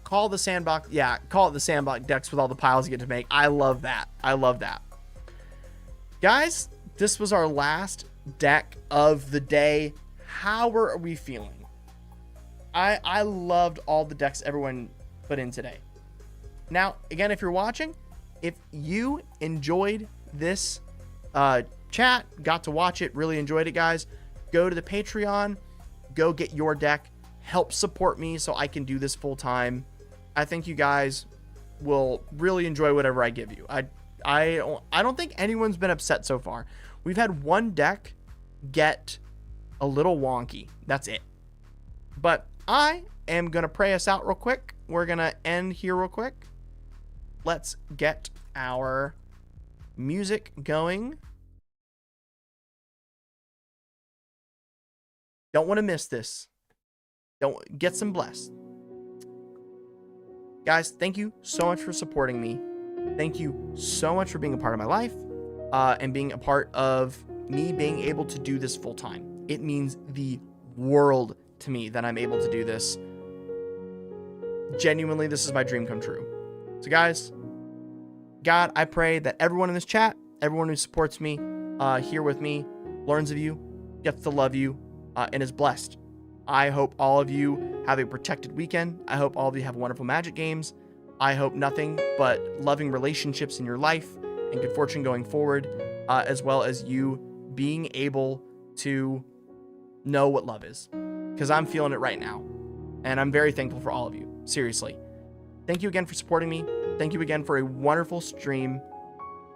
Call the sandbox. Yeah, call it the sandbox decks with all the piles you get to make. I love that. I love that. Guys, this was our last deck of the day. How are we feeling? I loved all the decks everyone put in today. Now, again, if you're watching, if you enjoyed this chat, got to watch it, really enjoyed it, guys, go to the Patreon, go get your deck, help support me so I can do this full time. I think you guys will really enjoy whatever I give you. I don't think anyone's been upset so far. We've had one deck get a little wonky. That's it. But I am going to pray us out real quick. We're going to end here real quick. Let's get our music going. Don't want to miss this. Don't get some blessed. Guys, thank you so much for supporting me. Thank you so much for being a part of my life and being a part of me being able to do this full time. It means the world to me that I'm able to do this. Genuinely, this is my dream come true. So guys, God, I pray that everyone in this chat, everyone who supports me here with me, learns of you, gets to love you, and is blessed. I hope all of you have a protected weekend. I hope all of you have wonderful Magic games. I hope nothing but loving relationships in your life and good fortune going forward, as well as you being able to know what love is. Because I'm feeling it right now. And I'm very thankful for all of you. Seriously. Thank you again for supporting me. Thank you again for a wonderful stream.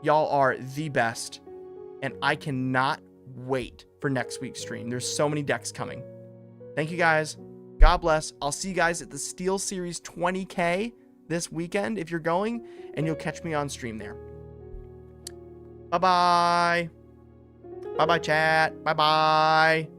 Y'all are the best. And I cannot wait for next week's stream. There's so many decks coming. Thank you guys. God bless. I'll see you guys at the Steel Series 20K this weekend if you're going, and you'll catch me on stream there. Bye-bye. Bye-bye, chat. Bye-bye.